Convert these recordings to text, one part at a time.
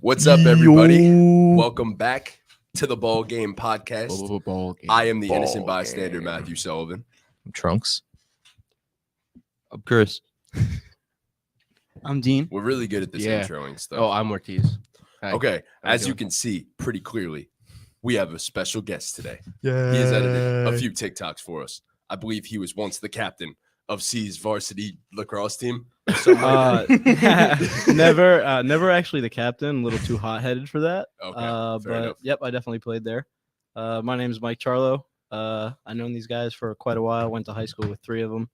What's up, everybody? Welcome back to the Ball Game Podcast. I am the innocent bystander, Matthew Sullivan. I'm Trunks. I'm Chris. I'm Dean. We're really good at this introing stuff. Oh, I'm Ortiz. Hi. Okay, as you can see pretty clearly, we have a special guest today. He has edited a few TikToks for us. I believe he was once the captain of C's varsity lacrosse team. Never actually the captain. A little too hot-headed for that. Okay, fair but enough. yep, I definitely played there. My name is Mike Charlo. I've known these guys for quite a while. Went to high school with three of them.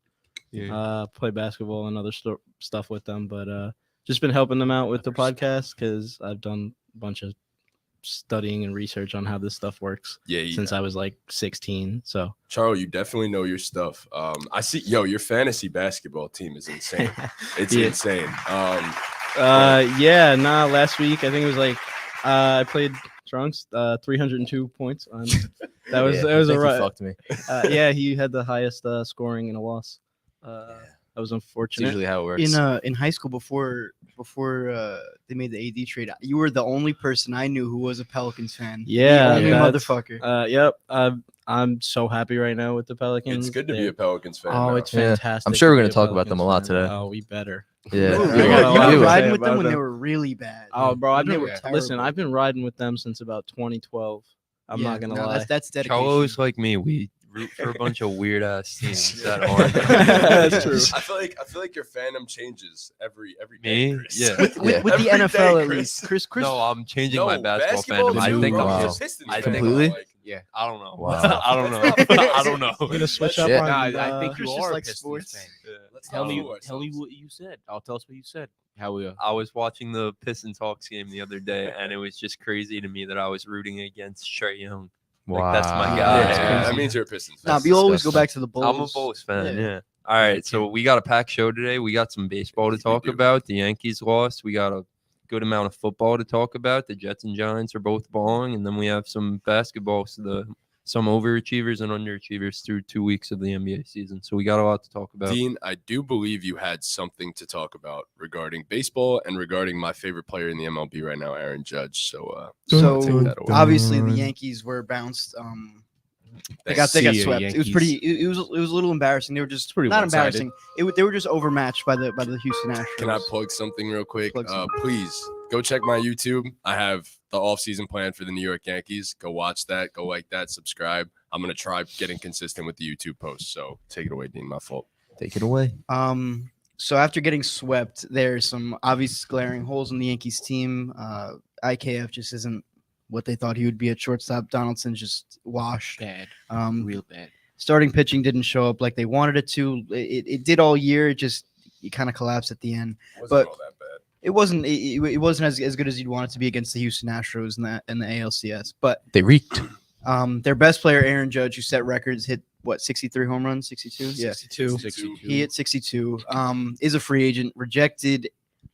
Played basketball and other stuff with them, but just been helping them out with the podcast because I've done a bunch of studying and research on how this stuff works since I was like 16. So Charles, you definitely know your stuff. I see, your fantasy basketball team is insane. It's insane. Last week I think it was like I played Trunks 302 points. That was a right. Fucked me. He had the highest scoring in a loss. That was unfortunate. It's usually how it works. In high school before they made the AD trade, you were the only person I knew who was a Pelicans fan. Yeah, the only motherfucker. Yep. I'm so happy right now with the Pelicans. It's good to be a Pelicans fan. Oh, now. it's fantastic. I'm sure we're to going be to a talk about them a lot Pelicans fan. today. Oh, we better. Yeah. You were riding with about them when them. they were really bad. Oh, bro, I've been terrible. I've been riding with them since about 2012. I'm not gonna lie. That's dedication. Charlo's like me. We root for a bunch of weird ass teams that aren't. That's true. I feel like your fandom changes every Me? day. Chris. Yeah. With Every the NFL day, at least. Chris. No, I'm changing No, my basketball fandom. too, I think bro. I'm You're a Wow. Pistons I fan. think Completely? Like, Yeah, I don't know. Wow. I don't know. I don't know. We're gonna switch up Shit. on. I think Chris you just are a likes Pistons sports. fan. let's Tell not me fool ourselves. what you said. I'll tell us what you said. I was watching the Pistons Hawks game the other day, and it was just crazy to me that I was rooting against Trae Young. Like, that's my guy. Yeah, that means you're a Pistons fan. Nah, but you always go back to the Bulls. I'm a Bulls fan, yeah. All right, so we got a packed show today. We got some baseball to talk about. The Yankees lost. We got a good amount of football to talk about. The Jets and Giants are both balling, and then we have some basketball. So some overachievers and underachievers through 2 weeks of the NBA season. So we got a lot to talk about. Dean, I do believe you had something to talk about regarding baseball and regarding my favorite player in the MLB right now, Aaron Judge. So take that away. Obviously the Yankees were bounced. They got swept. It was pretty. It was a little embarrassing. They were just pretty not one-sided. embarrassing. They were just overmatched by the Houston Astros. Can I plug something real quick? Plug something. Please go check my YouTube. I have the off-season plan for the New York Yankees. Go watch that. Go like that. Subscribe. I'm going to try getting consistent with the YouTube posts. So take it away, Dean. My fault. Take it away. So after getting swept, there's some obvious glaring holes in the Yankees team. IKF just isn't what they thought he would be at shortstop. Donaldson's just washed. Bad. Real bad. Starting pitching didn't show up like they wanted it to. It did all year. It kind of collapsed at the end. Wasn't all that bad. It wasn't. It wasn't as good as you'd want it to be against the Houston Astros in the ALCS. But They reeked. their best player, Aaron Judge, who set records, hit 63 home runs, 62. Yeah, 62. he hit 62. Is a free agent. Rejected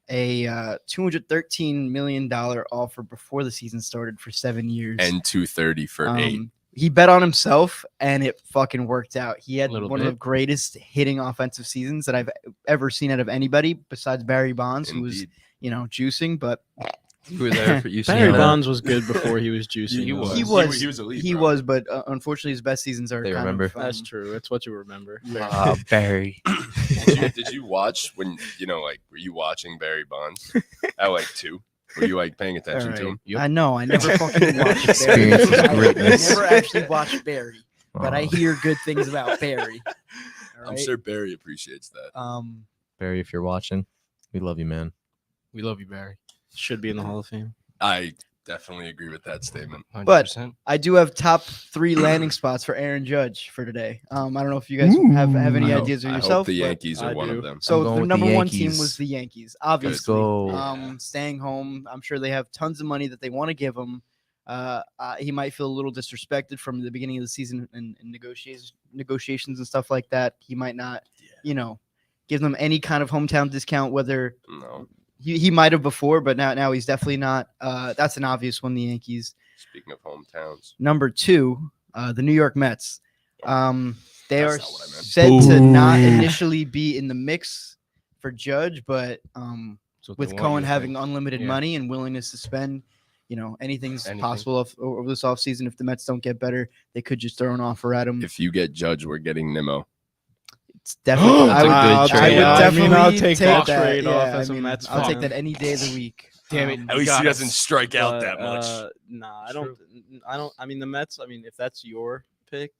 a $213 million offer before the season started for 7 years. And 230 for 8. He bet on himself, and it fucking worked out. He had Little one of the greatest hitting offensive seasons that I've ever seen out of anybody besides Barry Bonds, who was, Indeed. juicing. But You were there for you. Barry Bonds was good before he was juicing. He was. he was. He was elite. He bro. was, but unfortunately, his best seasons are. They kind remember. Of, That's true. It's what you remember. Barry. Did you watch when were you watching Barry Bonds at 2? Were you paying attention to him? I know. I never fucking watched Experience Barry. of greatness. I never actually watched Barry, but I Oh. hear good things about Barry. All I'm right? sure Barry appreciates that. Barry, if you're watching, we love you, man. We love you, Barry. Should be in the Hall of Fame. I definitely agree with that statement. 100%. But I do have top 3 landing spots for Aaron Judge for today. I don't know if you guys have any ideas of I hope yourself. the but- Yankees are I one do. of them. So I'm going the with number the one team Yankees. was the Yankees, obviously. go. Staying home. I'm sure they have tons of money that they want to give him. He might feel a little disrespected from the beginning of the season in negotiations and stuff like that. He might not, give them any kind of hometown discount, whether No. he might have before, but now he's definitely not. That's an obvious one, the Yankees. Speaking of hometowns. Number 2, the New York Mets. They That's are not what I meant. said to not initially be in the mix for Judge, but what they with want Cohen you to having think. unlimited Yeah. money and willingness to spend, anything's Anything. possible over this offseason. If the Mets don't get better, they could just throw an offer at him. If you get Judge, we're getting Nimmo. It's definitely. That's a good I would trade. definitely I'll take that that. trade Yeah, off as a I mean, Mets I'll take fan. that any day of the week. Damn it. At least he God, doesn't strike out that much. Nah, I don't. I mean, the Mets. I mean, if that's your pick,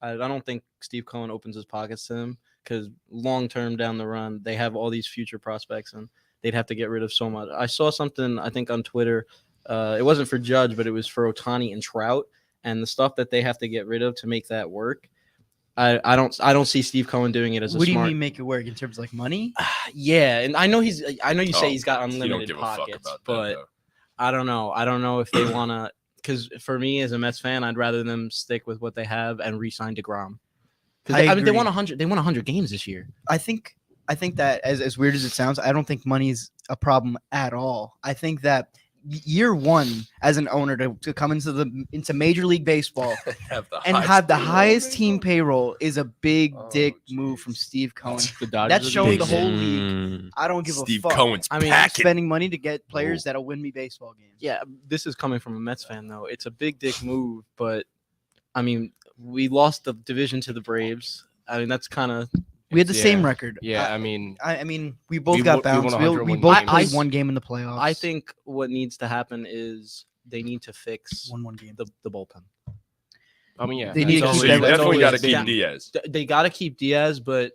I don't think Steve Cohen opens his pockets to him because long term down the run, they have all these future prospects and they'd have to get rid of so much. I saw something I think on Twitter. It wasn't for Judge, but it was for Ohtani and Trout, and the stuff that they have to get rid of to make that work. I don't see Steve Cohen doing it as a What do you smart. mean make it work in terms of like money? Yeah, and I know you say he's got You don't unlimited give a fuck pockets, about but that, though. I don't know. I don't know if they want to. Because for me as a Mets fan, I'd rather them stick with what they have and re-sign DeGrom. I I mean, they agree. won 100. They won 100 games this year. I think that as weird as it sounds, I don't think money is a problem at all. I think that year one as an owner to come into Major League Baseball have the highest team payroll is a big dick move from Steve Cohen. The Dodgers That's are showing big. the whole league. I don't give Steve a fuck. Cohen's I mean, packing. Spending money to get players that'll win me baseball games. Yeah, this is coming from a Mets fan though. It's a big dick move, but I mean, we lost the division to the Braves. I mean, that's kind of We had the same Yeah. record. Yeah, I mean, I mean, we both We got won- we won bounced. 101 We both games. played one game in the playoffs. I think what needs to happen is they need to fix one game. the bullpen. I mean, yeah. They need to that's keep So always- you that- that's definitely always got to the keep thing. Diaz. They got to keep Diaz, but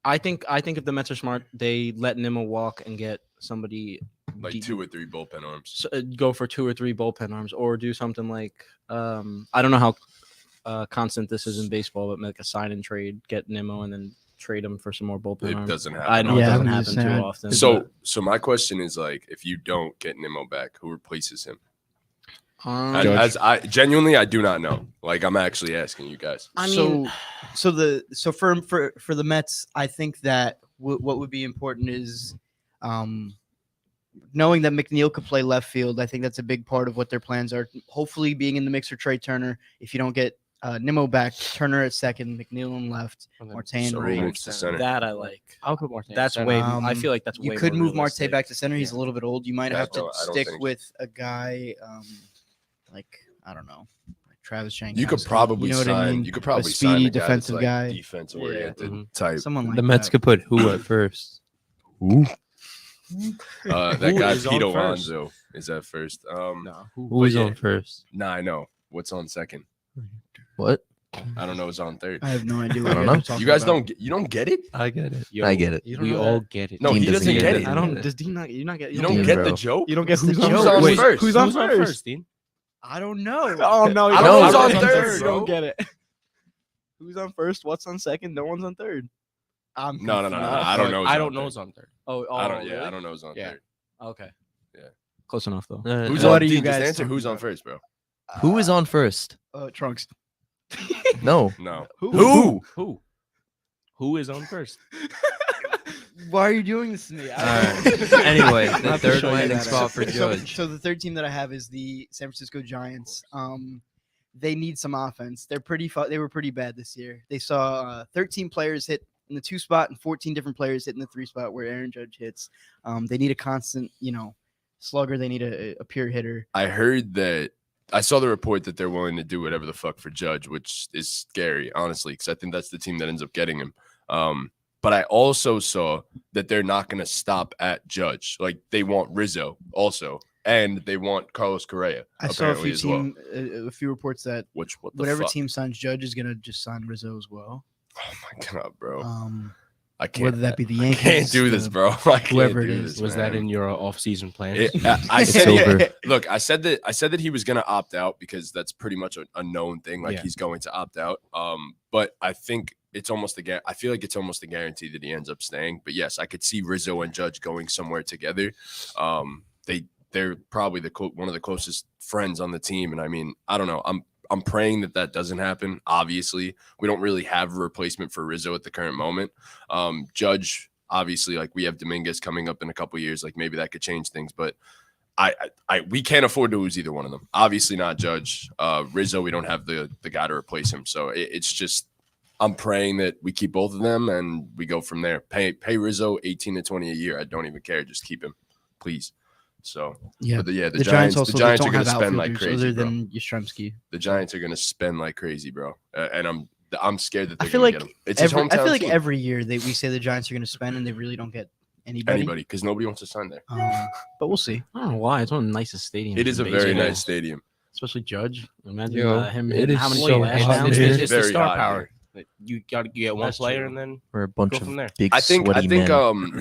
I think if the Mets are smart, they let Nimmo walk and get somebody Like 2 or 3 bullpen arms. go for 2 or 3 bullpen arms, or do something like I don't know how constant this is in baseball, but make a sign and trade, get Nimmo, and then trade him for some more bullpen It arms. doesn't happen. I know Yeah, it doesn't I'm happen just too saying. often. So my question is like, if you don't get Nimmo back, who replaces him? but, As I genuinely, I do not know. Like, I'm actually asking you guys. I mean, so for the Mets, I think that what would be important is knowing that McNeil could play left field. I think that's a big part of what their plans are. Hopefully, being in the mix for Trey Turner. If you don't get Nimmo back, Turner at second, McNeil in left, And then Marte in So right. who moves to center? that I like. I'll put Marte. That's center. way. Um, I feel like that's You way could more move Marte realistic. back to center. He's a little bit old. You might have to I don't stick think- with a guy like I don't know, like Travis Jankowski. You could probably you know what sign. I mean? You could probably a sign speedy a guy that's, defensive like, guy. defense Yeah. oriented Mhm. type. Someone like The Mets that. could put who at first? That Who guy is on Pete first? Alonso is at first. No, Who is yeah. on first? Nah, I know what's on second. What? I don't know who's on third. I have no idea. I What don't you know. guys are talking You guys about. don't get. You don't get it. I get it. Yo, I get it. You don't we know all that? get it. No, Dean he doesn't get it. I don't. Does Dean not? You not get? You don't Dean, get bro. the joke. You don't get the Who's joke. on Wait, first? Who's on first? Dean? I don't know. Oh no! I don't know who's on third, You bro. don't get it. Who's on first? What's on second? No one's on third. I'm No. I don't know. I don't know who's on third. Oh, I don't. really? Yeah, I don't know who's on Yeah. thord. Okay. Yeah. Close enough though. Who's What on? are you Dean, just guys answer. talking Who's on about? first, bro? Who is on first? Trunks? No. No. Who? Who is on first? Why are you doing this to me? All right. Anyway, the have to third show you landing that spot for So, Judge. so the third team that I have is the San Francisco Giants. They need some offense. They were pretty bad this year. They saw 13 players hit in the 2 spot and 14 different players hit in the 3 spot where Aaron Judge hits. They need a constant, slugger. They need a pure hitter. I heard that. I saw the report that they're willing to do whatever the fuck for Judge, which is scary, honestly, because I think that's the team that ends up getting him. But I also saw that they're not going to stop at Judge. Like, they want Rizzo also, and they want Carlos Correa. I saw a apparently, few as well. a few reports that What the whatever fuck? team signs Judge is gonna just sign Rizzo as well. Oh my god, bro! I can't. Whether that be the I Yankees, can't do this, bro. I can't whoever it do is. this, Was man. that in your off-season plans? I said, over. look, I said that he was going to opt out because that's pretty much a known thing. Like, Yeah. he's going to opt out. But I think it's almost I feel like it's almost a guarantee that he ends up staying. But yes, I could see Rizzo and Judge going somewhere together. They're probably one of the closest friends on the team. And I mean, I don't know. I'm praying that doesn't happen. Obviously, we don't really have a replacement for Rizzo at the current moment. Judge, obviously, like, we have Dominguez coming up in a couple years. Like, maybe that could change things, but we can't afford to lose either one of them. Obviously not Judge. Rizzo, we don't have the guy to replace him. So it's just, I'm praying that we keep both of them and we go from there. Pay Rizzo 18 to 20 a year. I don't even care. Just keep him. please. So Yeah. but the The Giants also the Giants don't are going to have spend like outfielders crazy, other bro. than Yastrzemski. The Giants are going to spend like crazy, bro. And I'm scared that I they're feel going to like get him. It's his I hometown feel like team. every year we say the Giants are going to spend and they really don't get anybody. Because nobody wants to sign there. But we'll see. I don't know why. It's one of the nicest stadiums. It is a in very baseball. nice stadium. Especially Judge. Imagine Yo, him it hitting is how many so last hot downs? here. It's the Very star hot power. You get one That's player true. and then We're a bunch go of from there. big I think sweaty men.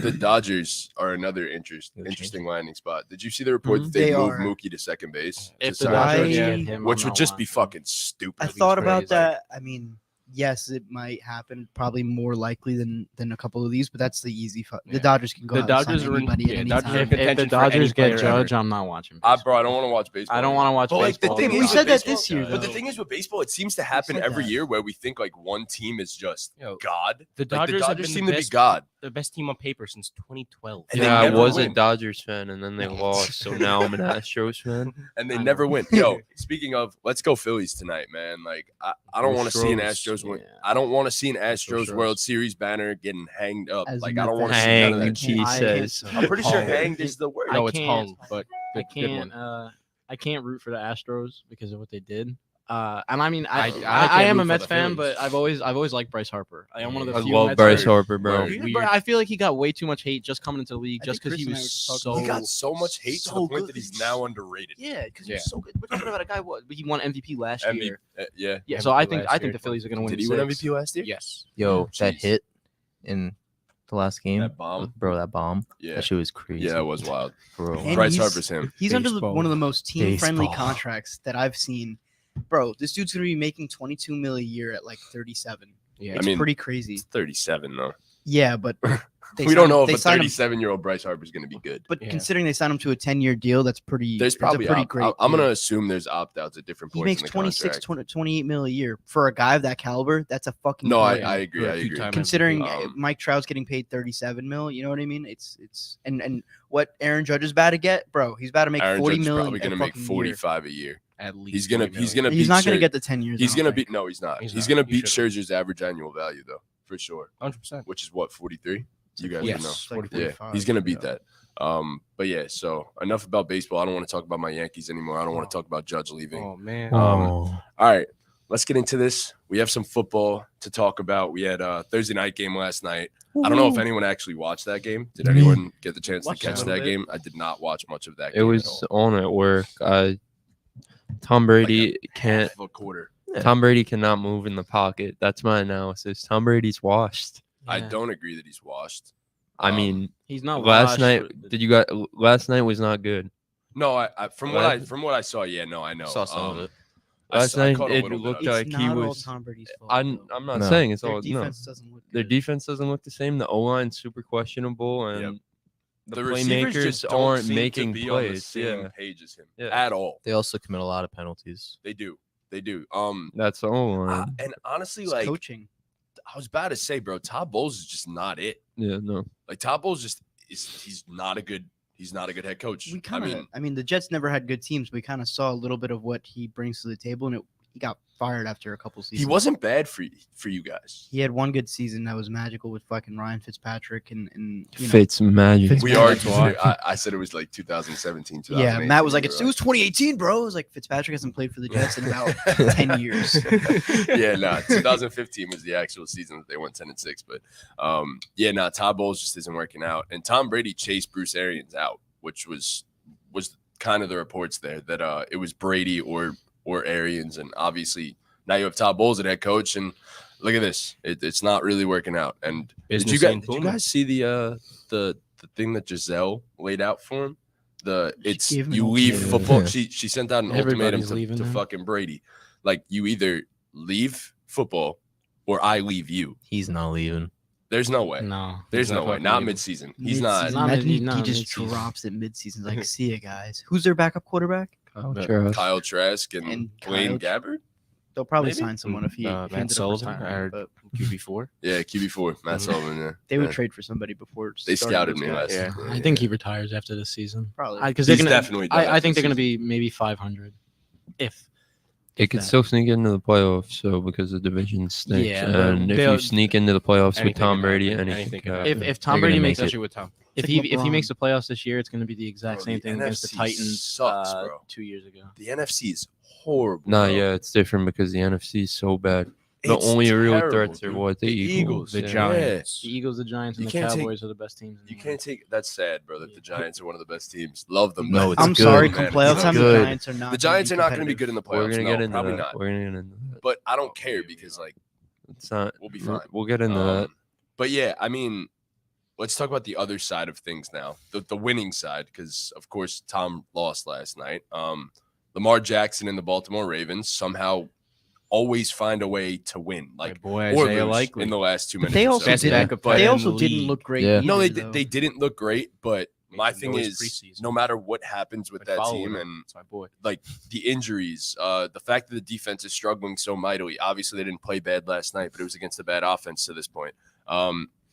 the Dodgers are another interesting landing spot. Did you see the report that they They moved are. Mookie to second base? If to the sign Dodgers Judge? I- get him, Which I'm would not just be watching. fucking stupid. I He's thought about crazy. that. I mean, yes, it might happen. Probably more likely than a couple of these, but that's the easy. The Yeah. Dodgers can go. The out and sign Dodgers are in. anybody at Yeah, any Dodgers are in time. contention If the for any Dodgers get player ever. Judge, I'm not watching. Bro, I don't want to watch baseball. I don't want to watch But like the baseball. thing We is, said with that this year, But the though. thing is with baseball, it seems to We happen said every that. year where we think like one team is just Yo, God. The Like, Dodgers, the have Dodgers been seem the to be best, God. the best team on paper since 2012. And they Yeah, I never was win. a Dodgers fan, and then they lost, so now I'm an Astros fan. And they I never know. win. Yo, speaking of, let's go Phillies tonight, man. Like I don't Go want to see an Astros. Astros win. Yeah. I don't want to see an Astros Astros. World Series banner getting hanged up. As Like a I don't Met want to fan, see none of Hanged, that. he I says. I'm pretty sure Hung. hanged is the word. No, I it's can't- hung, but I good one. can't. I can't root for the Astros because of what they did. And I mean, I I can't am a root for Mets the fan, Phillies. but I've always liked Bryce Harper. I am one of the I few love Mets Bryce fans- Harper, bro. Word. Yeah, Weird. but I feel like he got way too much hate just coming into the league I just think because he Chris and I was were just talking so. about He got so much hate to the so point that he's good. now underrated. Yeah, because he Yeah. was so good. We're talking about a guy what he won MVP last MVP, year. yeah. Yeah, so I MVP think last year. the Phillies are going to win. Did he in win six. MVP last year? Yes. Yo, that Jeez. hit in the last game, That bomb. bro, that bomb, Yeah. that shit was crazy. Yeah, it was wild. bro. And Bryce he's- Harper's him. He's under Baseball. one of the most team-friendly Baseball. contracts that I've seen. Bro, this dude's gonna be making $22 million a year at like 37. Yeah. It's mean, pretty crazy. It's 37 though. Yeah, but We don't know if they a signed him- 37-year-old Bryce Harper is going to be good. But Yeah. considering they signed him to a 10-year deal, that's pretty. There's that's probably a pretty opt- great. I'm going deal. to assume there's opt-outs at different He points makes in the 26, contract. 28 mil a year for a guy of that caliber. That's a fucking. No, bargain. I agree. I agree. two-time Considering MVP. Mike Trout's getting paid 37 mil, you know what I mean? It's and what Aaron Judge is about to get, bro. He's about to make Aaron 40 Judge is million. probably going going to to make 45 a year. At least He's gonna 40 he's million. gonna He's beat not going to Scher- get the 10 years. He's I gonna don't think. beat no, he's not. He's He's not. gonna He beat should've. Scherzer's average annual value though, for sure. 100%. Which is what 43. You guys Yes. would know. It's like Yeah, 45, he's gonna beat yeah. that. But yeah, so enough about baseball. I don't want to talk about my Yankees anymore. I don't want to talk about Judge leaving. Oh man. All right, let's get into this. We have some football to talk about. We had a Thursday night game last night. I don't know if anyone actually watched that game. Did anyone get the chance to Watched a catch little that bit. game? I did not watch much of that It game. was at all. on at work. Tom Brady can't. Half a quarter. Tom Brady cannot move in the pocket. That's my analysis. Tom Brady's washed. I Yeah. don't agree that he's washed. I mean, He's not last washed, night but- did you got last night was not good. No, I from what Last- I saw, yeah, no, I know. Saw some of it. Last I night caught a it little bit looked of it. like It's he not all was. Tom Brady's fault. I'm though. not No. saying it's Their all no. defense doesn't look Their good. defense doesn't look the same. The O line's super questionable, and the receivers playmakers just don't aren't seem to making be on the plays. same Yeah, page as him Yeah. at all. They also commit a lot of penalties. They do. that's the O line. And honestly, It's like coaching. I was about to say, bro, Todd Bowles is just not it. Yeah, no. Like Todd Bowles just is. He's not a good head coach. We kind of. I mean, the Jets never had good teams. We kind of saw a little bit of what he brings to the table, and he got fired after a couple seasons. he wasn't bad for you guys. He had one good season that was magical with fucking Ryan Fitzpatrick and you know. Fitz magic. Fitz- We That's argued. why. I said it was like 2017. Yeah, Matt was like, We it were was 2018, bro. It was like Fitzpatrick hasn't played for the Jets in about 10 years. Yeah, nah. 2015 was the actual season that they went 10-6. But Todd Bowles just isn't working out. And Tom Brady chased Bruce Arians out, which was kind of the reports there that it was Brady or Arians, and obviously now you have Todd Bowles at head coach, and look at this. It's not really working out. And did you Business ain't booming. guys see the thing that Giselle laid out for him? It's gave him an you leave ultimatum. football. She sent out an ultimatum Everybody's leaving to now. fucking Brady. Like, you either leave football or I leave you. He's not leaving. There's no way. No. There's He's no not way. fucking Not leaving. mid-season. He's not. Mid-season. Not Imagine mid- he not just mid-season. drops it mid-season. Like, see ya, guys. Who's their backup quarterback? Kyle Trask and And Blaine Kyle- Gabbert. They'll probably Maybe? sign someone if he Matt ended up Sullivan, retiring, or but QB4. Yeah, QB4. Matt Mhm. Sullivan. Yeah. they would Yeah. trade for somebody before. They starting scouted those me guys. last. Yeah. I think he retires after this season. Probably. Because they're He's gonna definitely done I after think they're this gonna be maybe 500. If It could that. still sneak into the playoffs, so because the division stinks. Yeah, and if they'll- you sneak into the playoffs with Anything Tom can Brady, happen. anything Anything can can happen. happen. if Tom They're gonna Brady make makes it. Especially with Tom. If It's like he LeBron. makes the playoffs this year, it's going to be the exact Bro, same the thing against the NFC Titans sucks, bro. 2 years ago. The NFC is horrible. Nah, bro. yeah, it's different because the NFC is so bad. The It's only real terrible, threats are dude. what the Eagles, The yeah. Giants. Yeah. The Eagles, the Giants, You and the can't take- Cowboys are the best teams. In the You can't take that's sad, bro. That the Giants are one of the best teams. Love them. No, but- it's I'm good. sorry, Man, come it's playoff not time, the good. Giants are not. The Giants are not going to be good in the We're playoffs. gonna No, get into probably that. not. We're gonna get into that. But I don't Oh, care maybe because not. like It's not. we'll be fine. We'll get into that. But yeah, I mean, let's talk about the other side of things now. The winning side, because of course Tom lost last night. Lamar Jackson and the Baltimore Ravens somehow always find a way to win, My like boy or Isaiah lose Likely. in the last 2 But minutes. they or also so. Best didn't. backup They player in also the didn't league. look great. Yeah. Either, No, they though. didn't look great, but my Making thing noise is, preseason. no matter what happens with I'd that follow team him. and It's my boy. like the injuries, the fact that the defense is struggling so mightily. Obviously, they didn't play bad last night, but it was against a bad offense to this point.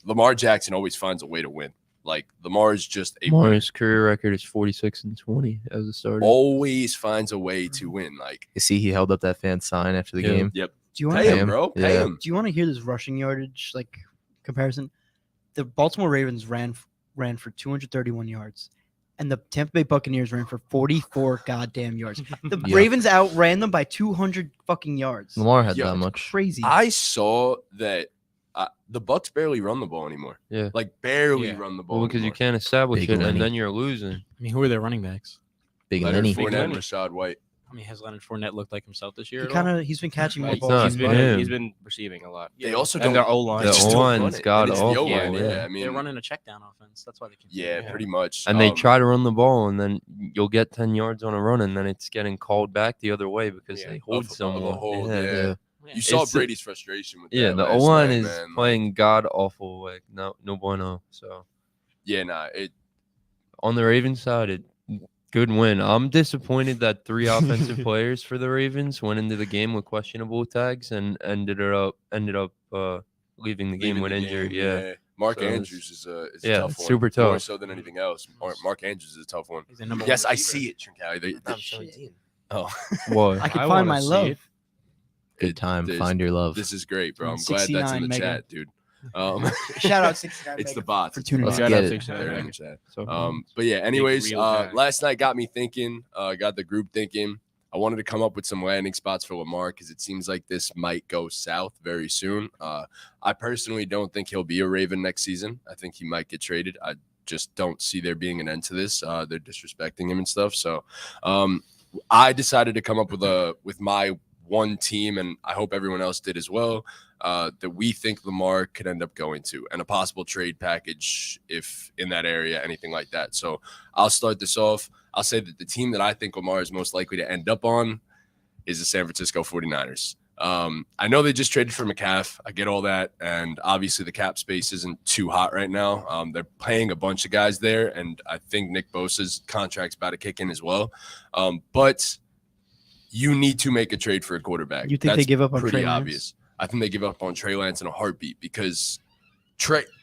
Lamar Jackson always finds a way to win. Like Lamar is just a winner. Lamar's career record is 46-20 as a starter. Always finds a way to win. Like, You see, he held up that fan sign after the Yeah. game. yep, Do you want pay to? him, him. bro. Pay Yeah. him. Do you want to hear this rushing yardage like comparison? The Baltimore Ravens ran for 231 yards, and the Tampa Bay Buccaneers ran for 44 goddamn yards. The Yeah. Ravens outran them by 200 fucking yards. Lamar had Yeah, that it's much. Crazy. I saw that the Bucks barely run the ball anymore. Yeah. Like barely Yeah. run the ball. Well, because you anymore. can't establish Big it, Lenny. and then you're losing. I mean, who are their running backs? Big Leonard Lenny. Fournette, Lenny. Rashad White. I mean, has Leonard Fournette looked like himself this year? he at all? kind of he's been catching more It's balls. not He's than him. Lenny. he's been receiving a lot. They also and don't. their O line. The they just don't O-line's run it. god And it's the awful, O-line, yeah. yeah. I mean, They're running a check down offense. That's why they can. yeah, pretty much. And they try to run the ball, and then you'll get 10 yards on a run, and then it's getting called back the other way because Yeah. they hold Of a someone. hold, yeah. yeah. Yeah. You saw It's- Brady's frustration with Yeah, that the last O line night, is man. Like, playing god awful. Like no bueno. So yeah, nah. on the Ravens side, good win. I'm disappointed that 3 offensive players for the Ravens went into the game with questionable tags and ended up leaving the game with injury. Yeah. Mark So it's- Andrews is a yeah, tough it's one. super More tough. so than anything else. Mark Andrews is a tough one. He's the number Yes, one I receiver. see it, Trincali. I'm 17. Oh, What? I can I find wanna my see love. it. Good time. this- Find your love. This is great, bro. I'm Mm, glad that's in 69 the mega. chat, dude. Shout out 69 It's the mega bots. for It's the tuning bots. in. Let's Shout get out it. 69 They're in mega. the chat. So, But yeah, anyways, real guy. last night got me thinking, got the group thinking. I wanted to come up with some landing spots for Lamar because it seems like this might go south very soon. I personally don't think he'll be a Raven next season. I think he might get traded. I just don't see there being an end to this. They're disrespecting him and stuff. So I decided to come up with my one team, and I hope everyone else did as well, that we think Lamar could end up going to, and a possible trade package if in that area, anything like that. So I'll start this off. I'll say that the team that I think Lamar is most likely to end up on is the San Francisco 49ers. I know they just traded for McCaff. I get all that. And obviously the cap space isn't too hot right now. They're paying a bunch of guys there. And I think Nick Bosa's contract's about to kick in as well. But you need to make a trade for a quarterback. You think they give up on pretty Trey Lance? obvious. I think they give up on Trey Lance in a heartbeat because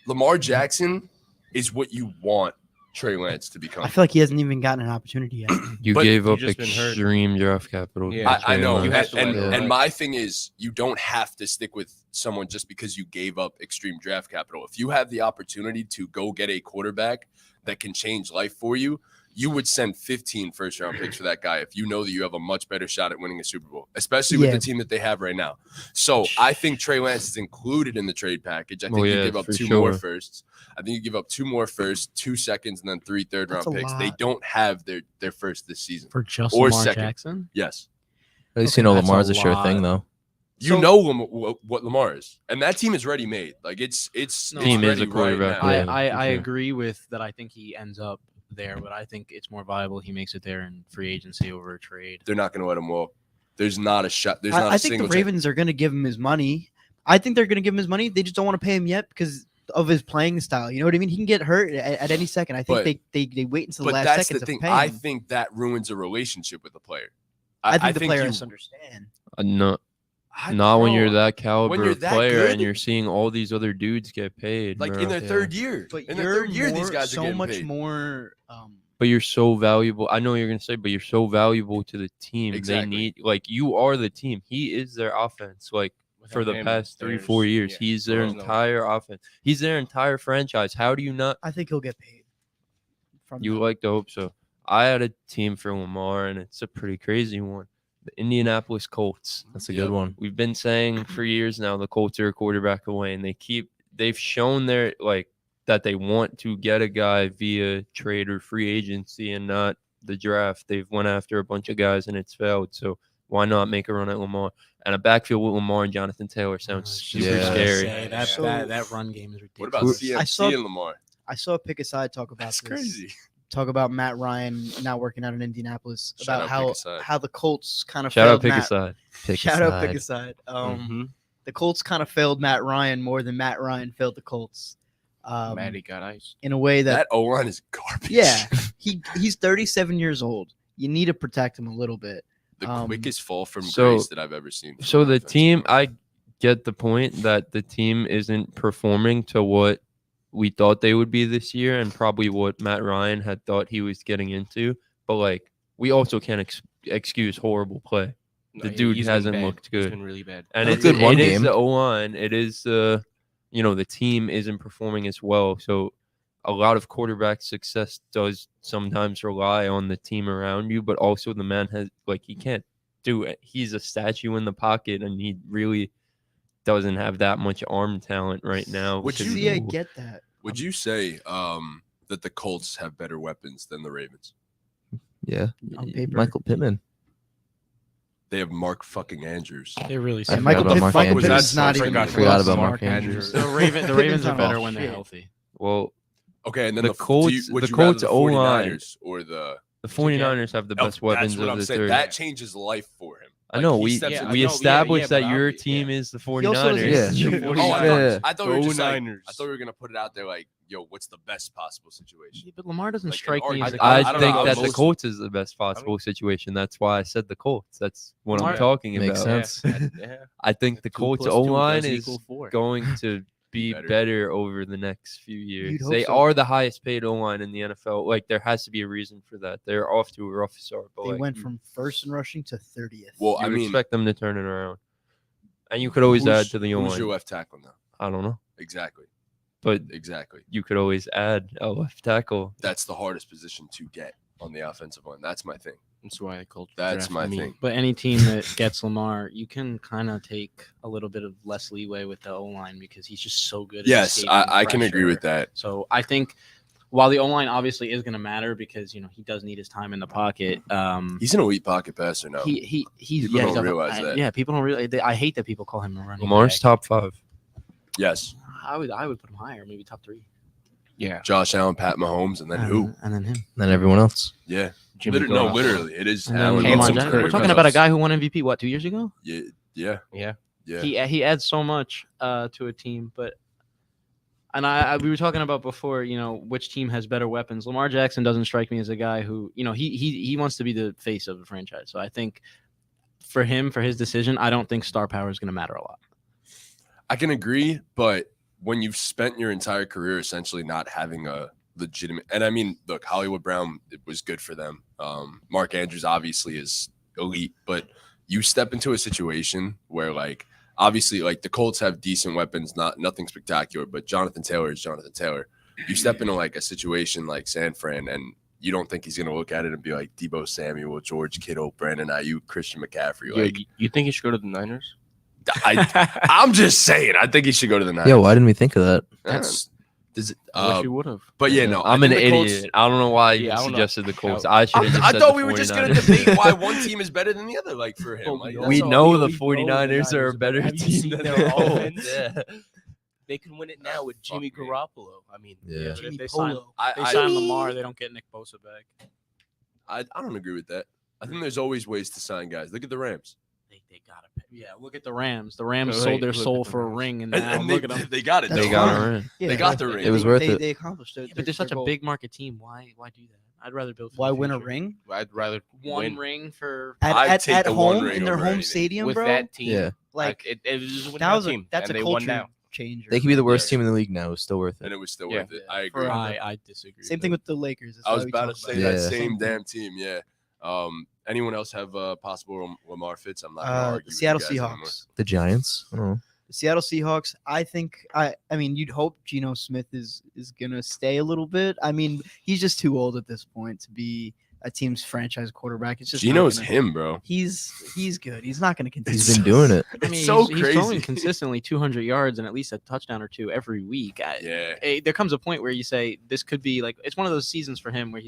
Lamar Jackson is what you want Trey Lance to become. I feel like he hasn't even gotten an opportunity yet. you But gave you up just been hurt. extreme draft capital. to Yeah. get I know. Trey You Lance. have to let it And ride. my thing is, you don't have to stick with someone just because you gave up extreme draft capital. If you have the opportunity to go get a quarterback that can change life for you, you would send 15 first-round picks for that guy if you know that you have a much better shot at winning a Super Bowl, especially with Yeah. the team that they have right now. So I think Trey Lance is included in the trade package. I think Oh, you yeah, give up for 2 more sure. firsts. I think you give up 2 more firsts, 2 seconds, and then 3 third-round That's a picks. They lot. don't have their first this season. For just Or Lamar second. Jackson? Yes. At least Okay, you know that's a Lamar's a sure thing, lot. though. You So- know what Lamar is, and that team is ready made. Like it's No, it's Team is ready a quarterback, Right now. yeah. I for sure. agree with that. I think he ends up there, but I think it's more viable he makes it there in free agency over a trade. They're not going to let him walk. There's not a shot. There's not I a think the single. Ravens are going to give him his money. I think they're going to give him his money. They just don't want to pay him yet because of his playing style. You know what I mean? He can get hurt at any second. I think But- they wait until But the last that's second the to thing. pay I him. think that ruins a relationship with the player. I think the player you- has to understand. No, I- not when you're bro, that caliber you're of that player and good? you're seeing all these other dudes get paid. like bro. in their Yeah. third year. But In their you're third year, these more- guys are so getting much paid. more. But you're so valuable. I know what you're gonna say, but you're so valuable to the team. Exactly. They need you are the team. He is their offense. Like for Without the him, past 3-4 there's- years, yeah, he's their there's no- entire offense. He's their entire franchise. How do you not? I think he'll get paid. from You them. like to hope so. I had a team for Lamar, and it's a pretty crazy one. The Indianapolis Colts. That's a Yep. good one. We've been saying for years now the Colts are a quarterback away, and they've shown their that they want to get a guy via trade or free agency and not the draft. They've went after a bunch of guys and it's failed. So why not make a run at Lamar? And a backfield with Lamar and Jonathan Taylor sounds super Yeah. scary. That run game is What ridiculous. about I saw- CMC and Lamar? I saw Pick Aside talk about That's this. crazy. Talk about Matt Ryan not working out in Indianapolis. Shout About out Pick Aside. how the Colts kind of Shout failed out Pick Matt. Aside. Shout out Pick Aside. Mhm. The Colts kind of failed Matt Ryan more than Matt Ryan failed the Colts. Matty got ice. In a way That O line is garbage. yeah, he's 37 years old. You need to protect him a little bit. The quickest fall from so- grace that I've ever seen. So from the an offensive team, line. I get the point that the team isn't performing to what we thought they would be this year, and probably what Matt Ryan had thought he was getting into. But we also can't excuse horrible play. The dude he's been hasn't bad. looked He's good. been really bad. And Looked it's good one it is game. the O line. It is the team isn't performing as well. So a lot of quarterback success does sometimes rely on the team around you, but also the man has he can't do it. He's a statue in the pocket, and he really doesn't have that much arm talent right now. Would because you- he's See, I old. get that. Would you say that the Colts have better weapons than the Ravens? Yeah. On paper. Michael Pittman. They have Mark fucking Andrews. They really I suck. forgot Michael about Pitt- Mark Michael Andrews. Pittman's not I even. Forgot close. about Mark Andrews. The Ravens Pittman's are on better all when they're shit. healthy. Well, Okay, and then The the Colts- would the you rather Colts the O-line. 49ers or the 49ers have the best weapons That's what of I'm the saying. three. That changes life for him. I know he we steps in- we yeah, established but that your obvi- team is the He also doesn't- 49ers. Yeah. The Oh, Yeah. I thought we were just like, Niners. I thought we were gonna put it out there like, yo, what's the best possible situation? Yeah, but Lamar doesn't Like an strike me as argument. a I I don't think know, that the most- Colts is the best possible situation. That's why I said the Colts. That's what I'm Lamar- talking Makes about. sense. Yeah. I think the 2 Colts plus O 2 line does is equal 4. going to be Better. better over the next few years. You'd hope They so. are the highest paid O line in the NFL. There has to be a reason for that. They're off to a rough start, but They went from first in rushing to 30th. Well, you I mean, expect them to turn it around, and you could always add to the O who's your line. left tackle now? I don't know, Exactly. but Exactly. you could always add a left tackle. That's the hardest position to get on the offensive line. That's my thing. That's why the Colts. That's drafted my me. thing. But any team that gets Lamar, you can kind of take a little bit of less leeway with the O line because he's just so good. At Yes, escaping I can agree pressure. with that. So I think while the O line obviously is going to matter because he does need his time in the pocket. He's an elite pocket passer now. He's People don't realize that. Yeah, people don't realize. I hate that people call him a running Lamar's back. top 5. Yes. I would put him higher, maybe top 3. Yeah. Josh Allen, Pat Mahomes, and then who? And then him. Then everyone else. Yeah. Jimmy No, Garoppolo. literally. It is And then Allen. Lamar Handsome Jackson. Kirk. We're talking about a guy who won MVP 2 years ago. Yeah. Yeah. Yeah. Yeah. He adds so much to a team, but we were talking about before, which team has better weapons. Lamar Jackson doesn't strike me as a guy who, he wants to be the face of the franchise. So I think for his decision, I don't think star power is going to matter a lot. I can agree, but when you've spent your entire career essentially not having a legitimate, and I mean, look, Hollywood Brown, it was good for them. Mark Andrews obviously is elite, but you step into a situation where obviously the Colts have decent weapons, nothing spectacular, but Jonathan Taylor is Jonathan Taylor. You step into a situation like San Fran and you don't think he's going to look at it and be like Debo Samuel, George Kittle, Brandon Ayuk, Christian McCaffrey. You think he should go to the Niners? I'm just saying, I think he should go to the Niners. Yo, why didn't we think of that? That's I wish he would have. but yeah, no, I'm I an think the idiot. Colts- I don't know why you Yeah, I don't know. suggested the Colts. How- I should have just I said thought the we were just going to 49ers. debate why one team is better than the other, for him. We That's know all. the We know the 49ers are a Niners, better but have you team seen than their the Colts. offense? Yeah. They can win it now with Jimmy Fuck me. Garoppolo. I mean, Yeah. But Jimmy if they sign, Polo. they sign Lamar, they don't get Nick Bosa back. I don't agree with that. I think there's always ways to sign guys. Look at the Rams. They gotta pay. Yeah, look at the Rams. The Rams Wait, sold their look at soul the for a Rams. ring, and And, now and look at them. they got it. That's They though. got fine. a ring. Yeah, They got the ring. It was worth it. They accomplished it. But they're such a big market team. Why do that? I'd rather build. For Why the win a future. ring I'd rather One win ring for. I'd at take the one home ring in their over home anything. stable, with bro? that team. Yeah. Like it was a winning that was team. that's and a they won culture now. changer. They could be the worst Yeah. team in the league now. It was still worth And it. it was still Yeah. worth it. I For agree. I disagree. Same thing with the Lakers. That's I why was we about talk to say about it. that Yeah. same damn team. Yeah. Anyone else have possible Lamar fits? I'm not going to argue. with you Seattle guys anymore. Seahawks. The Giants. I don't know. The Seattle Seahawks, I mean, you'd hope Geno Smith is gonna stay a little bit. I mean, he's just too old at this point to be a team's franchise quarterback. It's just not Geno's gonna- him, bro. He's good. He's not going to continue. He's been doing it. I mean, so he's crazy. throwing consistently 200 yards and at least a touchdown or two every week. Yeah. There comes a point where you say this could be like it's one of those seasons for him where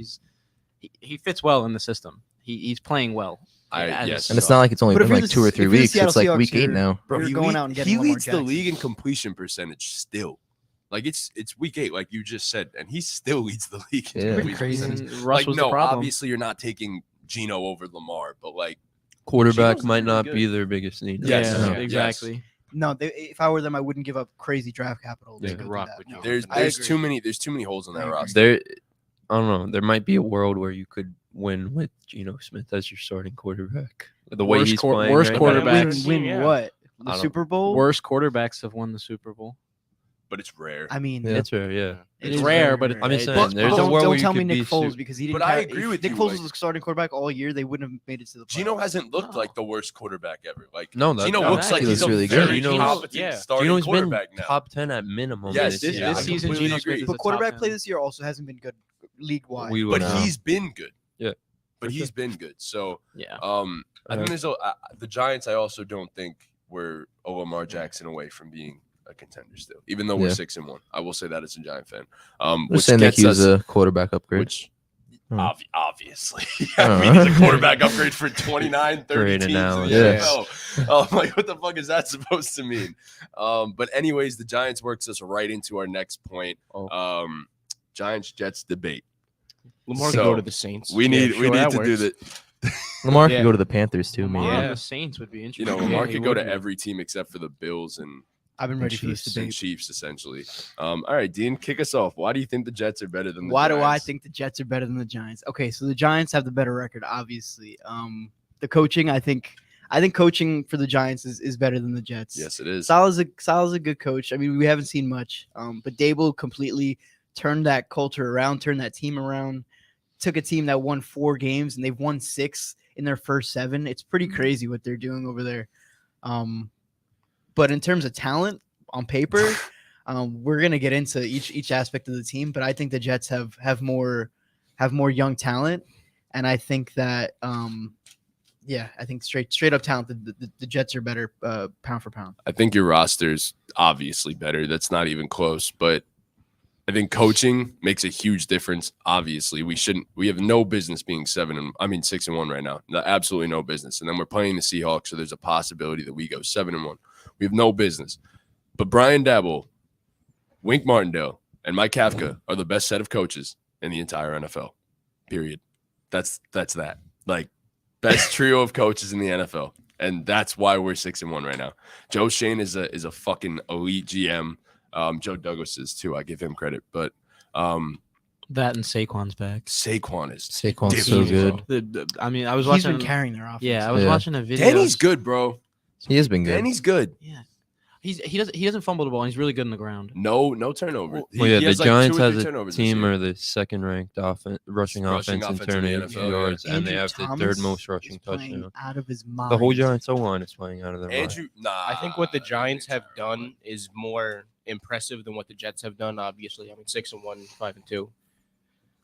he fits well in the system. He's playing well. Yes. And it's not like it's only But been if you're like the- 2 or if 3 you're the weeks. Seattle It's like Seahawks, week 8 you're- now. Bro, You're he going lead- out and getting he Lamar leads the Jackson. league in completion percentage still. Like it's week 8, like you just said, and he still leads the league. In Yeah. completion Crazy. percentage. Russ Like, was no, the problem. obviously you're not taking Geno over Lamar, but like Quarterback Geno's might really not good. be their biggest need. Yes, yeah, yes. exactly. No, if I were them, I wouldn't give up crazy draft capital. to Yeah. go do Rock that. with No. you. there's I agree. too many holes in that I agree. roster. There, I don't know. There might be a world where you could win with Geno Smith as your starting quarterback. The way Worst he's quar- playing, worst right quarterback. now. quarterbacks. Win Yeah. what? I The don't- Super Bowl? Worst quarterbacks have won the Super Bowl. But it's rare. I mean, Yeah. That's fair. Yeah. it It's is rare, very but rare. I'm just saying, But there's a don't, world don't where you tell me could Nick be Foles su- because he didn't. But I have- agree if with Nick you, Foles like- was the starting quarterback all year. They wouldn't have made it to the playoffs. Geno hasn't looked No. like the worst quarterback ever. Like No, that- Geno no, looks that- like he he's looks a really very good. Geno's- competent yeah. starting Geno's been quarterback now. top 10 at minimum. Yes, this yeah, year. I this season, completely Geno Smith agree. is But a quarterback top play 10. this year also hasn't been good league wide. We But would know. he's been good. Yeah, But for he's sure. been good. So Yeah. I think there's the Giants. I also don't think we're a Lamar Jackson away from being a contender still, even though we're Yeah. 6-1. I will say that as a Giant fan. I'm Which just saying they gets could use us, a quarterback upgrade. which Hmm. obviously, I mean, it's a Uh-huh. quarterback upgrade for 29, 30 Great teams in analogy. the Yes. NFL. Like, what the fuck is that supposed to mean? But anyways, the Giants works us right into our next point. Giants Jets debate. Lamar So, can go to the Saints. We need sure, that to do works. that. Lamar Yeah. could go to the Panthers too, Lamar maybe. on Yeah. the Saints would be You interesting. know, Yeah, Lamar he could go would to be. every team except for the Bills and I've been ready for this Chiefs. debate. Chiefs, essentially. All right, Dean, kick us off. Why do you think the Jets are better than the Why Giants? do I think the Jets are better than the Giants? Okay, so the Giants have the better record, obviously. The coaching, I think coaching for the Giants is better than the Jets. Yes, it is. Salah's a good coach. I mean, we haven't seen much, but Dable completely turned that culture around, turned that team around. Took a team that won 4 games and they've won 6 in their first 7. It's pretty crazy what they're doing over there. But in terms of talent on paper, we're gonna get into each aspect of the team. But I think the Jets have more young talent, and I think that I think straight up talent. The Jets are better pound for pound. I think your roster's obviously better. That's not even close. But I think coaching makes a huge difference. Obviously, we have no business being 6-1 right now. Absolutely no business. And then we're playing the Seahawks, so there's a possibility that we go 7-1. We have no business. But Brian Dabble, Wink Martindale, and Mike Kafka are the best set of coaches in the entire NFL. Period. That's that. Like, best trio of coaches in the NFL. And that's why we're 6-1 right now. Joe Shane is a fucking elite GM. Joe Douglas is too. I give him credit, but That and Saquon's back. Saquon is Saquon's so different, good. bro. I mean, I was He's watching. been carrying their offense. Yeah, I was Yeah. watching a video. Danny's good, bro. He has been good. Danny's good. Yeah, he doesn't fumble the ball. And he's really good in the ground. No turnover. Well, yeah, He the has like 2 Giants or 3 has a turnovers this team year. are the second ranked rushing Rushing offense in offense in the turning NFL, yards, yeah. and they Andrew have the Thomas third most is rushing playing touchdown. out of his mind. The whole Giants O-line is playing out of their mind. Andrew, nah. I think what the Giants have done is more impressive than what the Jets have done. Obviously, I mean 6-1, 5-2.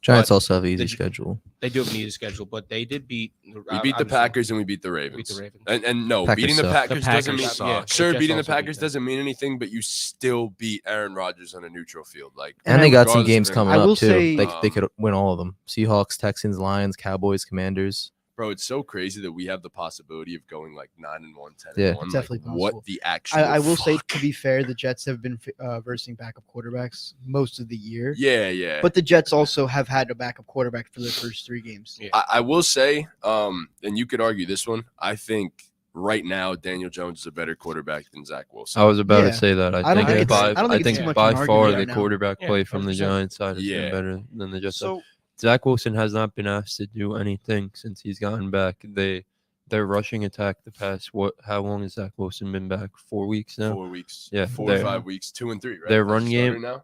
Giants but also have an easy the- schedule. They do have an easy schedule, but they did beat. We beat the Packers and we beat the Ravens. Beat the Ravens. And no, Packers beating the suck. Packers, The doesn't Packers mean suck. Yeah, the sure Jets beating the also beat Packers them. doesn't mean anything, but you still beat Aaron Rodgers on a neutral field. Like, And they got some regardless of games their- coming I will up too. say- They could win all of them. Seahawks, Texans, Lions, Cowboys, Commanders. Bro, it's so crazy that we have the possibility of going like 9-1, 10-1. Yeah. It's definitely like, possible. what the actual I will say, fuck? to be fair, the Jets have been versing backup quarterbacks most of the year. Yeah. But the Jets also have had a backup quarterback for their first 3 games. Yeah. I will say, and you could argue this one. I think right now Daniel Jones is a better quarterback than Zach Wilson. I was about Yeah. to say that. I I don't think think by, I don't think it's too much by of an far argument the right now. quarterback Yeah, play from the 100%. Giants side has Yeah. been better than the Jets. So Zach Wilson has not been asked to do anything since he's gotten back. Their rushing attack the past how long has Zach Wilson been back? 4 weeks now. 4 weeks. Yeah, 4 or they're- 5 weeks. 2 and 3, right? their As a run starter game- now.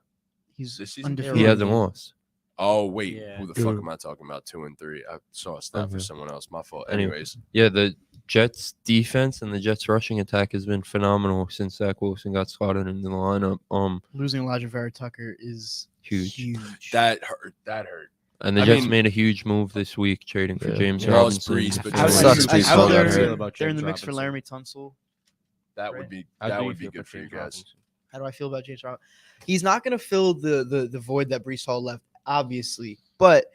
he's This season? undefeated. He hasn't lost. Oh wait, Yeah. who the fuck am I talking about? 2 and 3. I saw a stat for Okay. someone else. My fault. Anyway. Anyways, Yeah, the Jets defense and the Jets rushing attack has been phenomenal since Zach Wilson got slotted into the lineup. Losing Elijah Vera Tucker is Huge. That hurt. That hurt. And the I Jets mean- made a huge move this week, trading for Yeah. James Lost Robinson. Brees, but How, It sucks I Brees how got they're, hurt. they're in the mix for Laramie Tunsil. That Right. would be How do that you would be feel good about for you James guys. Robinson? How do I feel about James Robinson? He's not going to fill the void that Brees Hall left, obviously, but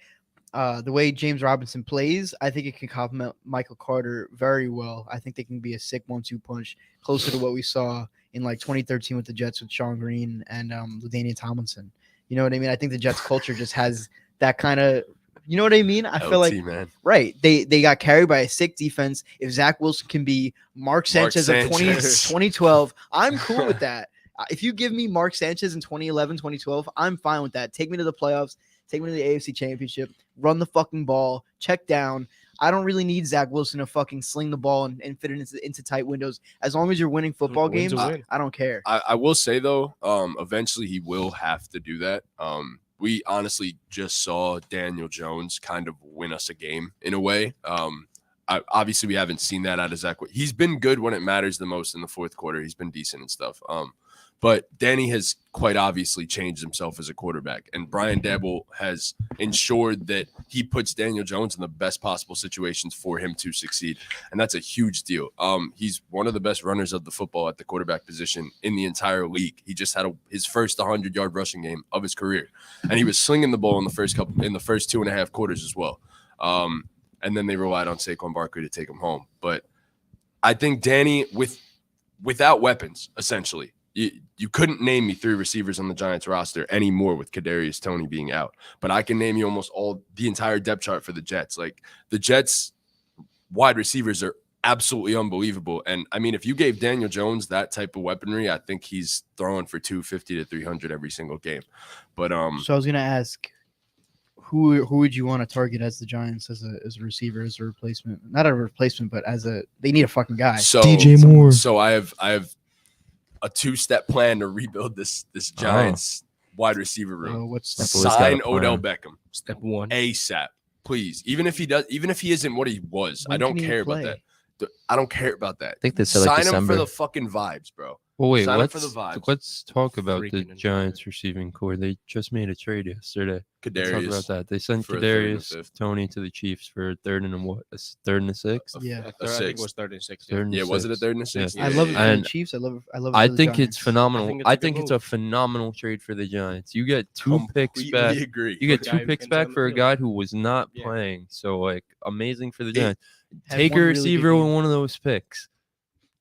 the way James Robinson plays, I think it can complement Michael Carter very well. I think they can be a sick 1-2 punch, closer to what we saw in like 2013 with the Jets with Sean Green and LaDainian Tomlinson. You know what I mean? I think the Jets culture just has that kind of, you know what I mean? I feel like man. right. They got carried by a sick defense. If Zach Wilson can be Mark Sanchez of Sanchez. 2012, I'm cool with that. If you give me Mark Sanchez in 2011, 2012, I'm fine with that. Take me to the playoffs. Take me to the AFC Championship. Run the fucking ball. Check down. I don't really need Zach Wilson to fucking sling the ball and fit it into tight windows. As long as you're winning football Win's a games, win. I don't care. I will say though, eventually he will have to do that. We honestly just saw Daniel Jones kind of win us a game in a way. Obviously we haven't seen that out of Zach. He's been good when it matters the most in the fourth quarter. He's been decent and stuff. But Danny has quite obviously changed himself as a quarterback, and Brian Daboll has ensured that he puts Daniel Jones in the best possible situations for him to succeed, and that's a huge deal. He's one of the best runners of the football at the quarterback position in the entire league. He just had his first 100-yard rushing game of his career, and he was slinging the ball in the first 2.5 quarters as well. And then they relied on Saquon Barkley to take him home. But I think Danny, without weapons, essentially. You couldn't name me 3 receivers on the Giants roster anymore with Kadarius Toney being out. But I can name you almost the entire depth chart for the Jets. Like the Jets wide receivers are absolutely unbelievable. And I mean, if you gave Daniel Jones that type of weaponry, I think he's throwing for 250 to 300 every single game. But So I was gonna ask, who would you want to target as the Giants as a receiver, as a replacement? Not a replacement, but they need a fucking guy. so DJ Moore. So I have a 2-step plan to rebuild this Giants wide receiver room. What's That's what- Sign got a plan. Odell Beckham Step 1. ASAP, please. Even if he isn't what he was, When I don't can he care about play? that. I don't care about that. I think they said like Sign him December. for the fucking vibes, bro. Well, wait, Sign up for the vibes. let's talk about the Freaking Giants receiving core. They just made a trade yesterday. Let's talk about Kadarius. that. They sent for a third and a Kadarius fifth. Toney to the Chiefs for a third and a third and a sixth. Yeah. I think sixth. it was 3rd and 6th. Third and Yeah, was it a sixth. third and a sixth? Yeah. I love it for And the Chiefs. I love it. I for the think it's Giants. phenomenal. I I think think it's it's a a good phenomenal trade for the Giants. You get 2 picks Completely back. agree. You get For a 2 guy who picks can stay back on the for a field. guy who was not Yeah. playing. So like amazing for the It Giants. Had Take one a really good receiver with game. one of those picks.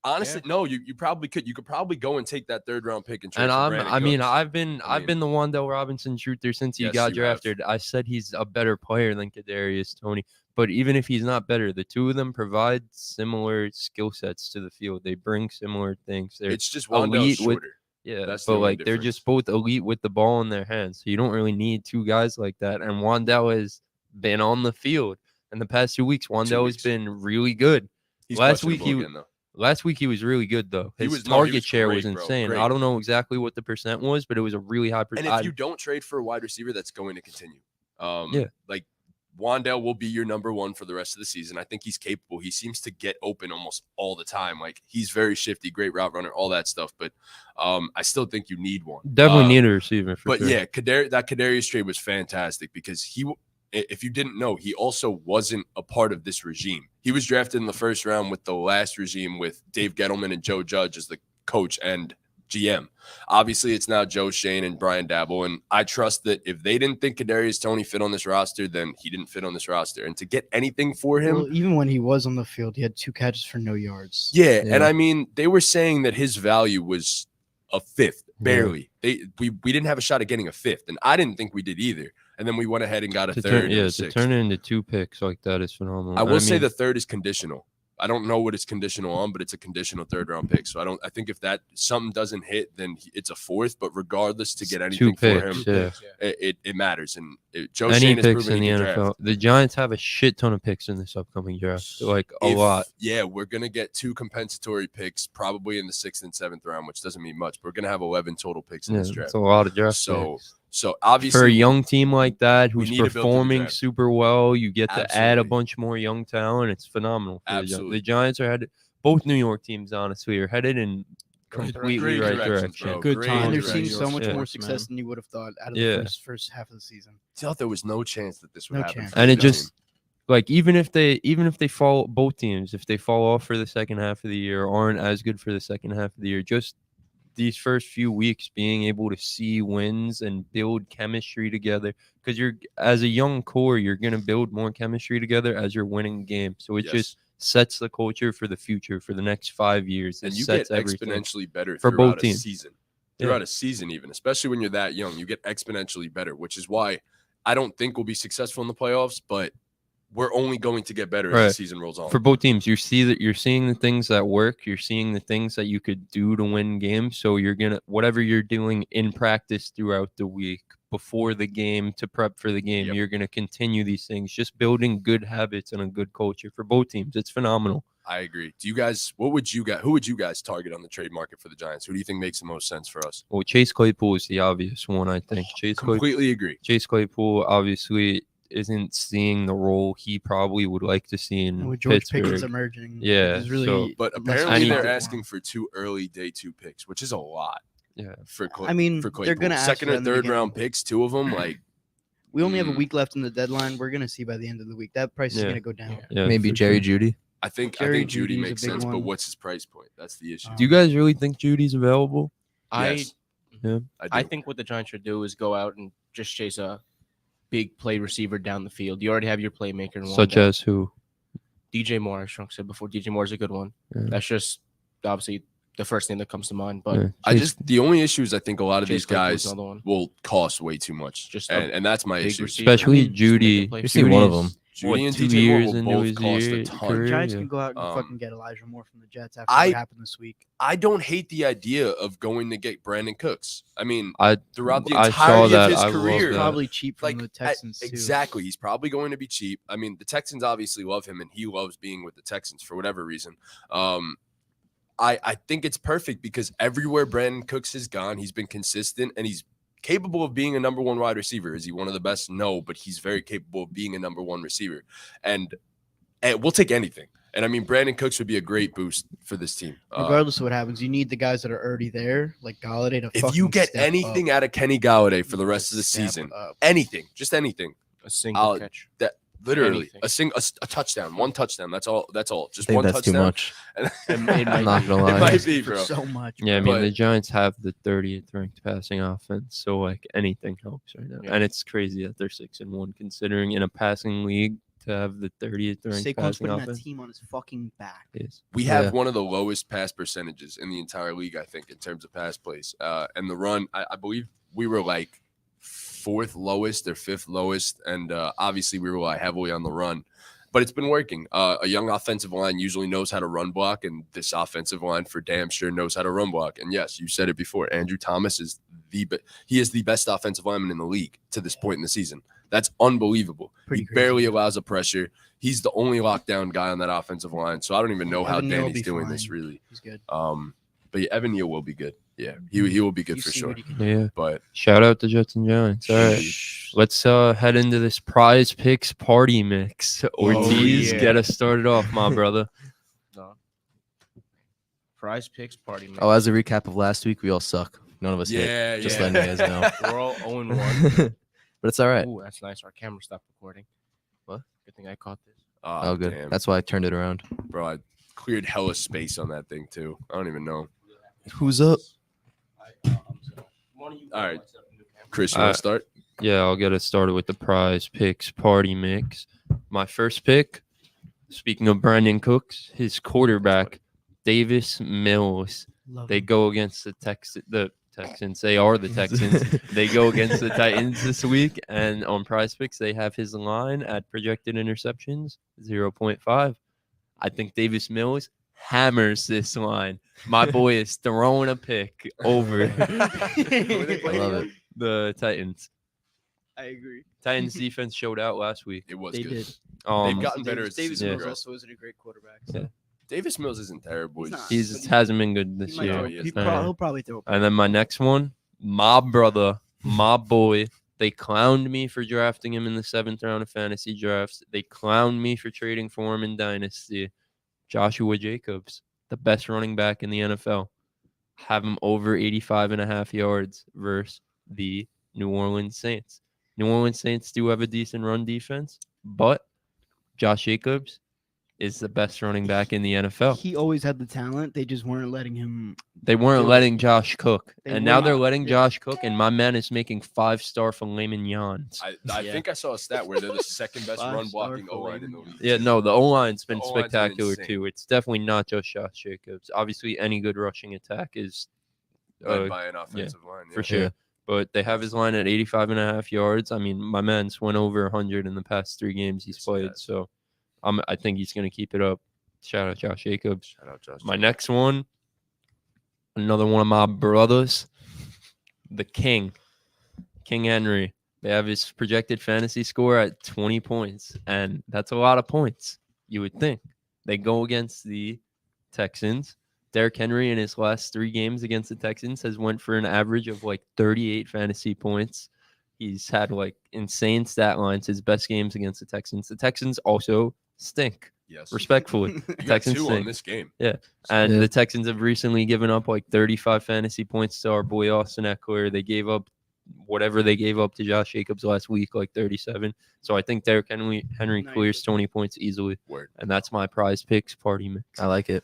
Honestly, no, you probably could. You could probably go and take that 3rd round pick and trade And for I'm Brandon I mean, Cooks. I've been I mean- the Wan'Dale Robinson truther since he Yes, got you have. drafted. I said he's a better player than Kadarius Toney. But even if he's not better, the two of them provide similar skill sets to the field. They bring similar things. They're it's just Wan'Dale's elite with- shorter. yeah, that's the but only like they're difference. just both elite with the ball in their hands. So you don't really need 2 guys like that. And Wan'Dale has been on the field in the past 2 weeks. Wan'Dale has weeks. been really good. He's last week questionable he- again, though. Last week he was really good though. He His was target share was great, bro, insane. great. I don't know exactly what the percent was, but it was a really high And percent. if you don't trade for a wide receiver, that's going to continue. Yeah. Like Wan'Dale will be your number 1 for the rest of the season. I think he's capable. He seems to get open almost all the time. Like he's very shifty, great route runner, all that stuff. But I still think you need one. Definitely need a receiver for But sure. yeah, that Kadarius trade was fantastic because if you didn't know, he also wasn't a part of this regime. He was drafted in the 1st round with the last regime with Dave Gettleman and Joe Judge as the coach and GM. Obviously, it's now Joe Shane and Brian Daboll, and I trust that if they didn't think Kadarius Toney fit on this roster, then he didn't fit on this roster. And to get anything for him, Well, even when he was on the field, he had 2 catches for no yards. yeah. And Yeah. I mean, they were saying that his value was a 5th, barely. We didn't have a shot at getting a 5th, and I didn't think we did either. And then we went ahead and got a To 3rd. turn, and yeah, a to 6th. turn it into 2 picks like that is phenomenal. I will say mean, the 3rd is conditional. I don't know what it's conditional on, but it's a conditional 3rd round pick. So I think if that something doesn't hit, then it's a 4th. But regardless, to get anything 2 for picks. him, Yeah. it matters. And Joe Any Shane has picks proven in the he can NFL. draft. The Giants have a shit ton of picks in this upcoming draft. Like a If- lot. Yeah, we're gonna get 2 compensatory picks, probably in the 6th and 7th round, which doesn't mean much. But we're gonna have 11 total picks in Yeah, this it's draft. a lot of draft So picks. So obviously, For a young team like that we who's need to build through the performing draft. super well, you get to add a Absolutely. bunch more young talent. It's phenomenal. For the Giants. Absolutely. The Giants are headed. Both New York teams, honestly, are headed in completely Great right directions, direction. bro. Good Great time. And they're Directions. seeing directions. so much Yeah. more success Man. than you would have thought out of Yeah. the first half of the season. Thought there was no chance that this would No happen. chance. for And the it just team. like even if they fall both teams, if they fall off for the second half of the year, aren't as good for the second half of the year, just these first few weeks being able to see wins and build chemistry together, because you're as a young core, you're gonna build more chemistry together as you're winning games. So it Yes. just sets the culture for the future for the next 5 years. It And you get sets everything. exponentially better For throughout both a teams. season. Yeah. Throughout a season, even, especially when you're that young, you get exponentially better, which is why I don't think we'll be successful in the playoffs, but we're only going to get better as Right. the season rolls on. For both teams, you're seeing the things that work. You're seeing the things that you could do to win games. So you're gonna whatever you're doing in practice throughout the week before the game to prep for the game. Yep. You're gonna continue these things, just building good habits and a good culture for both teams. It's phenomenal. I agree. Do you guys? Who would you guys target on the trade market for the Giants? Who do you think makes the most sense for us? Well, Chase Claypool is the obvious one, I think. Chase Completely Chase agree. Claypool obviously isn't seeing the role he probably would like to see in And with George Pittsburgh. Pickens emerging, Yeah, is really so- But less apparently need they're to- asking for 2 early day 2 picks, which is a lot Yeah. for I mean, for they're Claypool. gonna ask Second for or that in the third beginning. round picks, 2 of them. Like We only have a Mm. week left in the deadline. We're gonna see by the end of the week that price is Yeah. gonna go down. Yeah, Maybe for Jerry sure. Judy. I think Jerry Judy Jeudy's a makes big sense, but one. what's his price point? That's the issue. Do you guys really think Judy's available? Yes, Yeah. I do. think what the Giants should do is go out and just chase a big play receiver down the field. You already have your playmaker in Such Wanda. as who? DJ Moore. I said before, DJ Moore is a good one. Yeah. That's just obviously the first thing that comes to mind. But Yeah. I just the only issue is I think a lot of Chase these Claypool's guys another one. will cost way too much, Just a and that's my big issue. receiver. Especially I mean, just make Judy. a play. You've seen one of them. Judy and 2 DJ Moore years will into both his cost year- a ton. career. Giants Yeah. can go out and Um, fucking get Elijah Moore from the Jets after I- what happened this week. I don't hate the idea of going to get Brandon Cooks. I mean, I throughout the I entirety saw of that. his I love career, that. Probably cheap from like the Texans too. exactly, he's probably going to be cheap. I mean, the Texans obviously love him, and he loves being with the Texans for whatever reason. I think it's perfect because everywhere Brandon Cooks has gone, he's been consistent and he's capable of being a number 1 wide receiver. Is he one of the best? No, but he's very capable of being a number 1 receiver, and we'll take anything. And I mean, Brandon Cooks would be a great boost for this team. Regardless of what happens, you need the guys that are already there, like Galladay, to If you fucking get step anything up. out of Kenny Galladay for the rest of the Step season, up. anything, just anything, A single I'll- catch. literally Anything. a touchdown, 1 touchdown. That's all. That's all. I Just think one that's too touchdown. much. And I'm not gonna lie. It might be, For bro. so much. Yeah, I mean But- the Giants have the 30th ranked passing offense, so like anything helps right now. Yeah. And it's crazy that they're 6-1 considering in a passing league to have the 30th ranked Saquon's passing putting that offense. team on his fucking back. Is We have Yeah. one of the lowest pass percentages in the entire league, I think, in terms of pass plays. And the run, I believe we were like 4th lowest or 5th lowest, and obviously we rely heavily on the run. But it's been working. A young offensive line usually knows how to run block, and this offensive line for damn sure knows how to run block. And yes, you said it before. Andrew Thomas is he is the best offensive lineman in the league to this point in the season. That's unbelievable. Pretty He crazy. barely allows a pressure. He's the only lockdown guy on that offensive line. So I don't even know how Evan Neal will Danny's be doing this fine. really. He's good. But yeah, Evan Neal will be good. Yeah, he will be good You for see sure. what he can do. yeah. But Shout out to Jets and Giants. All right. Let's head into this prize picks party mix. Ortiz, yeah. get us started off, my brother. No. Prize picks party. Man. Oh, as a recap of last week, we all suck. None of us hit. yeah, Just yeah. letting you guys know. We're all 0-1. But it's all right. Ooh, that's nice. Our camera stopped recording. What? Good thing I caught this. Oh, good. Damn. That's why I turned it around. Bro, I cleared hella space on that thing too. I don't even know. Who's up? All right. Chris, you want Alright. to start? Yeah, I'll get us started with the prize picks party mix. My first pick, speaking of Brandon Cooks, his quarterback, Davis Mills. Love They him. go against the Texans. They are the Texans. They go against the Titans this week, and on prize picks, they have his line at projected interceptions 0.5. I think Davis Mills hammers this line. My boy is throwing a pick over I love it. the Titans. I agree. Titans defense showed out last week. It was They good. did. They've gotten better as Davis, the Davis season Mills progressed. also isn't a great quarterback. Yeah. Davis Mills isn't terrible. He's not. He hasn't been good this He might year. throw- he is. he prob- he'll probably throw. And then my next one, my brother, my boy. They clowned me for drafting him in the 7th round of fantasy drafts. They clowned me for trading for him in Dynasty. Joshua Jacobs, the best running back in the NFL. Have him over 85.5 yards versus the New Orleans Saints. New Orleans Saints do have a decent run defense, but Josh Jacobs is the best running back in the NFL. He always had the talent. They just weren't letting him. They weren't do it. letting Josh cook, They and were now they're not, letting yeah. Josh cook, and my man is making 5-star filet mignons. I think I saw a stat where they're the second best run Five-star blocking O-line in the filet league. Yeah, no, the O-line's been The O-line's been spectacular insane. too. It's definitely not just Josh Jacobs. Obviously, any good rushing attack is Led by an offensive line. for yeah. sure. Yeah. But they have his line at 85.5 yards. I mean, my man's went over 100 in the past 3 games he's Yes, he played. has. So I think he's going to keep it up. Shout out Josh Jacobs. Shout out Josh. My next one, another one of my brothers, the King Henry. They have his projected fantasy score at 20 points, and that's a lot of points, you would think. They go against the Texans. Derrick Henry in his last 3 games against the Texans has went for an average of like 38 fantasy points. He's had like insane stat lines. His best games against the Texans. The Texans also stink, Yes. respectfully. You got Texans 2 stink. on this game. And Yeah. the Texans have recently given up like 35 fantasy points to our boy Austin Eckler. They gave up whatever they gave up to Josh Jacobs last week, like 37. So I think Derrick Henry Nice. clears 20 points easily. Word. And that's my prize picks party mix. I like it.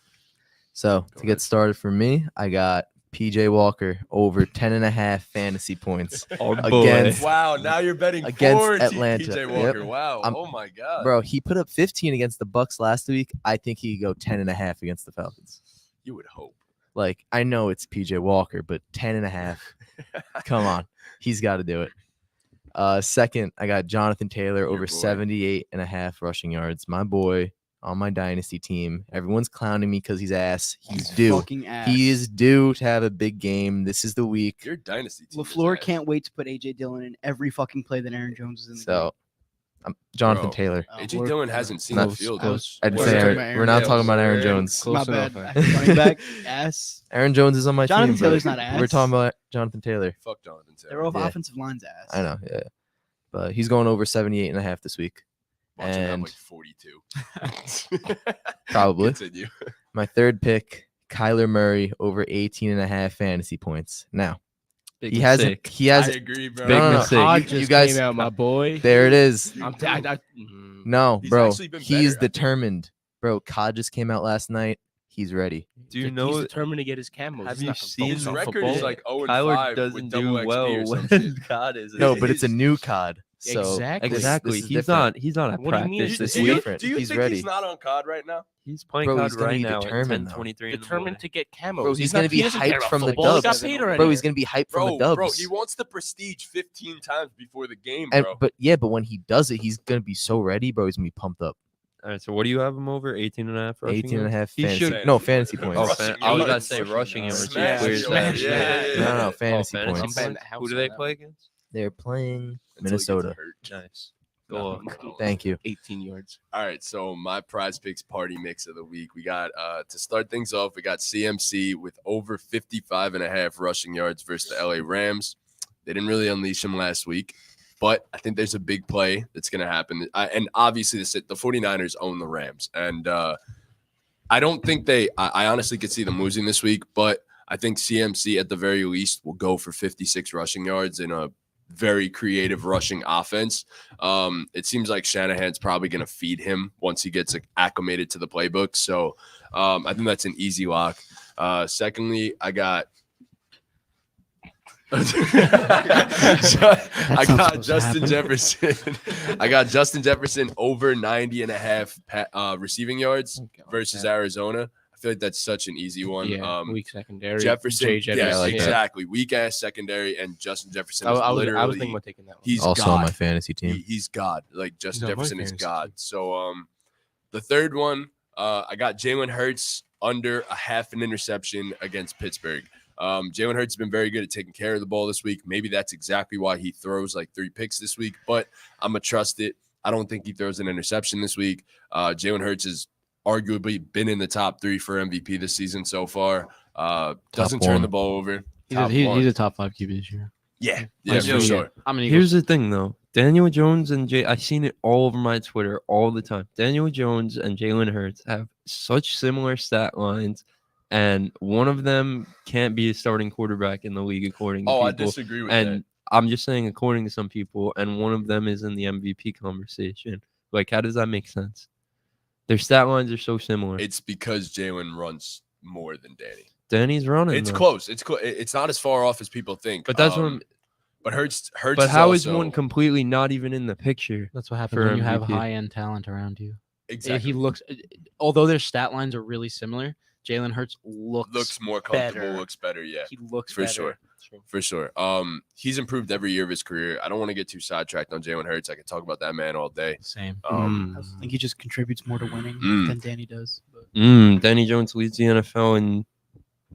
So Go to ahead. get started for me, I got PJ Walker over 10.5 fantasy points. Oh, Against- Wow, now you're betting Against for Atlanta. TJ Yep. Walker. Wow. I'm- Oh my god. Bro, he put up 15 against the Bucks last week. I think he could go 10.5 against the Falcons. You would hope. Like, I know it's PJ Walker, but 10.5. Come on. He's got to do it. Second, I got Jonathan Taylor Your over boy. 78.5 rushing yards. My boy on my dynasty team. Everyone's clowning me because he's ass. He's due. Fucking ass. He is due to have a big game. This is the week. Your dynasty team. is LaFleur ass. can't wait to put AJ Dillon in every fucking play that Aaron Jones is in. The So, Jonathan Bro. Taylor. game. AJ Dillon hasn't seen Not the field. close. I'd We're say talking Aaron- about Aaron we're not Jones. talking about Aaron Word. Jones. Close My enough. bad. Running back ass. Aaron Jones is on my Jonathan team. but Taylor's not We're ass. talking about Jonathan Taylor. Fuck Jonathan Taylor. They're all Yeah. offensive lines ass. I know, yeah. But he's going over 78.5 this week. Watch him have and- like 42. Probably. Continue. My third pick, Kyler Murray over 18.5 fantasy points. Now, Big he has mistake. he has I agree, bro. Big no, no, no. mistake. Todd You just guys- came out, my boy. there it is. No, He's bro. actually been He's better, I think. determined. Bro, COD just came out last night. He's ready. Do you He's know determined to get his camos. Have He's you not gonna seen focus His on record football. is like 0 and Kyler 5 doesn't with do double XP well or some when shit. God is No, It but it's a is. new COD. So Exactly. exactly. this is He's different. not at What do you mean practice it's this This is week. different. Do you He's think ready. he's not on COD right now? He's playing Bro, COD he's gonna right be now at determined, though. 10:23 in the Determined morning. to get camos. Bro, he's not- gonna be he doesn't care hyped about from the football. He got dubs. paid already. Bro, he's gonna be hyped from the dubs. Bro, he wants the prestige 15 times before the game, And, bro. but when he does it, he's gonna be so ready, bro. He's gonna be pumped up. All right, so what do you have him over? 18.5 rushing 18.5 yards? He fantasy. should. No, fantasy points. Oh, Rushing I was gonna yards. say rushing yards. He Smash clears yards. that. Yeah. No, Oh, fantasy fantasy points. I'm betting the house Who do on they that play one. against? They're playing Until he gets Minnesota. hurt. Nice. No, Go. Thank you. 18 yards. All right, so my prize picks party mix of the week. We got to start things off, we got CMC with over 55.5 rushing yards versus the LA Rams. They didn't really unleash him last week, but I think there's a big play that's going to happen. And obviously the 49ers own the Rams. And I don't think I honestly could see them losing this week, but I think CMC at the very least will go for 56 rushing yards in a very creative rushing offense. It seems like Shanahan's probably going to feed him once he gets acclimated to the playbook. So I think that's an easy lock. Secondly, I got I got Justin Jefferson. I got Justin Jefferson over 90.5 receiving yards versus Arizona. I feel like that's such an easy one. Yeah, weak secondary. Jefferson, Jay yes, Jettis, I like that. exactly. Weak ass secondary, and Justin Jefferson is I was literally thinking about taking that one. he's Also God. on my fantasy team. He's God. Like Justin He's on my Jefferson is fantasy God. team. So the third one, I got Jalen Hurts under a half an interception against Pittsburgh. Jalen Hurts has been very good at taking care of the ball this week. Maybe that's exactly why he throws like 3 picks this week, but I'm going to trust it. I don't think he throws an interception this week. Jalen Hurts has arguably been in the top 3 for MVP this season so far. Doesn't turn one. the ball over. He's Top a, one. he's a top 5 QB this year. Yeah, Yo, for sure. I'm an Eagles. Here's the thing, though. Daniel Jones and I seen it all over my Twitter all the time. Daniel Jones and Jalen Hurts have such similar stat lines, and one of them can't be a starting quarterback in the league according to Oh, I people. disagree with And that. I'm just saying, according to some people, and one of them is in the MVP conversation. Like, how does that make sense? Their stat lines are so similar. It's because Jalen runs more than Danny. Danny's running. It's though. close. It's close. It's not as far off as people think. But that's what I'm. But Hurts. But how is also, one completely not even in the picture? That's what happens for when you have MVP. high-end talent around you. exactly He looks, although their stat lines are really similar, Jalen Hurts looks more comfortable, better. looks better. Yeah, he looks for better. sure. For sure. He's improved every year of his career. I don't want to get too sidetracked on Jalen Hurts. I could talk about that man all day. Same. I think he just contributes more to winning than Danny does. But Danny Jones leads the NFL in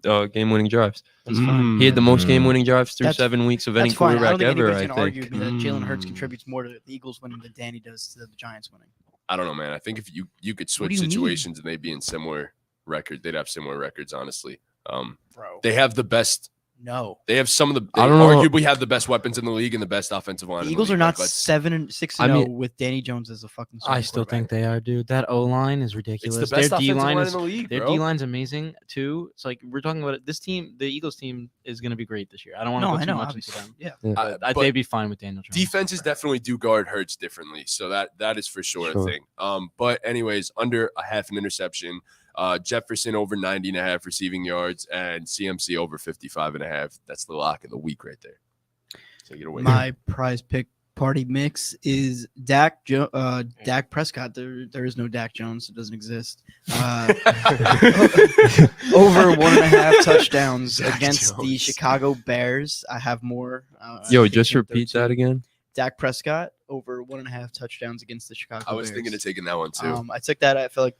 game-winning drives. that's fine. He had the most game-winning drives through That's- 7 weeks of any That's fine. I don't quarterback think ever. anybody's I going to argue think. with me that Jalen Hurts contributes more to the Eagles winning than Danny does to the Giants winning. I don't know, man. I think if you could switch do you mean? situations and they'd be in similar record, they'd have similar records. Honestly, Bro. they have the best. No. They have some of the. They I don't know. arguably have the best weapons in the league and the best offensive line. The in Eagles the are league. not Like, let's- 7-6 I mean- with Danny Jones as a fucking I still think they are, dude. That O line is It's ridiculous. the best Their D offensive line line is in the league, their bro. D line's amazing too. It's like we're talking about it. This team, the Eagles team, is going to be great this year. I don't want to No, go I too know. much Obviously. into them. Yeah. but They'd be fine with Daniel Jones. defenses definitely do guard Hurts differently, so that is for sure a Sure. thing. But anyways, under a half an interception. Jefferson over 90.5 receiving yards and CMC over 55.5. That's the lock of the week right there. Take it away. My prize pick party mix is Dak Prescott. There is no Dak Jones. It doesn't exist. Over 1.5 touchdowns Dak against the Jones. Chicago Bears. I have more. Yo, just repeat that again. Dak Prescott over 1.5 touchdowns against the Chicago I was Bears. thinking of taking that one too. I took that. I feel like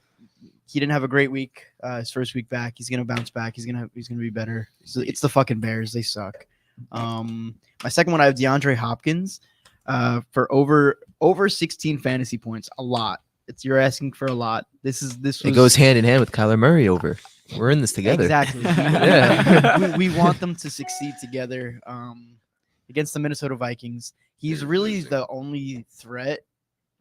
he didn't have a great week. His first week back, he's gonna bounce back. He's gonna be better. It's the fucking Bears. They suck. My second one, I have DeAndre Hopkins for over 16 fantasy points. A lot. You're asking for a lot. This was, It goes hand in hand with Kyler Murray over. We're in this together. Exactly. Yeah. we want them to succeed together. Against the Minnesota Vikings, he's really the only threat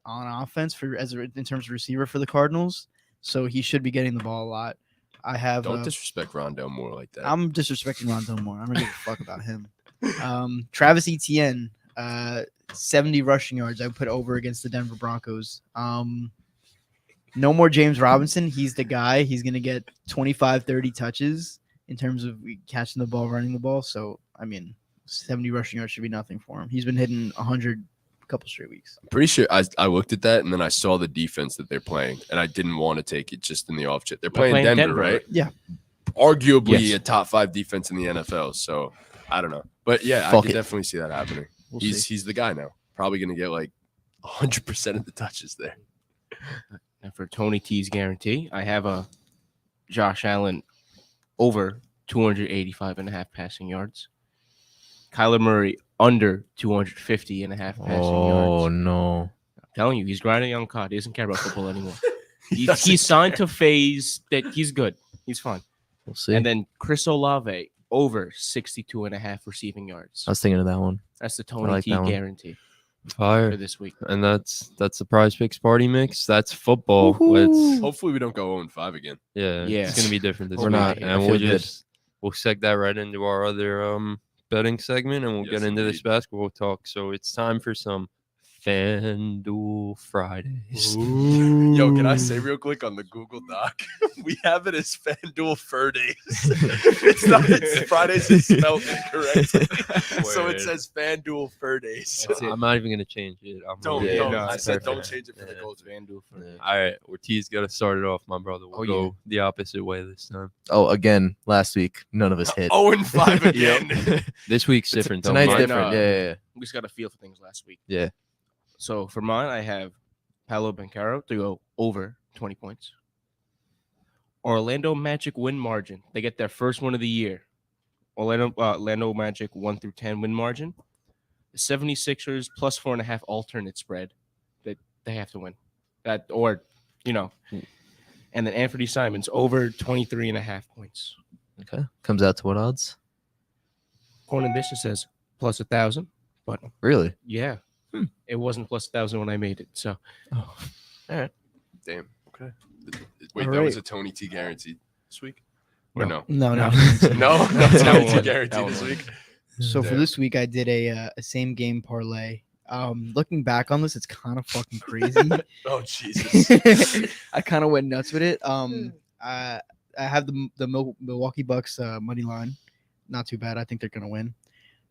on offense in terms of receiver for the Cardinals. So he should be getting the ball a lot. I have. Don't disrespect Rondell Moore like that. I'm disrespecting Rondell Moore. I'm gonna give a fuck about him. Travis Etienne, 70 rushing yards. I would put over against the Denver Broncos. No more James Robinson. He's the guy. He's gonna get 25, 30 touches in terms of catching the ball, running the ball. So I mean, 70 rushing yards should be nothing for him. He's been hitting 100 a couple straight weeks. Pretty sure I looked at that and then I saw the defense that they're playing and I didn't want to take it just in the off chance. They're playing Denver, right? Yeah. Arguably Yes. a top 5 defense in the NFL. So I don't know. But yeah, I Fuck could it. definitely see that happening. We'll he's see. the guy now. Probably gonna get like 100% of the touches there. And for Tony T's guarantee, I have a Josh Allen over 285.5 passing yards. Kyler Murray under 250.5 passing Oh yards. no. I'm telling you, he's grinding on COD. He doesn't care about football anymore. doesn't He's signed to phase that he's good. He's fine. We'll see. And then Chris Olave over 62.5 receiving yards. I was thinking of that one. That's the Tony like T that one. guarantee Fire. for this week. And that's the prize picks party mix. That's football. Let's Hopefully we don't go 0-5 again. yeah, Yeah. it's gonna be different this We're week. not. And I we'll feel good. we'll seg that right into our other betting segment and we'll Yes, get into this indeed. basketball talk. So it's time for some FanDuel Fridays. Yo, can I say real quick on the Google Doc? We have it as FanDuel Fur Days. It's not. It's Fridays is spelled incorrectly. So Word. it says FanDuel Fur Days. That's it. I'm not even gonna change it. I'm Don't. really- don't. no, I it's said perfect. don't change it for the Yeah. Colts. FanDuel for Yeah. All right, Ortiz got to start it off, my brother. We'll Oh, go yeah. the opposite way this time. Oh, again, last week none of us hit. 0-5 again. This week's different. though. Tonight's Mine- different. Yeah. We just got a feel for things last week. Yeah. So for mine, I have Paolo Banchero to go over 20 points. Orlando Magic win margin. They get their first one of the year. Orlando Magic 1 through 10 win margin. The 76ers plus 4.5 alternate spread that they have to win. That or, And then Anthony Simons over 23.5 points. Okay. Comes out to what odds? According to this, it says plus 1,000. But Really? yeah, it wasn't plus 1,000 when I made it. So Oh, all right. Damn. Okay. Wait, All that was right. a Tony T guarantee this week? Or no? No, no. No, no That Tony T one- guarantee that this one. week. So for Damn. this week, I did a same game parlay. Looking back on this, it's kind of fucking crazy. Oh Jesus. I kind of went nuts with it. I have the Milwaukee Bucks money line. Not too bad. I think they're gonna win.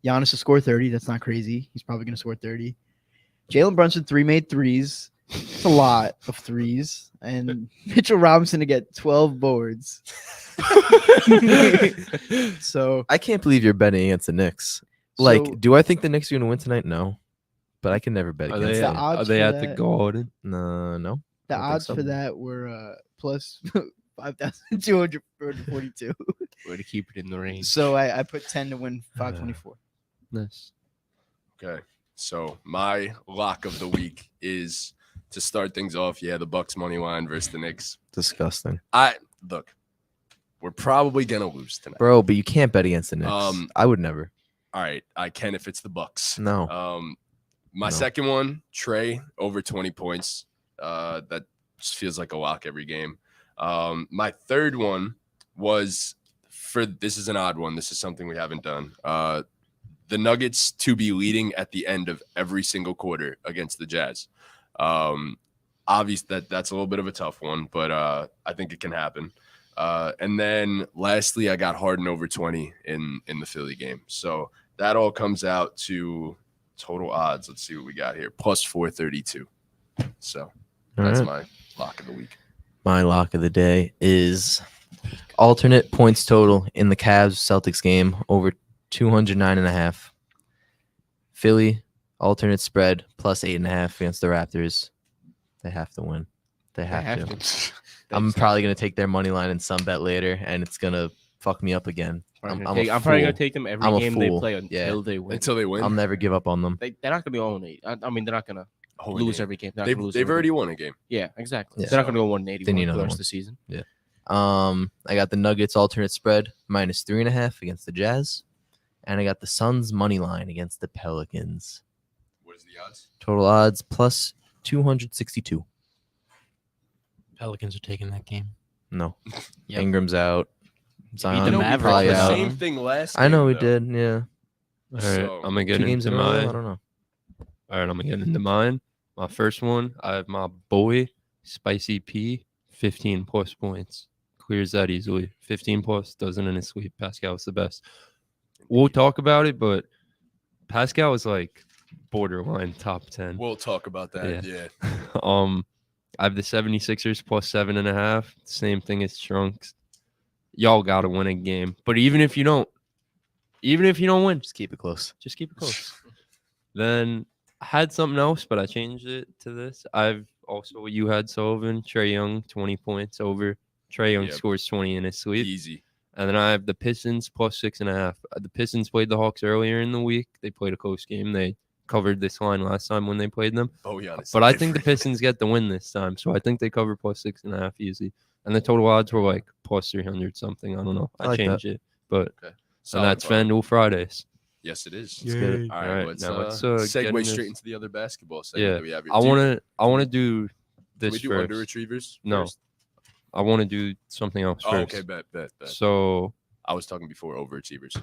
Giannis to score 30. That's not crazy. He's probably gonna score 30. Jalen Brunson made threes. It's a lot of threes. And Mitchell Robinson to get 12 boards. So I can't believe you're betting against the Knicks. Like, so- do I think the Knicks are going to win tonight? No. But I can never bet Are against they, the them. odds are they for at the that- Garden? No. the I don't think odds so. for that were plus 5,242. way to keep it in the range. So I put 10 to win 524. Nice. Okay. So my lock of the week is to start things off. Yeah, the Bucks money line versus the Knicks. Disgusting. Look, we're probably gonna lose tonight. Bro, but you can't bet against the Knicks. I would never. All right, I can if it's the Bucks. No. My No. second one, Trey over 20 points. That just feels like a lock every game. My third one was this is an odd one. This is something we haven't done. The Nuggets to be leading at the end of every single quarter against the Jazz. Obviously, that's a little bit of a tough one, but I think it can happen. And then lastly, I got Harden over 20 in the Philly game. So that all comes out to total odds. Let's see what we got here. Plus 432. So All that's right. my lock of the week. My lock of the day is alternate points total in the Cavs Celtics game over 209.5. Philly alternate spread plus 8.5 against the Raptors. They have to win. They have to. I'm probably gonna take their money line in some bet later, and it's gonna fuck me up again. I'm a probably gonna fool. take them every I'm a game they fool. play until Yeah. they win. Until they win. I'll never give up on them. They're not gonna go 0-8. I mean, they're not gonna Whole lose game. every game. They're not gonna lose They've every already game. won a game. Yeah, exactly. Yeah. They're not gonna go 181 They need for the another rest one. of the season. I got the Nuggets alternate spread minus 3.5 against the Jazz, and I got the Suns money line against the Pelicans. What is the odds? Total odds plus 262. Pelicans are taking that game. No, Yep. Ingram's out. Zion the we Mavericks probably did the out. same thing last I know we game, did. Yeah, All right, So, I'm gonna get 2 games into in a row. I mine. don't know. All right, I'm gonna get into mine. My first one, I have my boy Spicy P, 15 plus points. Clears that easily. 15 plus, doesn't in his sleep. Pascal's the best. We'll talk about it, but Pascal is like borderline top 10. We'll talk about that. Yeah. I have the 76ers plus 7.5. Same thing as Trunks. Y'all gotta win a game. But even if you don't win, Just keep it close. just keep it close. Then I had something else, but I changed it to this. I've also you had Sullivan, Trey Young, 20 points over. Trey Young Yep. scores 20 in his sleep. Easy. And then I have the Pistons plus 6.5. The Pistons played the Hawks earlier in the week. They played a close game. They covered this line last time when they played them. Oh yeah. it's But I think the different. Pistons get the win this time. So I think they cover plus 6.5 easy. And the total odds were like plus 300 something. I don't know. I I like that. changed it. But Solid and that's plan. FanDuel Fridays. Yes, it is. Let's get it. All All right, right, let's, now let's, segue get in straight this- into the other basketball segment Yeah, that we have here. I Do you- want to do can this we do first. under retrievers? No. first? I want to do something else Oh, first. okay, bet. So I was talking before overachievers.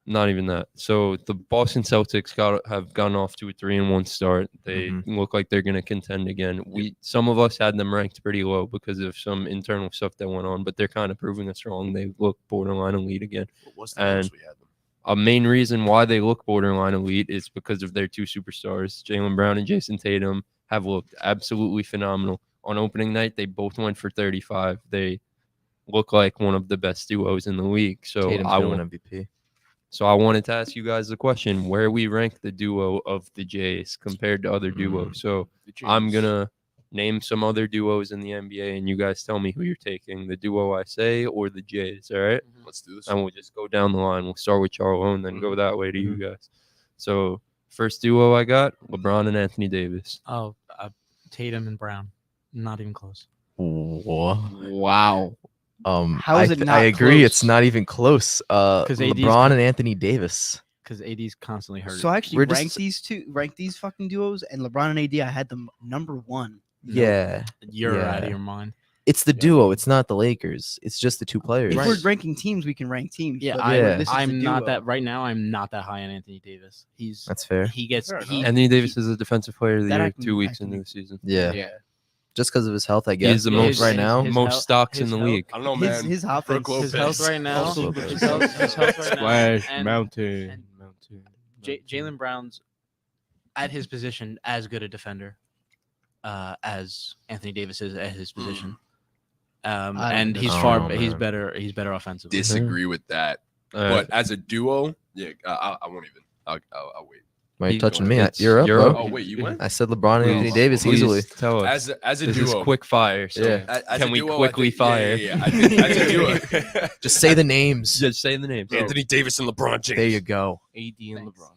not even that. So the Boston Celtics have gotten off to a 3-1 start. They Mhm. look like they're going to contend again. Some of us had them ranked pretty low because of some internal stuff that went on, but they're kind of proving us wrong. They look borderline elite again. What was the lowest And- we had them? A main reason why they look borderline elite is because of their two superstars, Jaylen Brown and Jason Tatum, have looked absolutely phenomenal. On opening night, they both went for 35. They look like one of the best duos in the league. So Tatum's I gonna want win MVP. So I wanted to ask you guys the question: where we rank the duo of the Jays compared to other duos? So I'm gonna name some other duos in the NBA, and you guys tell me who you're taking: the duo I say or the Jays. All right, Let's do this. and we'll just go down the line. We'll start with Charlo and then go that way to you guys. So first duo I got: LeBron and Anthony Davis. Oh, Tatum and Brown. Not even close. Wow. Wow. How is it I not agree. It's close? not even close. 'Cause AD's LeBron and Anthony Davis. because AD's constantly hurt. So I actually We're ranked just- rank these fucking duos, and LeBron and AD, I had them number 1. Yeah. You're out yeah. of your mind. It's the duo. It's not the Lakers. It's just the two players. If Right. we're ranking teams, we can rank teams. Yeah, but Yeah. this is the I'm not duo. that right now. I'm not that high on Anthony Davis. That's fair. He gets Fair he, Anthony Davis is the defensive player of the That I year can- 2 I weeks can- into the season. Yeah. Yeah. Just because of his health, I guess. He's the Yeah, most his- right now. his most health- stocks in his the health- league. I don't know, his, man. his offense. Brook his Lopez. health right now. Also- His health right now. Splash and Mountain. and Mountain. Jalen Brown's at his position as good a defender as Anthony Davis is at his position. don't And he's know. far Oh, he's man. better. He's better offensively. Disagree with that. All right. But as a duo, yeah, I won't even. I'll wait. Why are you He- touching me? it's- You're up, you're bro. up. Oh wait, you went? I said LeBron and Please- Anthony Davis please easily. Tell us. As a This duo. is quick fire. So Yeah. As Can a we duo, I quickly think- fire? Yeah. I think as a duo. Just say the names. just say the names. Anthony Davis and LeBron James. There you go. AD and Thanks. LeBron.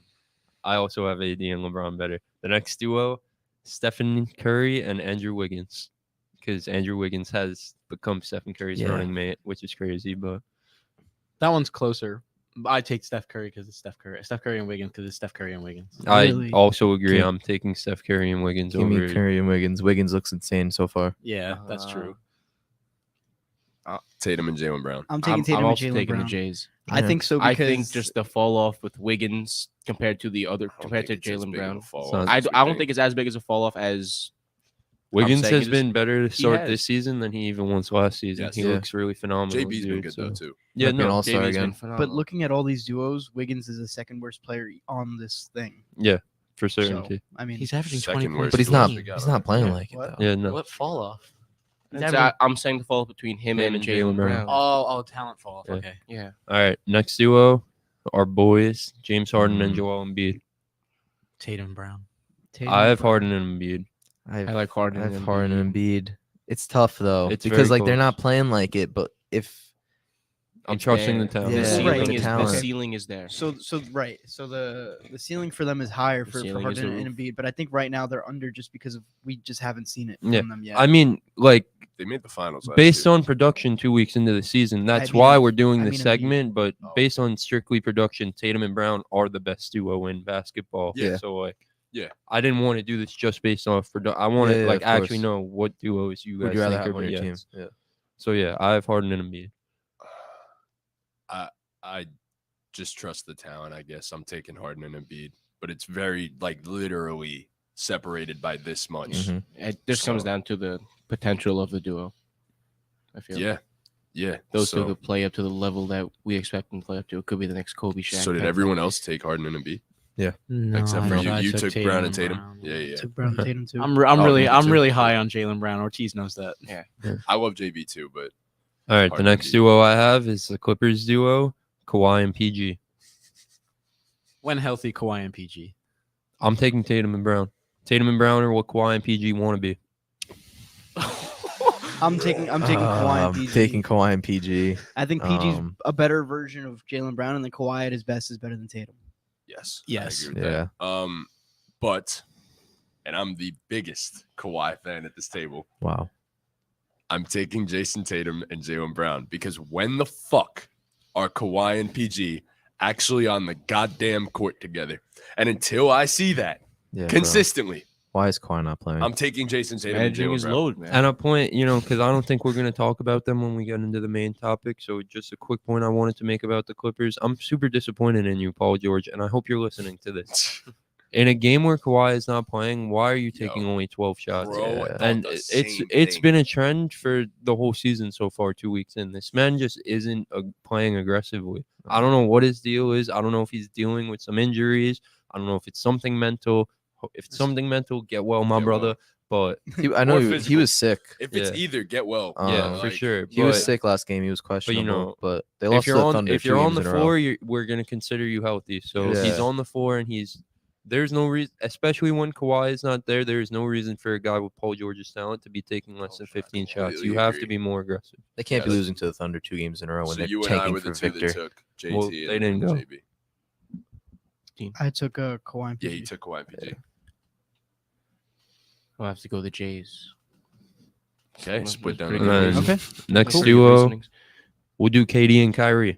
I also have AD and LeBron better. The next duo, Stephen Curry and Andrew Wiggins, because Andrew Wiggins has become Stephen Curry's Yeah. running mate, which is crazy. But That one's closer. I take Steph Curry because it's Steph Curry. Steph Curry and Wiggins because it's Steph Curry and Wiggins. Really? I also agree. Give- I'm taking Steph Curry and Wiggins Give me over. Curry and Wiggins. Wiggins looks insane so far. Yeah, that's true. Tatum and Jalen Brown. I'm taking I'm Tatum and also Jalen taking Brown. the Jays. I Yeah. think so because I think just the fall off with Wiggins compared to the other I don't compared to think it's as Jalen big of a Brown. fall So off I as we don't think it's as big as a fall off as Wiggins saying has it is- been better to start has. this season than he even was last season. Yes. He Yeah. looks really phenomenal. JB's been dude, good so- though too. Yeah, Might be an no, all-star JB's been again. but phenomenal. looking at all these duos, Wiggins is the second worst player on this thing. for So certainty. I mean, He's averaging Second 20 worst points. But he's duos not. we got He's on not it. playing Yeah. like it What? though. Yeah, no. What fall off? I'm saying the fall off between him Him and and Jalen Jalen Brown. Brown. Oh, talent fall off. Yeah. Okay. Yeah. All right, next duo, our boys, James Harden and Mm. Joel Embiid. Tatum Brown. Tatum I have Brown. Harden and Embiid. I have, I like Harden. I have and Harden Embiid. and Embiid. It's tough though It's because very like they're not close. playing like it. But if I'm It's trusting there. the talent. Yeah, The Right. ceiling the is talent. the ceiling is there. So right. So the ceiling for them is higher The for ceiling is Harden the and roof. Embiid, but I think right now they're under just because of we just haven't seen it Yeah. from them yet. I mean, like They made the finals last based year. on production 2 weeks into the season, that's mean, why we're doing I this mean Embiid. segment. But Oh. based on strictly production, Tatum and Brown are the best duo in basketball. Yeah. So like, Yeah. I didn't want to do this just based off production. I want to Yeah, like of actually course. know what duos you would guys you rather think have are on your team? yes. Yeah. So yeah, I have Harden and Embiid. I just trust the talent. I guess I'm taking Harden and Embiid, but it's very like literally separated by this much. Mhm. It just comes So- down to the potential of the duo. I feel Yeah, yeah. those so, two could play up to the level that we expect them to play up to. It could be the next Kobe Shaq. so did type everyone thing. else take Harden and Embiid? No, Except for I you. You took Brown and Tatum. Tatum. Yeah. Took Brown and Tatum too. I'm Oh, really me I'm too. really high on Jalen Brown. Ortiz knows that. I love JB too, but All right, the Harden next Embiid. duo I have is the Clippers duo, Kawhi and PG. When healthy, Kawhi and PG. I'm taking Tatum and Brown. Tatum and Brown are what Kawhi and PG want to be. I'm taking Kawhi and I'm PG. taking Kawhi and PG. I think PG's um, a better version of Jalen Brown, and then Kawhi at his best is better than Tatum. yes, Yes. I agree with that. But and I'm the biggest Kawhi fan at this table. Wow. I'm taking Jason Tatum and Jalen Brown because when the fuck are Kawhi and PG actually on the goddamn court together? And until I see that Yeah. bro. consistently, Why is Kawhi not playing? I'm taking Jason Tatum and Managing Jalen his Brown. load, man. And a point, because I don't think we're going to talk about them when we get into the main topic. So just a quick point I wanted to make about the Clippers. I'm super disappointed in you, Paul George, and I hope you're listening to this. In a game where Kawhi is not playing, why are you taking only 12 shots? Bro, I thought And the it's same it's thing. been a trend for the whole season so far, 2 weeks in. This man just isn't playing aggressively. I don't know what his deal is. I don't know if he's dealing with some injuries. I don't know if it's something mental. If it's something mental, get well, my Get brother. But I know Or he physical. was sick. If it's Yeah. either get well, yeah, Um, for sure. He was But sick last game. He was questionable. But, know, they lost if to you're the on Thunder. if 2 you're on games the in a row. floor, we're gonna consider you healthy. So if he's Yeah. on the floor and there's no reason, especially when Kawhi is not there. There is no reason for a guy with Paul George's talent to be taking less than 15 shots. completely You have to agree. be more aggressive. They can't be Yes. losing to the Thunder 2 games in a row when so they're you and I tanking were the for two Victor. that took JT Well, and they didn't go. JB. I took Kawhi and Yeah, PG. he took Kawhi and PG. I'll have to go the Jays. Okay, That's split down. pretty the good middle. reason. Okay. Next Pretty good duo, reasonings. we'll do KD and Kyrie.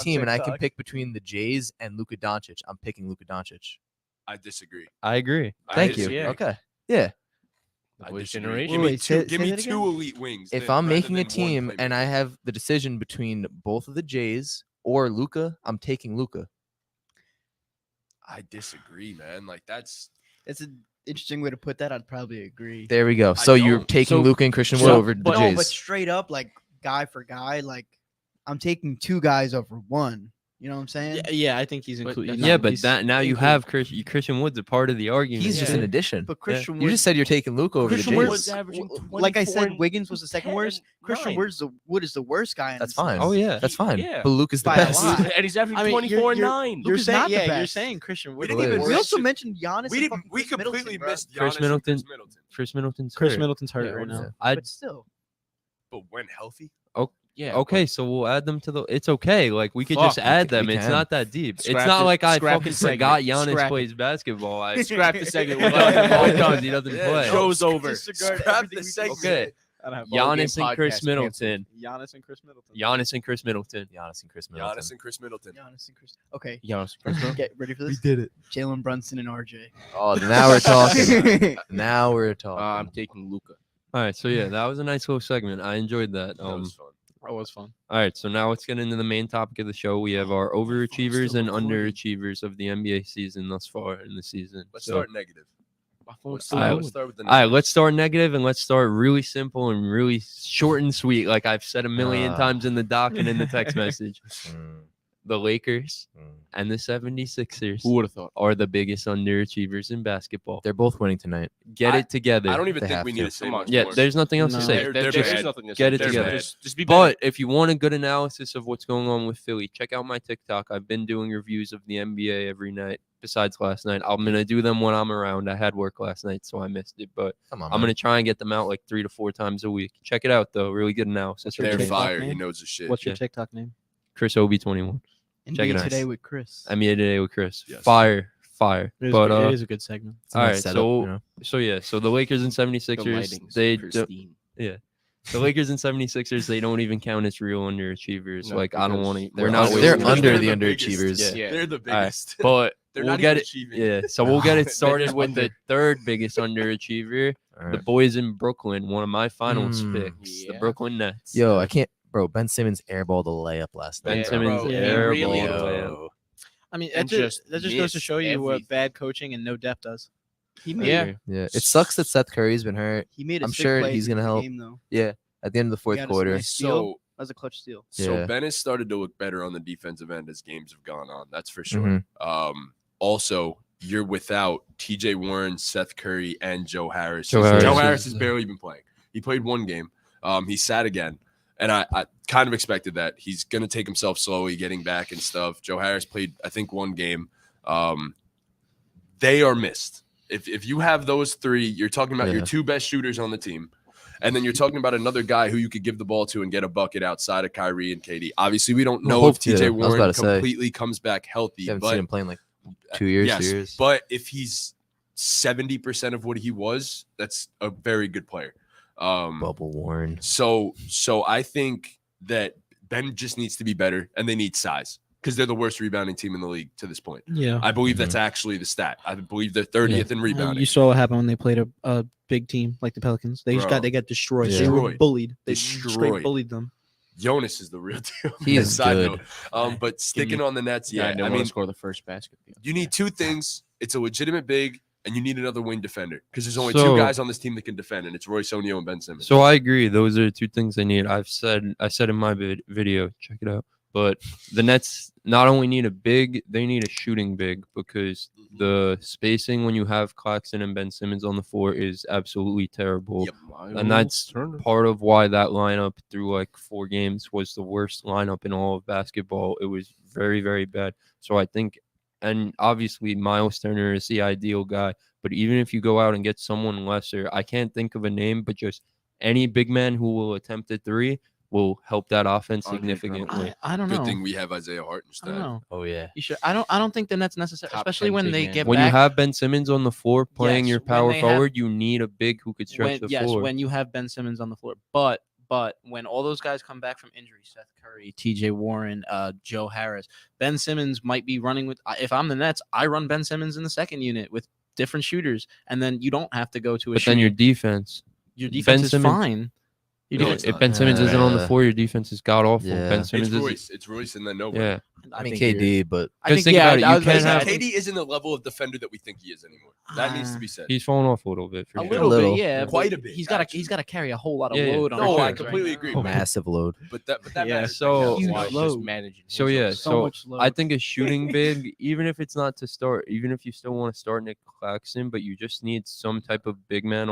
on team and I can TikTok. pick between the Jays and Luka Doncic, I'm picking Luka Doncic. I disagree. I agree. I Thank you. disagree. Yeah. Okay. Yeah. The I boys' disagree. generation. Give me Wait, two. say- Give say me that two again? elite wings. If then, I'm rather making a than one team and I playmaker. have the decision between both of the Jays or Luka, I'm taking Luka. I disagree, man. Like that's It's an interesting way to put that. I'd probably agree. There we go. I So you're don't. taking So- Luka and Christian Wood so- over the But no, Jays. but straight up, like guy for guy, like I'm taking 2 guys over 1. You know what I'm saying? Yeah, I think he's But included. that's- Yeah, but that now you have Christian Wood's a part of the argument. He's just Yeah. an addition. But Christian You Wood, just said you're taking Luka over Christian the Wood Jays. was averaging like I 24 said, and Wiggins was the second 10 worst. and Christian 9. Wood is the worst guy. That's this fine. list. Oh yeah, That's fine. Yeah. But Luka's the By a best. lot. And he's averaging I mean, 24 and you're- 9. You're Luka's saying- not yeah, the best. you're You're saying Christian Wood. We didn't is even the We worst. also mentioned Giannis. we and didn't. fucking We Chris Middleton, completely bro. missed Chris Giannis and Middleton. Chris Middleton. Chris Middleton's Chris hurt. Middleton's hurt Yeah, right now. I'd But still, But when healthy, Yeah. okay, so we'll add them to the. It's okay. Like we could just Fuck, add we them. It's can. not that deep. It's Scrap not it- like I scrap fucking the segment. forgot Giannis Scrap it. plays basketball. I Scrap the segment. Well, all he does, he doesn't Yeah, play. no, Show's over. disregard scrap everything the we just segment. Okay. Giannis and Chris Middleton. Giannis and Chris Middleton. Giannis and Chris Middleton. Giannis and Chris Middleton. Giannis and Chris Middleton. Giannis and Chris. Okay, Giannis. get ready for this. did it. Jalen Brunson and RJ. Oh, now we're talking. Now we're talking. I'm taking Luca. All right, so yeah, that was a nice little segment. I enjoyed that. That was fun. That was fun. All right, so now let's get into the main topic of the show. We have our overachievers and underachievers of the NBA season thus far in the season. Let's So- start negative. My phone's Let's still Alright, start, going. let's start with the. All right, let's start negative and let's start really simple and really short and sweet, like I've said a million Ah. times in the doc and in the text message. Mm, The Lakers mm. and the 76ers Who would have thought? are the biggest underachievers in basketball. They're both winning tonight. Get I- it together. I don't even They think have we to. need to say Come on. much Yeah, more. there's nothing else No. to say. They're There's bad. nothing to Get say. it They're together. bad. Just be better. But if you want a good analysis of what's going on with Philly, check out my TikTok. I've been doing reviews of the NBA every night. Besides last night, I'm gonna do them when I'm around. I had work last night, so I missed it. But Come on, I'm man. gonna try and get them out like 3 to 4 times a week. Check it out though. Really good analysis. your They're TikTok fire. He name? knows his shit. What's your Yeah. TikTok name? Chris Obi21. Check it NBA out. today with Chris. NBA today with Chris. Yes. Fire. It is, But it is a good segment. It's a all nice right, setup, so you know? so yeah, so the Lakers and The 76ers, lighting's they pristine. the Lakers and 76ers, they don't even count as real underachievers. No, like I don't because want to. They're We're not. under- wasting they're time. under the They're biggest. underachievers. Yeah. They're the All right, biggest. but They're we'll not get even it. achieving. Yeah, so we'll get They're it started just with the under. third biggest underachiever, All the right. boys in Brooklyn. One of my finals Mm. picks, the Yeah. Brooklyn Nets. Yo, I can't, bro. Ben Simmons airballed a layup last Ben night. Simmons bro, he airballed really away. Yo. I mean, And that just goes to missed show you what everything. bad coaching and no depth does. He made Yeah. Yeah, it sucks that Seth Curry's been hurt. he made a I'm sick sure play he's in gonna the help. Game, though. Yeah, at the end of the He fourth got a quarter. nice steal. So That was a clutch steal. Yeah. Ben has started to look better on the defensive end as games have gone on. That's for sure. Mhm. Also, you're without T.J. Warren, Seth Curry, and Joe Harris. Joe Joe Harris Harris is- has barely been playing. He played one game. He sat again, and I kind of expected that. He's going to take himself slowly, getting back and stuff. Joe Harris played, I think, one game. They are missed. If you have those three, you're talking about your Yeah. two best shooters on the team. And then you're talking about another guy who you could give the ball to and get a bucket outside of Kyrie and KD. Obviously, we don't know Well, if TJ yeah, I was Warren about to say. completely comes back healthy. You haven't But seen him playing like 2 years. yes, 2 years. but if he's 70% of what he was, that's a very good player. Bubble Warren. So I think that Ben just needs to be better, and they need size because they're the worst rebounding team in the league to this point. Yeah. I believe that's actually the stat. I believe they're 30th in rebounding. You saw what happened when they played a big team like the Pelicans. They Bro. got destroyed. Yeah. They were Destroyed. bullied. They Destroyed. straight bullied them. Jonas is the real deal. He is Side good. note. But sticking on the Nets, Yeah, yeah. I I didn't want mean, to score the first basket. you need two things. It's a legitimate big, and you need another wing defender because there's only So- two guys on this team that can defend, and it's Royce O'Neal and Ben Simmons. So I agree. Those are the two things they need. I said in my video. Check it out. But the Nets not only need a big, they need a shooting big because the spacing when you have Claxton and Ben Simmons on the floor is absolutely terrible. Yep. And that's part of why that lineup through like 4 games was the worst lineup in all of basketball. It was very, very bad. So I think, and obviously Miles Turner is the ideal guy, but even if you go out and get someone lesser, I can't think of a name, but just any big man who will attempt a 3 will help that offense Andre Drummond. significantly. I don't Good know. thing we have Isaiah I don't Hartenstein. know. Oh yeah. You should. I don't think the Nets necessary, Top especially 10 when big they man. get When back. you have Ben Simmons on the floor playing Yes, your when power they have- forward, you need a big who could stretch the floor. when you have Ben Simmons on the floor. But when all those guys come back from injury, Seth Curry, T.J. Warren, Joe Harris, Ben Simmons might be running with. If I'm the Nets, I run Ben Simmons in the second unit with different shooters, and then you don't have to go to a. But then your shooting- defense. your Ben defense is Simmons- fine. You know, it's if not. Ben Simmons isn't on the Yeah. floor, your defense is god awful. Yeah. Ben Simmons is It's Royce, and then nobody. yeah. I mean, think you're- KD, but I Because think think about it, I you was gonna can't say, have- I think KD isn't the level of defender that we think he is anymore. That needs to be said. He's fallen off a little bit for a sure. little little. bit, yeah, Quite but a bit, He's got to actually. carry a whole lot of Yeah, yeah. load on. No, his I shoulders completely right agree. now. massive load. But that Yeah, matters. so- Huge Huge just load. managing. So his yeah, own- So so much load. I think a shooting big, even if it's not to start, even if you still want to start Nick Claxton, but you just need some type of big man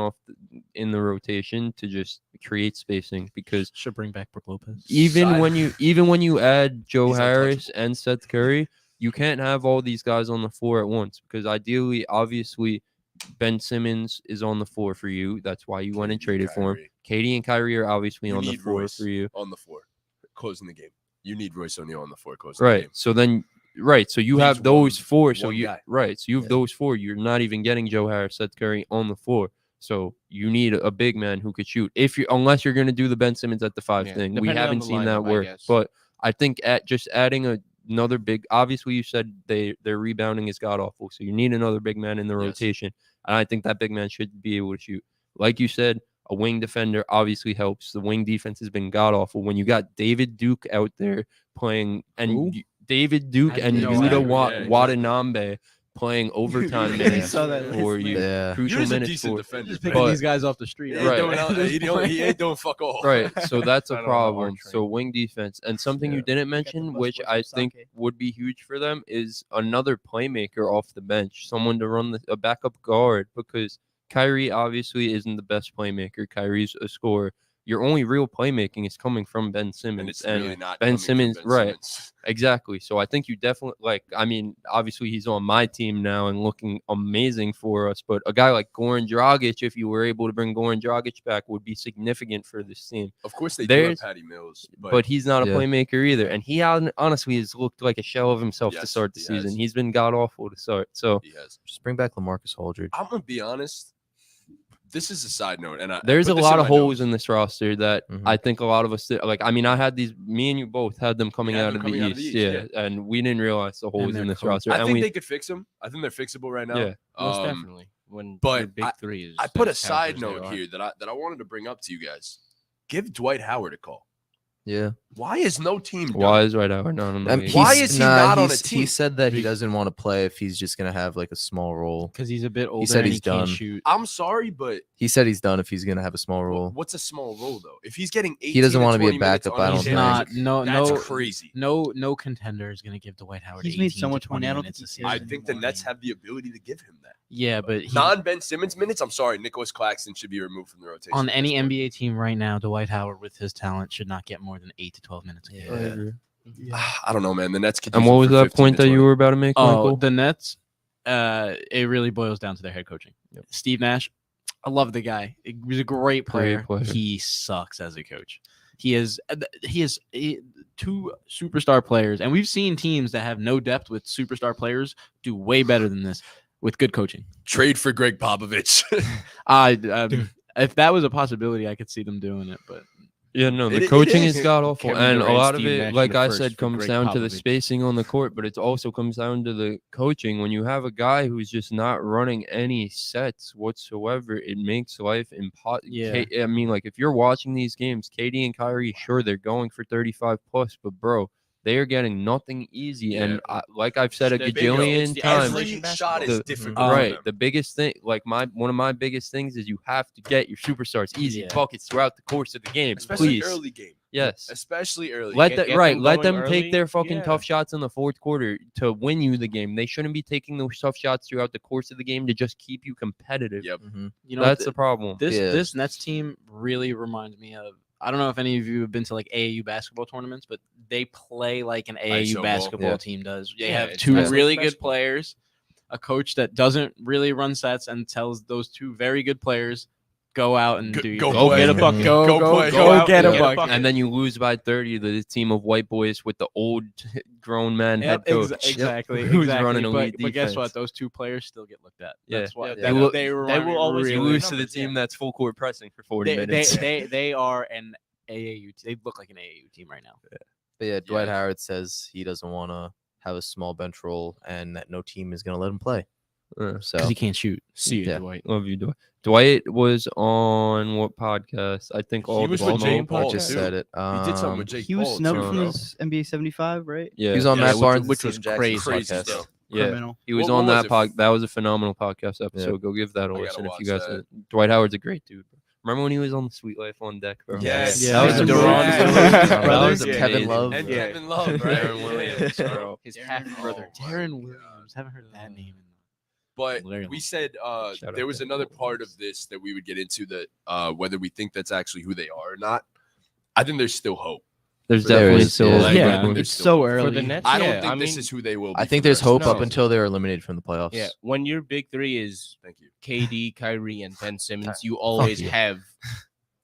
in the rotation to just create spacing. Because Should bring back Brook Lopez. even when you add Joe He's Harris and Seth Curry, you can't have all these guys on the floor at once. Because ideally, obviously, Ben Simmons is on the floor for you. That's why you went and traded for him. Katie and Kyrie are obviously You on the need floor Royce for you. on the floor, closing the game. You need Royce O'Neal on the floor, closing the Right. game. So then, so you Leaves have those one- four. So one you guy. right. So you have Yeah. those four. You're not even getting Joe Harris, Seth Curry on the floor. So you need a big man who could shoot. Unless you're going to do the Ben Simmons at the 5 Yeah, thing, we depending on haven't the seen lineup, that I work. guess. But I think just adding another big. Obviously, you said their rebounding is god awful. So you need another big man in the Yes. rotation, and I think that big man should be able to shoot. Like you said, a wing defender obviously helps. The wing defense has been god awful. When you got David Duke out there playing, and Who? David Duke I and didn't know Yuta that. Yeah, Watanabe playing overtime I minutes saw that for last you, night. Yeah. crucial He's a minutes decent for. defender. Just but picking But- these guys off the street. he ain't Right. doing out- he ain't doing fuck all. Right, so that's a Not on the problem. arch So wing defense and something you Yeah. didn't Got the mention, bus which boy I from think Sake. would be huge for them, is another playmaker off the bench, someone to run a backup guard, because Kyrie obviously isn't the best playmaker. Kyrie's a scorer. Your only real playmaking is coming from Ben Simmons, And it's really not Ben coming from Simmons, Ben right? Simmons. Exactly. So I think you definitely obviously he's on my team now and looking amazing for us. But a guy like Goran Dragic, if you were able to bring Goran Dragic back, would be significant for this team. Of course, they do have There's- Patty Mills, But he's not a Yeah. playmaker either. And he honestly has looked like a shell of himself to Yes, start the he season. has. He's been god awful to start. So he has. Just bring back LaMarcus Aldridge. I'm gonna be honest. This is a side note, and I there's put a this lot in of my holes notes. in this roster that Mhm. I think a lot of us I had me and you both had them coming had out them of the coming out of the East. East, Yeah. And we didn't realize the holes their in this coach. roster. I and think they could fix them. I think they're fixable right now. Yeah. Most Um, definitely. When but your big three is. I put a as side talented as note they are. here that I wanted to bring up to you guys. Give Dwight Howard a call. Yeah. Why is no team? done Why it? is Right Howard not on the I league? mean, Why he's- is he not on a he's- team? He said that he doesn't want to play if he's just gonna have like a small role. because he's a bit older. said and he's he can't done. shoot. I'm sorry, but He said he's done if he's gonna have a small role. what's a small role though? If he's getting 18 He doesn't to wanna be a 20 minutes backup, on I his don't He's think. not. hands, No, that's no, crazy. no contender is going to give Dwight Howard. He's made 18 so to much 20 money. I don't minutes think a he cares I season. think the Nets have the ability to give him that. Yeah, but he, Non Ben Simmons minutes. I'm sorry, Nicholas Claxton should be removed from the rotation. on at any this point. NBA team right now, Dwight Howard with his talent should not get more than 8 to 12 minutes a game. Yeah. I agree. I don't know, man. The Nets could. And use what him was for that 15 point to that you 20. were about to make, Oh, Michael? the Nets. It really boils down to their head coaching. Steve Nash. I love the guy. He was a great player. player. He sucks as a coach. He has two superstar players, and we've seen teams that have no depth with superstar players do way better than this with good coaching. Trade for Greg Popovich. If that was a possibility, I could see them doing it. But Yeah, no, the It coaching is. is god awful, Kevin and a Durant, lot of Steve it, Nash in like the I first said, for comes Greg down to the Popovich. spacing on the court, but it also comes down to the coaching. When you have a guy who's just not running any sets whatsoever, it makes life impossible. Yeah. I mean, like if you're watching these games, Katie and Kyrie, sure they're going for 35 plus, but bro, they are getting nothing easy. Yeah. And like I've said a It's the gajillion the times, isolation Every shot is The- different. Oh, for right. them. The biggest thing, like one of my biggest things is you have to get your superstars easy Yeah. buckets throughout the course of the game. Especially Please. early game. Yes. Especially early. Let game. that get right. them Let going them early, take their fucking yeah. tough shots in the fourth quarter to win you the game. They shouldn't be taking those tough shots throughout the course of the game to just keep you competitive. Yep. Mhm. you know That's the problem. Yeah. This Nets team really reminds me of. I don't know if any of you have been to like AAU basketball tournaments, but they play like an AAU ISO ball. basketball Yeah. team does. They Yeah, have it's two ISO really good basketball. players, a coach that doesn't really run sets and tells those two very good players go out and Go- do go go play. get a bucket. Go play. Go out get and a get a bucket. bucket. And then you lose by 30 to the team of white boys with the old grown man Yep, head coach. exactly. Who's exactly. running but, elite but guess what? defense. Those two players still get looked at. Yeah. That's why Yeah, they, they will- they, they will always You really lose to the numbers, team yeah. that's full court pressing for 40 they, minutes. they are an AAU. They look like an AAU team right now. But yeah, Dwight Yeah. Howard says he doesn't want to have a small bench role and that no team is going to let him play. So Because he can't shoot. See you, Yeah. Dwight. Love you, Dwight. Dwight was on what podcast? I think all He the was with Baltimore Jake Paul, I just too. said it. He did something with Jake He was Paul, snubbed too, from bro. his NBA 75, right? Yeah, He was on Yeah, Matt which- Barnes, which and was Steven Jackson's crazy podcast. stuff. yeah. Criminal. He was What on was that it? That was a phenomenal podcast episode. Go give that a I listen gotta if you watch guys. that. Dwight Howard's a great dude. Remember when he was on the Sweet Life on deck, bro? Yes. Yeah, that was Mr. amazing. Durant. That Brothers. was Kevin amazing. Love. And Yeah. Kevin Love, right? Darren Williams, bro. His half brother. Oh, my Darren God. Williams. Haven't heard that name. But Very we long. said Shout there out was to another Kevin part of this that we would get into that whether we think that's actually who they are or not. I think there's still hope. There's There definitely is, still yeah. Like, Yeah, I think there's It's still so hope. early. For the Nets, I don't yeah, think I this mean, is who they will be. I think for the there's rest of hope the up No. until they're eliminated from the playoffs. Yeah, when your big three is Thank you. KD, Kyrie, and Ben Simmons, you always yeah. have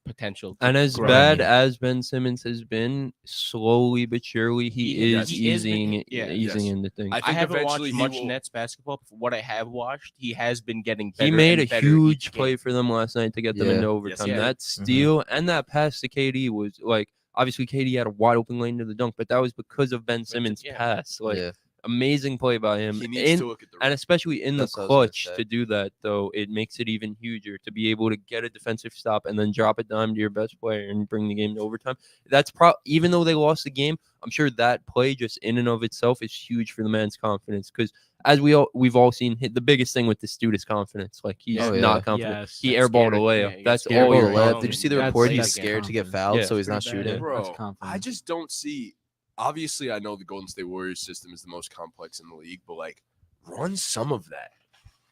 potential. To And as grow. bad as Ben Simmons has been, slowly but surely He is is easing yeah. easing Yes. into things. I I think haven't eventually watched he much will- Nets basketball. But what I have watched, he has been getting better. He made a and better huge each play game. for them last night to get them Yeah. into Yes, overtime. he did. That steal and that pass to KD was like obviously KD had a wide open lane to the dunk, but that was because of Ben Simmons' yeah. pass. Like Yeah. amazing play by him. He needs to look at the And especially in the That's what I was gonna clutch say. to do that, though, it makes it even huger to be able to get a defensive stop and then drop a dime to your best player and bring the game to overtime. That's even though they lost the game, I'm sure that play just in and of itself is huge for the man's confidence. Because as we've all seen, the biggest thing with this dude is confidence. Like he's Oh, yeah. not confident. Yes. He That's airballed a scared. layup. Yeah, he gets That's scared all of Oh, you're the left. ball. Did you see the That's report? like He's scared to get confidence. fouled, Yeah. so he's not Pretty bad. shooting. Bro, That's confidence. I just don't see. Obviously, I know the Golden State Warriors system is the most complex in the league, but like, run some of that.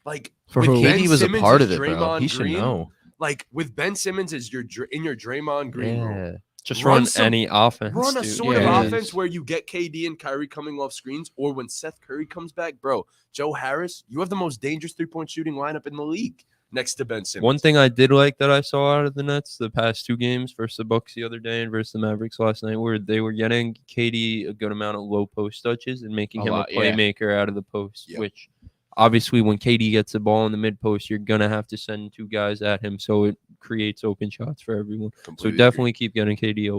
Like, For with who? Ben KD was a Simmons part as of it, bro. Draymond He should Green, know. Like with Ben Simmons as in your Draymond Green role. Yeah. just Run run some- any offense. Run a dude. sort Yeah. of offense where you get KD and Kyrie coming off screens, or when Seth Curry comes back, bro. Joe Harris, you have the most dangerous 3-point shooting lineup in the league next to Ben Simmons. One thing I did like that I saw out of the Nets the past two games versus the Bucks the other day and versus the Mavericks last night, where they were getting KD a good amount of low post touches and making A him lot, a yeah. playmaker out of the post. Yep. Which obviously, when KD gets the ball in the mid post, you're gonna have to send two guys at him, so it creates open shots for everyone. Completely So agree. definitely keep getting KD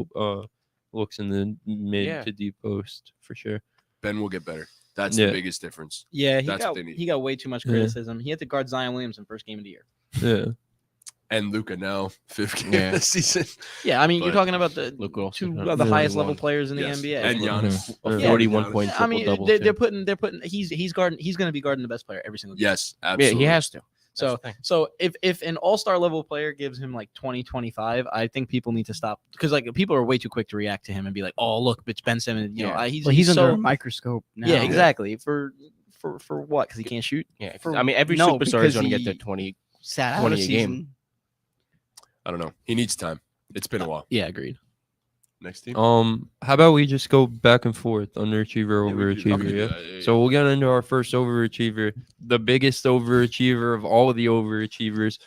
looks in the mid Yeah. to deep post for sure. Ben will get better. That's Yeah. the biggest difference. Yeah, he That's what got they need. he got way too much Yeah. criticism. He had to guard Zion Williamson first game of the year. Yeah, And Luca now, 5th game Yeah. this season. Yeah, I mean you're But talking about the Luka also two got of the Yeah. highest level 41. players in the Yes. NBA. And Giannis. Mhm. A Yeah. 41 point I mean, triple double. they're putting he's guarding he's going to be guarding the best player every single game. Yes, Yeah, absolutely. he has to. So That's the thing. so if an all-star level player gives him like 20, 25, I think people need to stop because like people are way too quick to react to him and be like, "Oh, look, it's Ben Simmons." You know, Yeah. he's Well, he's under so a microscope now. yeah, exactly. For what? Because he can't shoot. Yeah, 'cause, For- I mean, every no, superstar is because going to get he- their 20. Sat out 20 a a game. season. I don't know. He needs time. It's been a while. Yeah, agreed. Next team. How about we just go back and forth, underachiever, Yeah, we could- overachiever? we could do Yeah. that, yeah, So we'll get into our first overachiever, the biggest overachiever of all of the overachievers.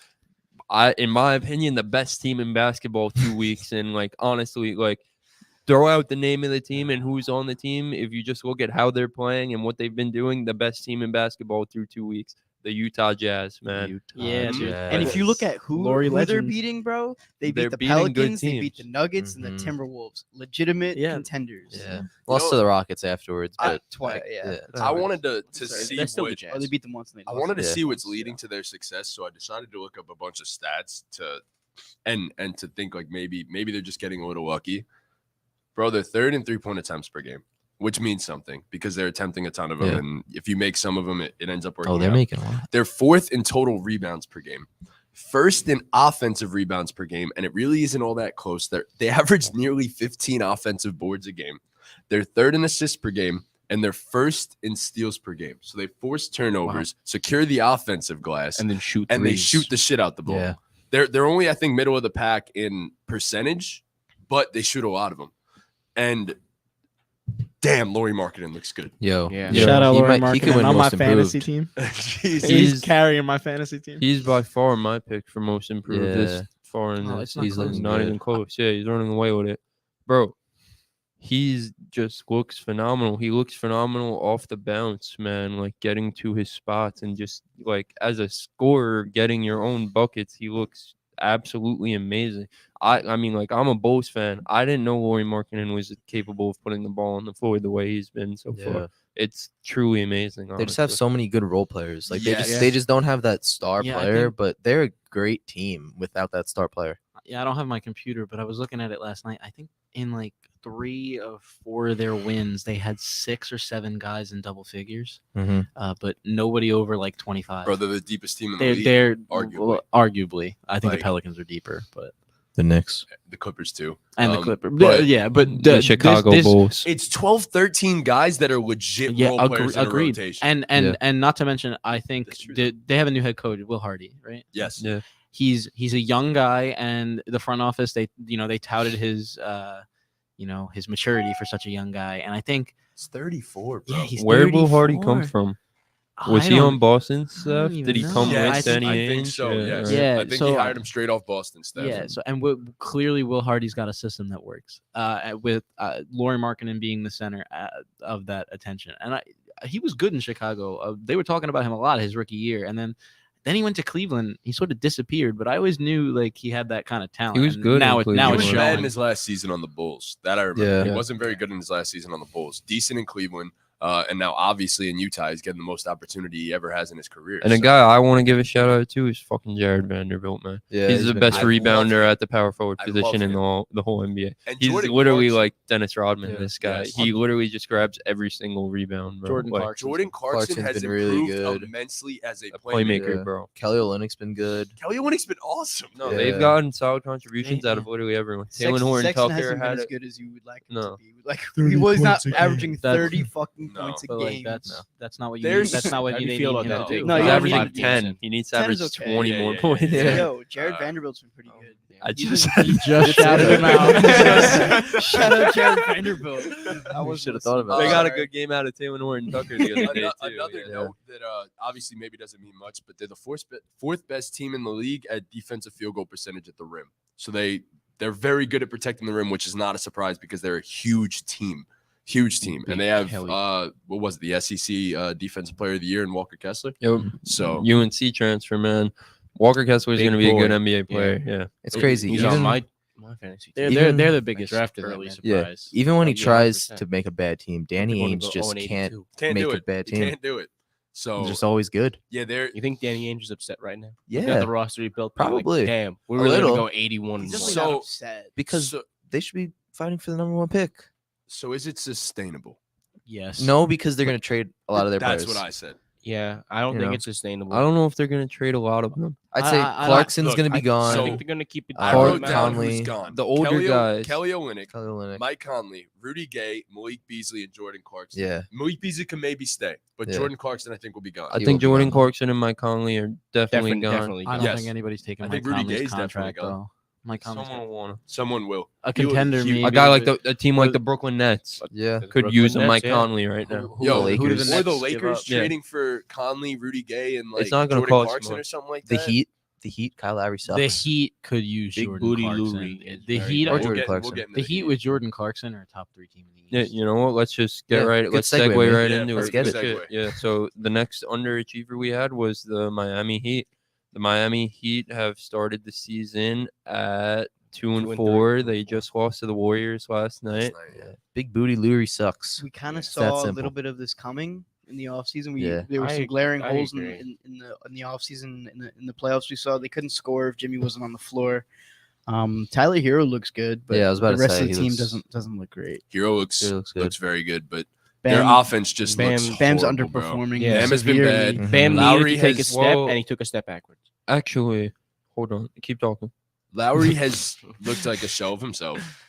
In my opinion, the best team in basketball 2 weeks. And like honestly, like throw out the name of the team and who's on the team. If you just look at how they're playing and what they've been doing, the best team in basketball through 2 weeks, the Utah Jazz, man. Yeah, dude. And if you look at who Glory they're legends. beating, bro, they They're beat the beating good Pelicans, they beat the teams. Nuggets, and the Mhm. Timberwolves. Legitimate Yeah. contenders. Yeah. Lost know- to the Rockets afterwards, I- but Twice, yeah. it's I fine. wanted to Sorry, see That's still the what Jazz. Oh, they beat them once. And they I lost. wanted to Yeah. see what's leading to their success, so I decided to look up a bunch of stats to and to think like maybe they're just getting a little lucky. Bro, they're third in 3-point attempts per game, which means something because they're attempting a ton of them, Yeah. and if you make some of them, it ends up working. Oh, they're out. making a lot. They're fourth in total rebounds per game, first in offensive rebounds per game, and it really isn't all that close. They average nearly 15 offensive boards a game. They're third in assists per game, and they're first in steals per game. So they force turnovers, secure the offensive glass, And then shoot and they threes. shoot the shit out the ball. Yeah. They're only I think middle of the pack in percentage, but they shoot a lot of them. And damn, Laurie Marketing looks good. Yo. Yeah. yo, Shout out he Laurie might- he could Markkinen win on my most fantasy improved. team. Jeez. He's carrying my fantasy team. He's by far my pick for most improved this Yeah. far in Oh, this. it's not He's close. not even close. Yeah, he's running away with it. Bro, he's just looks phenomenal. He looks phenomenal off the bounce, man. Like getting to his spots and just like as a scorer, getting your own buckets. He looks absolutely amazing. I mean, like I'm a Bulls fan. I didn't know Laurie Markkinen was capable of putting the ball on the floor the way he's been so far. Yeah. It's truly amazing. They just have honestly. so many good role players. Like Yes. they just don't have that star Yeah, I player, think- but they're a great team without that star player. Yeah, I don't have my computer, but I was looking at it last night. I think in like 3 of 4 of their wins, they had 6 or 7 guys in double figures, Mm-hmm. but nobody over like 25. Bro, they're the deepest team in the they're league. they're arguably. well, arguably. I think Like- the Pelicans are deeper, but The Knicks. The Clippers too. and the Um, Clippers. but Yeah, but The Chicago Bulls. It's 12, 13 guys that are legit Yeah, role players in a agreed. rotation. And not to mention, I think That's true. they have a new head coach, Will Hardy, right? Yes. Yeah. He's a young guy, and the front office they touted his his maturity for such a young guy, and I think It's 34, bro. yeah, he's Where did Will Hardy come 34. from? Was I he don't- on Boston's I don't staff? even Did he know. come Yeah, with I Danny I think Ainge? so. Yes. right. Yeah, I think so- he hired him straight off Boston staff. Yeah. So clearly Will Hardy's got a system that works. With Lauri Markkanen being the center of that attention, and he was good in Chicago. They were talking about him a lot his rookie year, and then he went to Cleveland. He sort of disappeared, but I always knew like he had that kind of talent. He was and good in Now Cleveland. now He it's was Showing. bad in showing. his last season on the Bulls. That I remember. Yeah. He Yeah. wasn't very good in his last season on the Bulls. Decent in Cleveland. And now obviously in Utah, he's getting the most opportunity he ever has in his career. And a So- guy I want to give a shout out to is fucking Jared Vanderbilt, man. Yeah, he's the been best great. I love rebounder him. at the power forward I position love in him. the whole NBA. And He's Jordan literally Clarkson- like Dennis Rodman. Yeah. This guy, Yes. he literally just grabs every single rebound. Bro. Jordan Like, Clarkson. Jordan Clarkson Clarkson's has been really improved good. immensely as a a playmaker. playmaker, Yeah. bro. Kelly Olynyk's been good. Kelly Olynyk's been awesome. No, Yeah. they've gotten solid contributions Yeah, out of literally everyone. Sexton Taylor Horton Sexton Tucker hasn't been had as it. good as you would like him No. to be. Like he was not averaging That's- 30 fucking No. points a But game. like that's not what you There's- need. That's not what How you do you need feel him about to that? do. No, He's you don't averaging need- 10. He needs to 10 average is okay. 20 Yeah, more yeah, points. yeah, yeah. Yo, Jared Uh, Vanderbilt's been pretty good. I He's just been- He just shouted him out. Shout out Jared Vanderbilt. I We was should have thought about they that. got a good game out of Taylor Horton Tucker the other day too. Another yeah. note that obviously maybe doesn't mean much, but they're the fourth best team in the league at defensive field goal percentage at the rim. So they're very good at protecting the rim, which is not a surprise because they're a huge team. And they have Kelly. what was it, the SEC defensive player of the year in Walker Kessler. Yo, So UNC transfer, man. Walker Kessler is Big going to be a good boy. NBA player. Yeah. It's crazy. He's Even, on my fantasy team. They're the biggest drafted that, early man. yeah, surprise. even when he Yeah, tries 100%. to make a bad team, Danny They're gonna Ainge go just 0-82. can't make do a it. bad You team. can't do it. So They're just always good. yeah, they're You think Danny Ainge is upset right now? Look at Yeah, the roster he built. They're Probably. Like, damn, we're A really little. gonna go 81 He's and definitely one. So- not upset. because so, they should be fighting for the #1 pick. so is it sustainable? Yes. No, because they're going to trade a lot of their That's players. what I said. Yeah, I don't You think know. it's sustainable. I don't know if they're going to trade a lot of them. I'd say I- Clarkson's look, going to be I gone. so- think they're gonna keep it. I Clark wrote down Conley, who's gone. the older guys. Kelly Olynyk, Kelly Olynyk. Mike Conley, Rudy Gay, Malik Beasley, and Jordan Clarkson. Yeah, Malik Beasley can maybe stay, but Yeah. Jordan Clarkson I think will be gone. I He think will be Jordan gone. Clarkson and Mike Conley are definitely gone. Definitely. I don't Yes. think anybody's taking I Mike think Rudy Conley's Gay's definitely contract gone. though. Mike Conley's Someone will want him. Someone will. a contender. he- maybe, A guy like but- a team like the Brooklyn Nets yeah. The could Brooklyn use a Nets, Mike yeah. Conley right now. Who Yo, the who do Lakers? the Or the Nets give Lakers up? Yeah. trading for Conley, Rudy Gay, and like It's not gonna Jordan cost Clarkson much. or something like The that. Heat, Kyle Lowry sucks. The Heat could use Big Jordan booty Clarkson. Lou Reed. The Very Heat, good. Or We'll Jordan get- Clarkson. we'll get into the Heat with Jordan Clarkson are a top 3 team in the Yeah, East. you know what? Let's just get Yeah, right. good Let's segue, segue man. right Yeah, into let's it. get Good it. shit. Yeah. So the next underachiever we had was the Miami Heat. The Miami Heat have started the season at 2-4. They just lost to the Warriors last night. Yeah. Big booty Lowry sucks. We kind of It's that saw a simple. little bit of this coming in the offseason. Yeah. There were I some ag- glaring I holes agree. in the offseason in the playoffs. We saw they couldn't score if Jimmy wasn't on the floor. Tyler Hero looks good, but Yeah, I was about the to rest say, of the he team looks- doesn't look great. Hero looks He looks good. very good, but their Bam, offense just Bam- looks Bam's horrible, bro. underperforming. Yeah. Bam has been severely. bad. Bam Lowry needed to take a has- step, Whoa. and he took a step backwards. Actually, hold on. Keep talking. Lowry has looked like a shell of himself.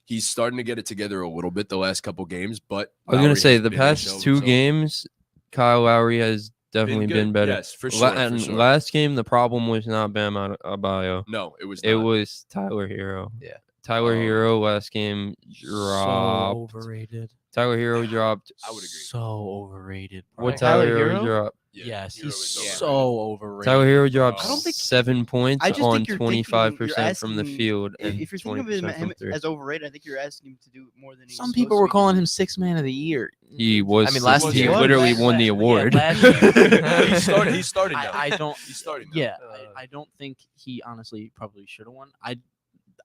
He's starting to get it together a little bit the last couple games, but I was Lowry gonna say has the been a shell past of 2 himself. games, Kyle Lowry has definitely good. been better. Yes, for sure. And for sure. last game, the problem was not Bam Adebayo. No, it was. It not. was Tyler Hero. Yeah. Tyler Oh. Hero last game dropped. So overrated. Tyler Hero dropped. I would agree. So overrated. bro. What Tyler Tyler Hero Hero? dropped? Yeah, Yes, Hero he's is so overrated. overrated. Tyler Hero dropped I don't think- 7 points I just on think you're thinking- 25% from the asking- field and If you're thinking of 20% him from three. as overrated, I think you're asking him to do more than he's Some supposed people to were be calling doing. him 6th man of the year. He was. I mean, last he year- literally Last- won the yeah, award. last year. He's starting now. I don't. He's starting now. Yeah, I don't think he honestly probably should have won.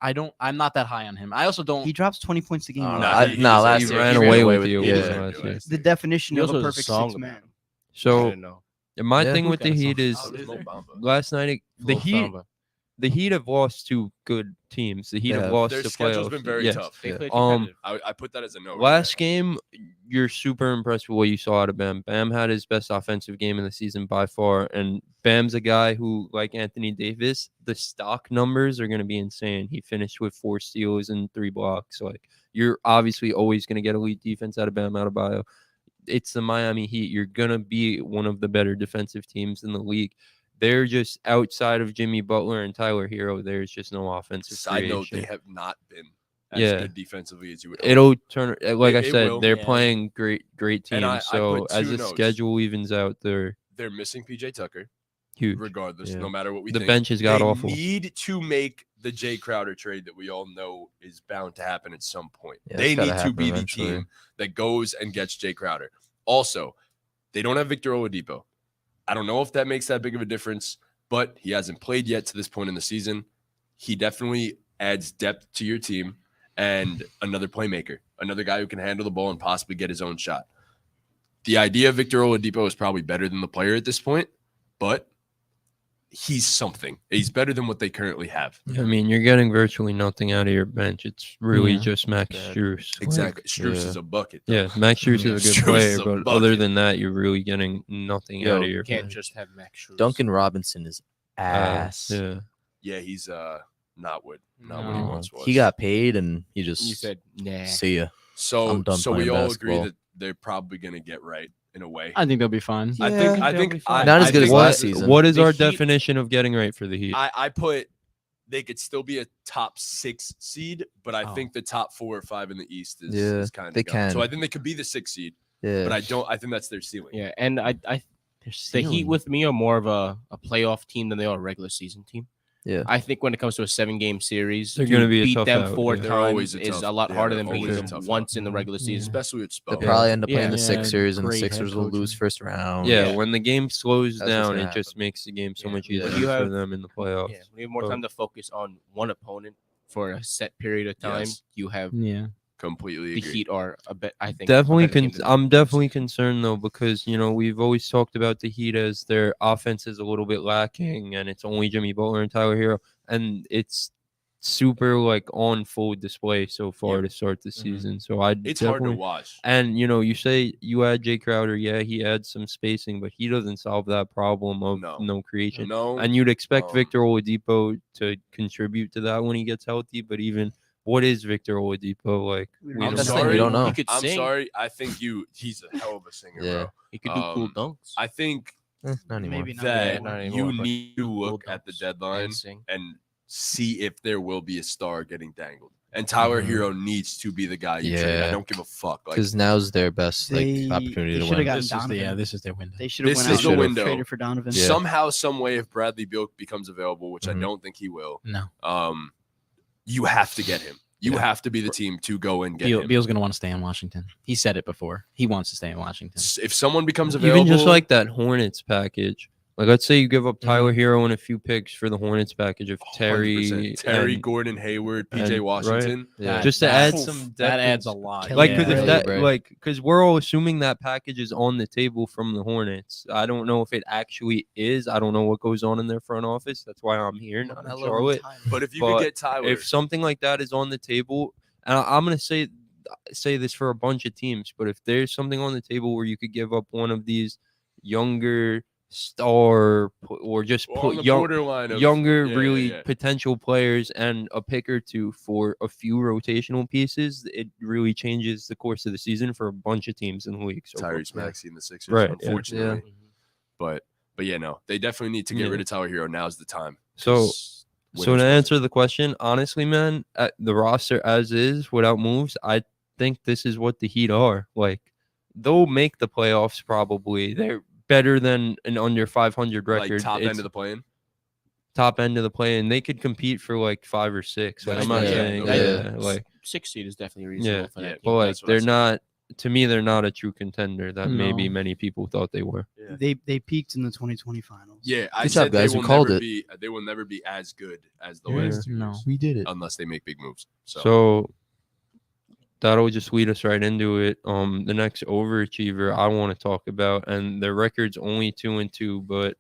I'm not that high on him. I also don't. He drops 20 points a game. last he year ran he away ran with you. Yeah. last year. The definition He of also a has a perfect song six about man. him. I So don't know. my Yeah, thing who's with got the a song? Heat is Oh, is there? last night the Full Heat. Samba. The Heat have lost two good teams. The Heat have Yeah. lost Their the schedule's playoffs. been very Yes. tough. They played Um, competitive. I put that as a no. Last game, you're super impressed with what you saw out of Bam. Bam had his best offensive game in the season by far, and Bam's a guy who, like Anthony Davis, the stock numbers are going to be insane. He finished with 4 steals and 3 blocks. Like, you're obviously always going to get elite defense out of Bam Adebayo. It's the Miami Heat. You're going to be one of the better defensive teams in the league. They're just outside of Jimmy Butler and Tyler Hero. There's just no offensive Side note, creation. they have not been as Yeah. good defensively as you would hope. It'll turn like I It said. will. They're Yeah. playing great teams. And I so put as two the notes. schedule evens out, they're They're missing PJ Tucker, huge. regardless, Yeah. no matter what we The think. bench has got They awful. need to make the Jay Crowder trade that we all know is bound to happen at some point. Yeah, They it's gotta need to happen be eventually. the team that goes and gets Jay Crowder. Also, they don't have Victor Oladipo. I don't know if that makes that big of a difference, but he hasn't played yet to this point in the season. He definitely adds depth to your team and another playmaker, another guy who can handle the ball and possibly get his own shot. The idea of Victor Oladipo is probably better than the player at this point, but he's something. He's better than what they currently have. I mean, you're getting virtually nothing out of your bench. It's really Yeah. just Max Bad. Strus. Exactly. Strus yeah. is a bucket. though. Yeah, Max Strus Yeah. is a Strus good player, is a but other bucket. than that, you're really getting nothing Yo, out of your Can't bench. just have Max Strus. Duncan Robinson is ass. Yeah. Yeah, he's not what he No. once was. He got paid and he just You said nah. see ya. so I'm done so we playing all basketball. agree that they're probably gonna get right in a way. I think they'll be fine. I Yeah, think Not as good as think last that- season. What is The our Heat- definition of getting right for the Heat? I put they could still be a top 6 seed, but I Oh. think the top 4 or 5 in the East Yeah, is kind of they So can. I think they could be the 6th seed, Yeah. but I think that's their ceiling. Yeah, and I They're the ceiling. Heat with me are more of a playoff team than they are a regular season team. Yeah. I think when it comes to a 7-game series, They're to gonna be a beat tough them out, 4 yeah. They're times always a is tough- a lot yeah, harder they're than beating always a them tough once out. in the regular season. Especially with They'll Spo. probably end up playing Yeah. the Sixers, and the Great head Sixers will lose coaching. first round. Yeah, when the game slows That's what's down, gonna it just makes the game so Yeah. much Yeah. easier You for have- them in the playoffs. Yeah, we have more But- time to focus on one opponent for a set period of time. Yes. You have Yeah. Completely the agree. Heat are a bit. I think Definitely, a better team than them. I'm definitely concerned though because we've always talked about the Heat as their offense is a little bit lacking, and it's only Jimmy Butler and Tyler Hero, and it's super like on full display so far Yeah. to start the Mhm. season. So I It's hard to definitely- watch. And you say you add Jay Crowder, yeah, he adds some spacing, but he doesn't solve that problem of No. no creation. No, And you'd expect Um, Victor Oladipo to contribute to that when he gets healthy, but even what is Victor Oladipo like? We We don't I'm know. That's the sorry. thing, we don't know. He could I'm sing. sorry. I think he's a hell of a singer, Yeah. bro. He could do cool dunks. I think Not anymore. Maybe not. that not anymore, you but need to look cool at the dunks deadline and sing. and see if there will be a star getting dangled. And Tyler Mhm. Hero needs to be the guy you trade. I Yeah. don't give a fuck. Like Because now's their best They- opportunity they to should've win. gotten This is the Donovan. this is their window. They should have This went is out the and window. traded for Donovan. Yeah. somehow, some way, if Bradley Beal becomes available, which I Mhm. don't think he will, No. You have to get him. You Yeah. have to be the team to go and get him. Beal's going to want to stay in Washington. He said it before. He wants to stay in Washington. If someone becomes available, Even just like that Hornets package. Like let's say you give up Tyler Hero and a few picks for the Hornets package of Terry, 100%. and- Gordon Hayward, PJ and- Washington. Yeah. just to That- add some depth that and adds a s- lot. Kelly Like, Yeah. because Right. because we're all assuming that package is on the table from the Hornets. I don't know if it actually is. I don't know what goes on in their front office. That's why I'm here, not in Melo and Charlotte. Tyler. But if you But could get Tyler, If something like that is on the table, and I'm gonna say this for a bunch of teams, but if there's something on the table where you could give up one of these younger star or just on put the young borderline of younger, yeah, really yeah. potential players and a pick or two for a few rotational pieces, it really changes the course of the season for a bunch of teams in the league. So Tyrese yeah. Maxey and the Sixers, Right, yeah. unfortunately. But yeah, no, they definitely need to get Yeah. rid of Tyler Hero. Now's the time. So 'cause to winners win. answer the question, honestly, man, at the roster as is without moves, I think this is what the Heat are. Like they'll make the playoffs probably. They're better than an under 500 record. like top It's end of the play-in. top end of the play, and they could compete for like 5 or 6. Like, That's I'm not fair. saying Yeah. yeah, like 6 seed is definitely yeah, reasonable for that. yeah, team. but like that's what I they're said. not to me, they're not a true contender that maybe No. many people thought they were. They peaked in the 2020 finals. Yeah, I Good said job, guys. they We will called never it. be. They will never be as good as the Yeah. last 2 No. years, We did it. unless they make big moves. So that'll just lead us right into it. The next overachiever I want to talk about, and their record's only 2-2, but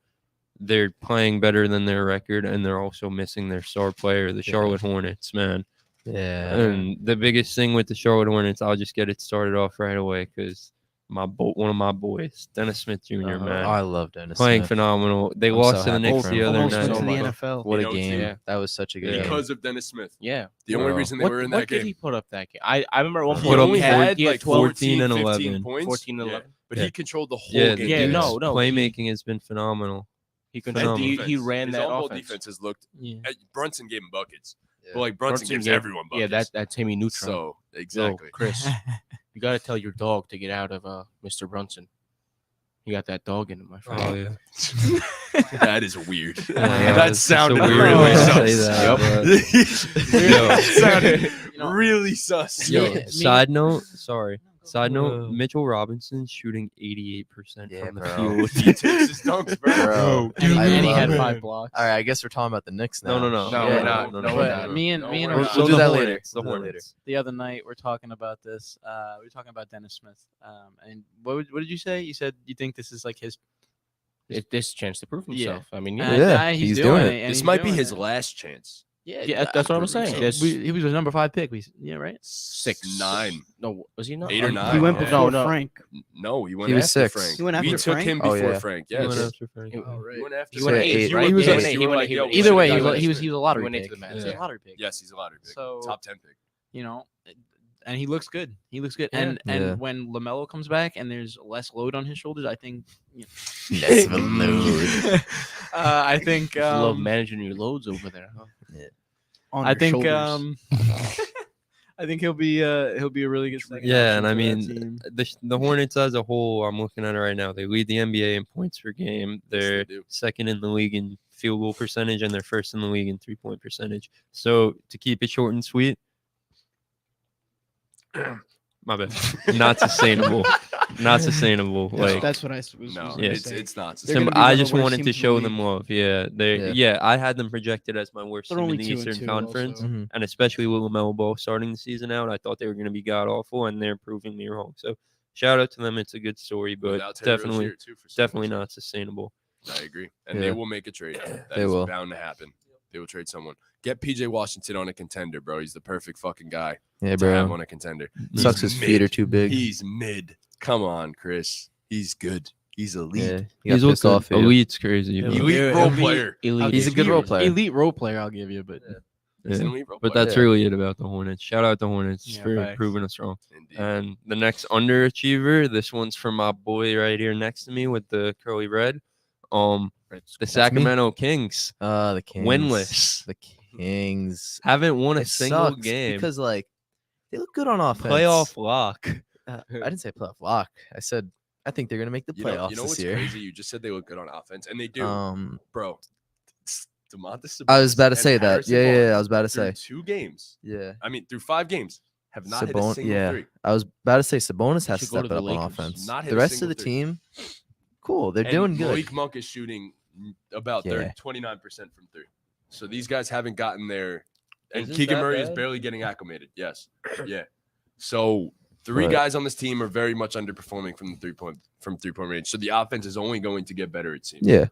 they're playing better than their record, and they're also missing their star player, the Charlotte Hornets, man. Yeah. And the biggest thing with the Charlotte Hornets, I'll just get it started off right away because one of my boys, Dennis Smith Jr., Oh, man, I love Dennis playing Smith. phenomenal. They I'm lost so to the happy Knicks for the him. other Almost night. went to the So much. NFL. What a You know, game. yeah. That was such a good Yeah. game. because of Dennis Smith. Yeah. The only Bro. reason they What, were in what that did game. he put up that game? I remember at one He point put up he had like 14 and 15 11. points. 14 and Yeah, 11. but Yeah. he controlled the whole Yeah, game. the Yeah, dude's no, playmaking has been phenomenal. He Phenomenal. controlled. He ran His that on-ball offense. defense has looked. Yeah. Brunson gave him buckets, Yeah. but like Brunson gives gave- everyone buckets. Yeah, that's Timmy Neutron. So Yo, exactly. Chris, you got to tell your dog to get out of Mr. Brunson. He got that dog in him, my friend. Oh yeah. That is weird. Yeah, That it's just a sounded weird really way to sus. say that, That sounded You know- really sus. Yo, Me- side note, sorry. Side note, Whoa. Mitchell Robinson's shooting 88% Yeah, from the bro. field. He takes his dunks, bro. Bro. And, I and he love had it. 5 blocks. All right, I guess we're talking about the Knicks now. No. No, Yeah, we're not. no, No, no, we're But not. me and No, me and we're our not. We'll do the that Hornets, later. the We'll do that later. Hornets. the other night we're talking about this. We were talking about Dennis Smith. And what did you say? You said you think this is like his. This chance to prove Yeah. himself. I mean, And, Yeah, he's he's doing doing it. it. and This he's might be doing his it. last chance. Yeah, that's what I'm saying. So This- He was a number 5 pick. Yeah, right. 6, 9. No, was he not? 8 or Oh, 9. He went Yeah. before No. Frank. No, he went He was after 6. Frank. He went we after took Frank? him Oh, before yeah. Frank. He went Yes. after Frank. He- He went after He went Say Frank. 8, You right? were He was pissed. eight. You He were went- like, he yo, went- we Either way, should've he got was Smith. a lottery went pick. into the Mavs, He was yeah. a lottery pick. Yes, he's a lottery pick. So Top 10 pick. you know, and he looks good. He looks good. Yeah. And Yeah. when Lamelo comes back and there's less load on his shoulders, I think. You Less of a load. I think. You love managing your loads over there, huh? On I your think. shoulders. I think he'll be a really good second. Yeah, and I option for that mean, team. the Hornets as a whole, I'm looking at it right now. They lead the NBA in points per game. They're do. second in the league in field goal percentage, and they're first in the league in 3-point percentage. So to keep it short and sweet, my bad, not sustainable. Not sustainable. Like That's what I was. No, Yeah. it's not. They're Sim- gonna be I one of just the worst wanted teams to in the show them league. love. Yeah, they. Yeah. I had them projected as my worst They're team only in the 2 and Eastern 2 Conference, also. and especially with LaMelo Ball starting the season out, I thought they were going to be god awful, and they're proving me wrong. So shout out to them. It's a good story, but Without Terry definitely, Rozier, too, for some definitely reason. not sustainable. I agree. And Yeah. they will make a trade. That They is will. bound to happen. They will trade someone. Get PJ Washington on a contender, bro. He's the perfect fucking guy Yeah, to have bro. on a contender. Sucks He's his feet are mid. too big. He's mid. Come on, Chris. He's good. He's elite. Yeah, he He's got pissed looking off. here. elite's crazy. but- Elite Yeah, role elite- player. Elite. He's a good role player. Elite role player, I'll give you, but He's an yeah. elite role But player. that's Yeah. really it about the Hornets. Shout out the Hornets Yeah, for facts. proving us wrong. Indeed. And the next underachiever, this one's from my boy right here next to me with the curly red. The Sacramento Kings The Kings. winless. The Kings. Haven't won a It single sucks game. because like they look good on offense. Playoff lock. I didn't say playoff lock. I said I think they're gonna make the you playoffs know this what's year. crazy? You just said they look good on offense, and they do, bro. DeMontis I was about to Sabonis say and that. Harrison Yeah, Barnes I was about to through say. 2 games. Yeah. I mean, through 5 games, have not hit a Sabon- single yeah. three. I was about to say Sabonis has to should go step to it the up on Lakers. offense. Not hit The a rest of single the three. team, cool. They're And doing good. Malik Monk is shooting about Yeah. 29% from 3. So these guys haven't gotten there. And Is it Keegan that Murray is bad? barely getting acclimated. Yes. Yeah. So 3 But- guys on this team are very much underperforming from the 3-point range. So the offense is only going to get better, it seems. Yeah.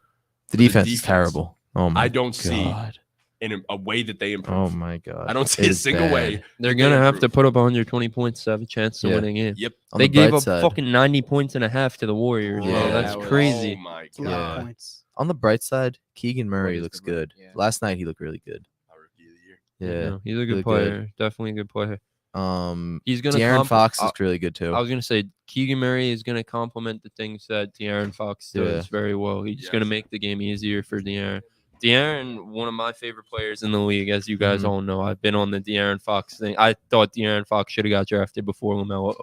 The the defense is defense, terrible. Oh my I don't see god. in a way that they Oh improve. my god. I don't see It a is single bad. way. They're They gonna have to improve. put up 120 points to have a chance to Yeah. win a game. Yep. On They the gave bright up side, fucking 90 points and a half to the Warriors. bro. Yeah. That's That was- crazy. Oh my It's a lot god. of Yeah. points. on the bright side, Keegan Murray is looks the bright- good. yeah. Last night he looked really good. Our rookie of the year. Yeah. No, he's a good really good. player. Definitely a good player. He's gonna. De'Aaron compl- Fox is I- really good too. I was gonna say Keegan Murray is gonna complement the things that De'Aaron Fox does Yeah. very well. He's gonna Yes. make the game easier for De'Aaron. De'Aaron, one of my favorite players in the league, as you guys Mhm. all know. I've been on the De'Aaron Fox thing. I thought De'Aaron Fox should have got drafted before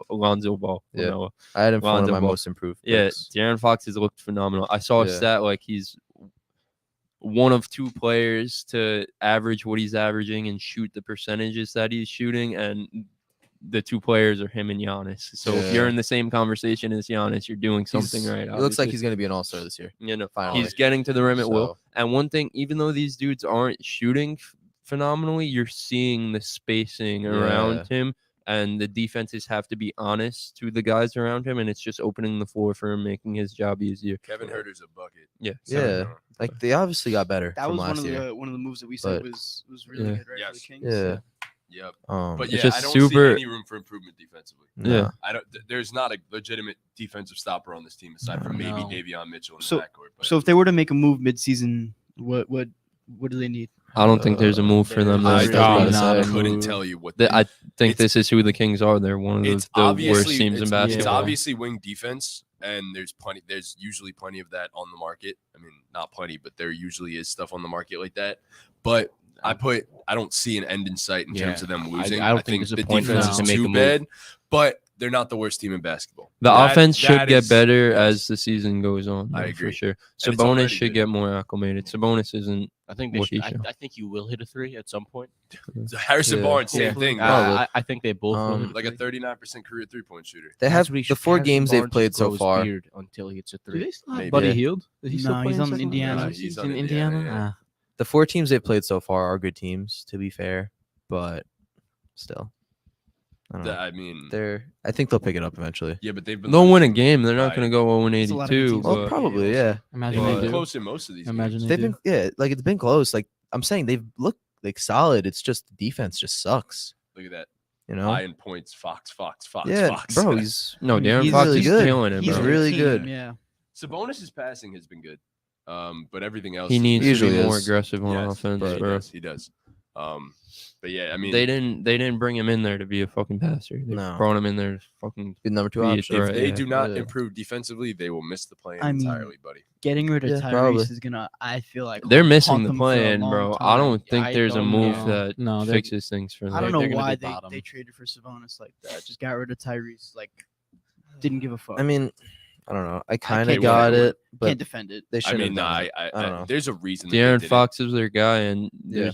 Alonzo Ball. Yeah. Lamelo. I had him for one of Lonzo my Ball. most improved. Yeah, picks. De'Aaron Fox has looked phenomenal. I saw a Yeah. stat like he's one of 2 players to average what he's averaging and shoot the percentages that he's shooting. And the two players are him and Giannis. So if you're Yeah. in the same conversation as Giannis, you're doing something right. It looks like obviously. he's going to be an all-star this year. You know, Finally. he's getting to the rim at will. So- And one thing, even though these dudes aren't shooting phenomenally, you're seeing the spacing around him, and the defenses have to be honest to the guys around him, and it's just opening the floor for him, making his job easier. Kevin Herter's a bucket. Yeah. Yeah. Like, they obviously got better That from was last year. one of the moves that we said But- was really Yeah. good, right? For the Yes. Kings. Yeah. Yep. But But It's yeah, just I don't super- see any room for improvement defensively. Yeah. I don't. There's not a legitimate defensive stopper on this team aside from maybe No. Davion Mitchell in So- the backcourt. But So if they were to make a move mid-season, what do they need? I don't think there's a move for them. I this was year. about to not say. a couldn't move. tell you what. I think it's- this is who the Kings are. They're one of it's the worst obviously teams in it's basketball. obviously wing defense, and there's usually plenty of that on the market. I mean, not plenty, but there usually is stuff on the market like that. But I don't see an end in sight in terms of them losing. I don't think there's a the point for defense them is to make a too move. bad, but they're not the worst team in basketball. The That- offense should that get is- better yes. as the season goes on. I though, agree. for sure. And it's already Sabonis should good. get more acclimated. Sabonis isn't. I think they What should, he should. I think you will hit a three at some point. Harrison Yeah. Barnes, same Hopefully. thing. I think they both will hit like a three. 39% career 3-point shooter. they That's have what he the should- 4 Harrison games they've Barnes played should grow so his far. beard until he hits a Do three. they still have Maybe. Buddy Yeah. Hield? Is he still No, he's playing on second? Indiana. He's He's on in Indiana, Indiana. yeah. Ah. The 4 teams they've played so far are good teams, to be fair, but still, I don't know. I mean, I think they'll pick it up eventually. yeah, but they've been. They'll win a losing game. They're not by- going to go 0 and There's a lot of good 82. teams. Well, But probably, yeah. Imagine But- they They've been do. close in most of these. Imagine games. they They've do. been, yeah, like it's been close. Like I'm saying, they've looked like solid. It's just the defense just sucks. Look at that. You know? High in points. Fox. Yeah, Fox. bro, he's no, Darren He's Fox really is good. killing it, He's bro. a really team, good. Yeah. Sabonis' passing has been good, but everything else He has needs been- to be Usually more is. aggressive on Yes, offense, he bro. does. He does. But yeah, I mean, They didn't bring him in there to be a fucking passer. They No. brought him in there to fucking. good number 2 Be a option. if threat, they yeah. do not Yeah. improve defensively, they will miss the play I mean, entirely, buddy. Getting rid of Yeah, Tyrese probably. is gonna. I feel like They're missing haunt the them for a plan, long bro. I time. don't think I there's a don't move know. that No, they're- fixes things for them. I don't They're know gonna why be bottom. they traded for Sabonis like that. Just got rid of Tyrese. Like, didn't give a fuck. I mean, I don't know. I kind can't of got defend it. it, but can't defend it. they I should mean, have nah, done it. I don't know. there's a reason. that they De'Aaron did it. Fox is their guy, and Yeah.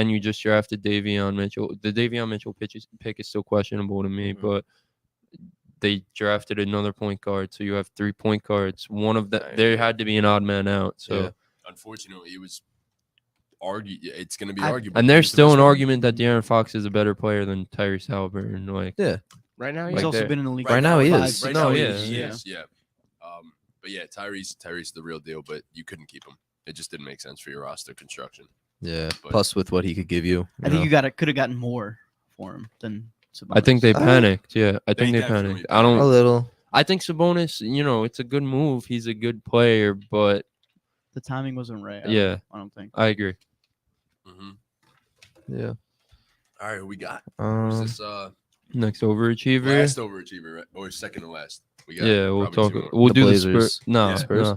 you just drafted Davion Mitchell. The Davion Mitchell pick is still questionable to me, Mhm. but they drafted another point guard, so you have 3 point guards. One of them, there had to be an odd man out. So, Yeah. Unfortunately, it was It's going to be I- arguable. and there's He's the still best an one. argument that De'Aaron Fox is a better player than Tyrese Halliburton. Like, Yeah, Right now, He's like also that. been in the league. Right for now he 5, is. 6 Right No, now, years. yeah. he is. Yeah. But yeah, Tyrese, the real deal. But you couldn't keep him. It just didn't make sense for your roster construction. yeah. But- Plus with what he could give you. I think you could have gotten more for him than Sabonis. I think they Uh, panicked. Yeah, I think they definitely panicked. I don't. a little. I think Sabonis, it's a good move. He's a good player, but the timing wasn't right. Yeah. I don't think. I agree. Mm-hmm. Yeah. All right, who we got? Who's this Next overachiever. last overachiever, right? Or second to last? We got Yeah, we'll probably talk. two more. We'll The do Blazers. the Spurs. No, Yeah. Spurs? no,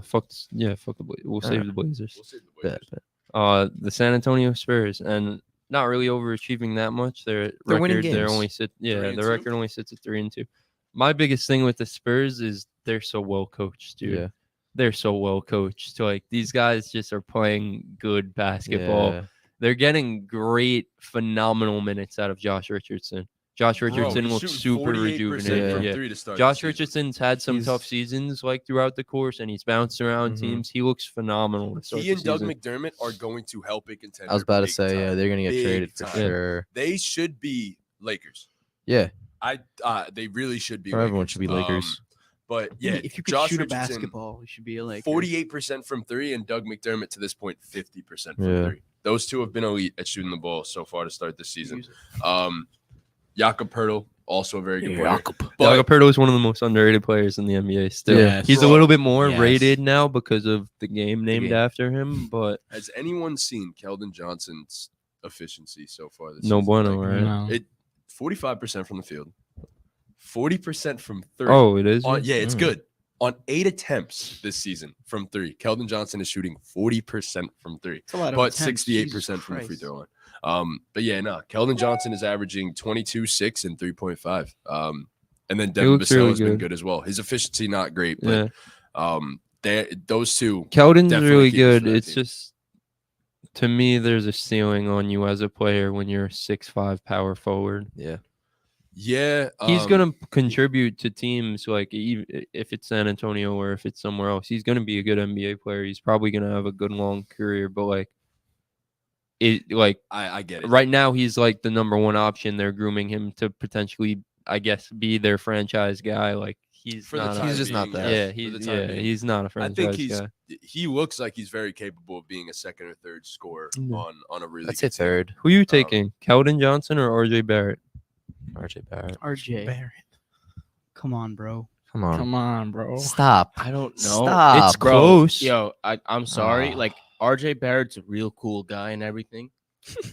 fuck the Blazers. We'll save the Blazers. We'll save the Bet, Blazers. bet. The San Antonio Spurs, and not really overachieving that much. Their They're winning record, they're games. only sit. Yeah, 3-2? the record only sits at 3-2. My biggest thing with the Spurs is they're so well coached, dude. Yeah. They're so well coached. Like these guys just are playing good basketball. Yeah. They're getting great, phenomenal minutes out of Josh Richardson. Josh Bro, Richardson he's looks shooting super 48% rejuvenated. from Yeah. three to start Josh the season. Richardson's had some tough seasons like throughout the course, and he's bounced around Mhm. teams. He looks phenomenal. to start He the and Doug season. McDermott are going to help a contender. I was about to big say, yeah, time. they're gonna get Big traded for time. sure. They should be Lakers. Yeah, They really should be. or everyone Lakers. should be Lakers. But yeah, if you could Josh shoot a Richardson, basketball, you should be like 48% from three, and Doug McDermott to this point 50% from Yeah. three. Those two have been elite at shooting the ball so far to start this season. Use it. Jakob Pertl, also a very good player. Jakob But Pertl is one of the most underrated players in the NBA. Still, Yes. he's a Bro, little bit more yes. rated now because of the game named game. after him. But has anyone seen Keldon Johnson's efficiency so far this no season? bueno, Like, right? No. It 45% from the field, 40% from three. Oh, it is. Yeah, it's Mm. good. On 8 attempts this season from three, Keldon Johnson is shooting 40% from three, It's a lot of but attempts, 68% Jesus from the free Christ. throw line. But yeah, no, Keldon Johnson is averaging 22, 6, and 3.5. And then Devin looks Vassell really has been good. good as well. His efficiency not great, Yeah, but those two. Keldon's definitely really keepers for good. that It's team. just to me, there's a ceiling on you as a player when you're a 6'5" power forward. Yeah, Yeah, He's gonna contribute to teams like even if it's San Antonio or if it's somewhere else. He's gonna be a good NBA player. He's probably gonna have a good long career. But I get it. right now he's like the number one option. They're grooming him to potentially, I guess, be their franchise guy. Like he's For the not. time He's just not being, that. Yeah, for the he's time being. he's not a I franchise think guy. he looks like he's very capable of being a second or third scorer Yeah. on a really I'd say good team. third. Who you taking, Keldon Johnson or RJ Barrett? RJ Barrett. RJ. Come on, bro. Come on. Come on, bro. Stop. I don't know. Stop. It's Bro, close. Yo, I'm sorry. Ah. Like RJ Barrett's a real cool guy and everything.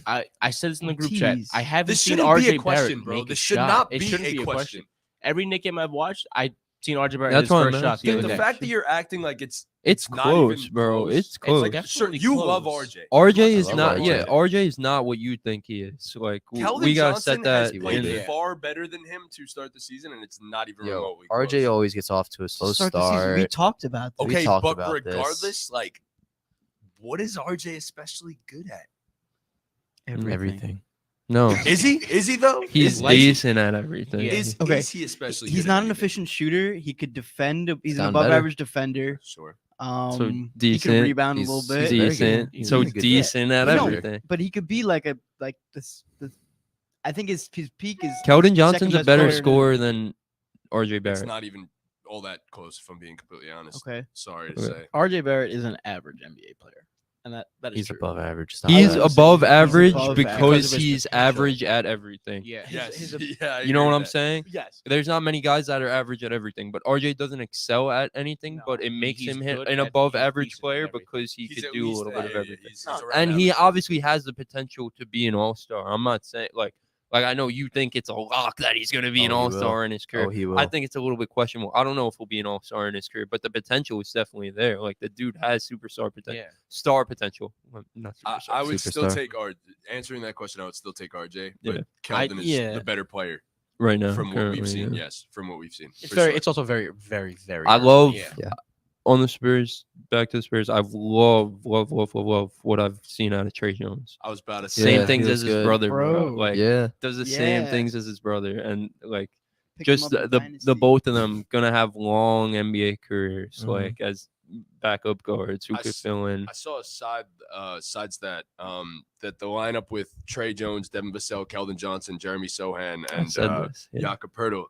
I said this in the group chat. Jeez. I haven't This seen shouldn't RJ be a question, Barrett bro. make This a should shot. not It be shouldn't a be a question. Every Nick game I've watched, I've seen RJ Barrett That's hit his what I first meant. shot the The, other the day. fact that you're acting like it's It's not close, even bro. close. It's close. like sure definitely you love close. RJ. RJ I is love not. RJ. Yeah, RJ is not what you think he is. Like Keldon we gotta Johnson set that. has He played will in- be. far better than him to start the season, and it's not even Yo, remotely RJ close. always gets off to a slow Start the season. We start. talked about this. We Okay, talked but about this. regardless, like, what is RJ especially good at? Everything. No, Is he? Is he though? he's like- decent at everything. Yeah. Is Okay. is he especially? He's good not at an anything? efficient shooter. He could defend. He's an Sound above better. average defender. Sure. So He decent. can rebound He's- a little he's bit. very Decent. good. So He's a good- decent at But no, everything. but he could be like this. I think his peak is. Keldon second Johnson's a best better player in- scorer than RJ It's Barrett. not even all that close, if I'm being completely honest. Okay. Sorry to Okay. say. RJ Barrett is an average NBA player, and that is He's true. above average. Stop He's that. above he's average above average. because Because of his he's potential. average at everything. Yeah. Yes. his- Yeah, I You know agree what with I'm that. saying? Yes. There's not many guys that are average at everything, but RJ doesn't excel at anything, No. but it makes He's him hit good an at- above he's average decent at player everything. because he He's could at do a least little bit of yeah, everything. he's around And he average. obviously has the potential to be an all-star. I'm not saying like I know you think it's a lock that he's going to be an Oh, he will. all-star in his career. Oh, he will. I think it's a little bit questionable. I don't know if he'll be an all-star in his career, but the potential is definitely there. Like the dude has superstar potential, Yeah. star potential. Well, not I, superstar. I would still Superstar. take answering that question. I would still take RJ, Yeah. but Keldon is yeah. the better player right now from what we've currently, seen. yeah. Yes, from what we've seen. It's for very. sure. It's also very, very, very. I early. love Yeah. on the Spurs. Back to the Spurs. I've love what I've seen out of Trey Jones. I was about to say Same Yeah, things he as looks his good. brother, bro. Bro. Like Yeah. does the same Yeah. things as his brother, and like Picked him just up in the Dynasty. both of them gonna have long NBA careers, Mhm. like as backup guards who I could s- fill in. I saw a side stat that the lineup with Trey Jones, Devin Vassell, Keldon Johnson, Jeremy Sohan, I and said this. Yeah. Jakob Poeltl.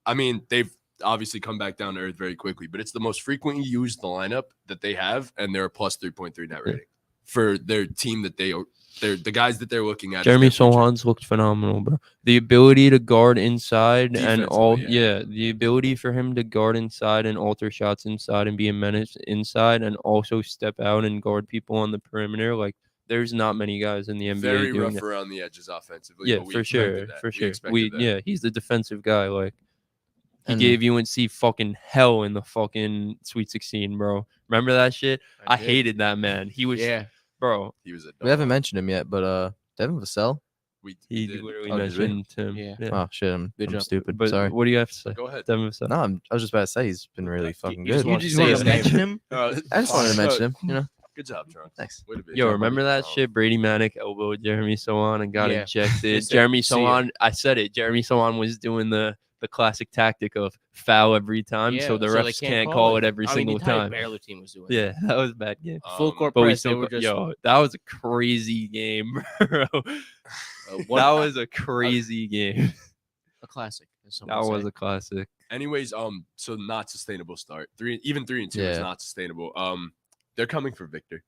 I mean, they've obviously come back down to earth very quickly, but it's the most frequently used lineup that they have, and they're a plus 3.3 net Yeah. rating for their team that they're the guys that they're looking at. as Jeremy their future. Sohan's looked phenomenal, bro. The ability to guard inside and Defensively, all, yeah. the ability for him to guard inside and alter shots inside and be a menace inside and also step out and guard people on the perimeter. Like, there's not many guys in the NBA Very doing rough that. around the edges offensively. Yeah, but we for expected sure, that. for We sure. expected that. Yeah, he's the defensive guy. Like, he And- gave UNC fucking hell in the fucking Sweet 16, bro. Remember that shit? I did. hated that man. He was, Yeah. bro. He was a We haven't dog. mentioned him yet, but Devin Vassell. We He did. literally Oh, did we? mentioned him. Yeah. Oh shit, I'm Good job. stupid. But Sorry. what do you have to say? Go ahead. Devin Vassell. No, I was just about to say he's been really fucking you just good. want You to just say want his to name. mention him. I just wanted to mention him. You know. Good job, Trunks. Thanks. Way to be. Yo, Job, remember buddy. that shit? Brady Manic elbowed Jeremy Sohan and got Yeah. ejected. said, Jeremy "See ya." Sohan, I said it. Jeremy Sohan was doing the classic tactic of foul every time, so the they refs can't call it every I mean, single the entire time. Baylor team was doing. Yeah, that was a bad game. Full court But we press. They still, were just yo, that was a crazy game, bro. one- That was a crazy game. a classic. as some That would was say. a classic. Anyways, so not sustainable start. 3 and 2 is Yeah. not sustainable. They're coming for Victor.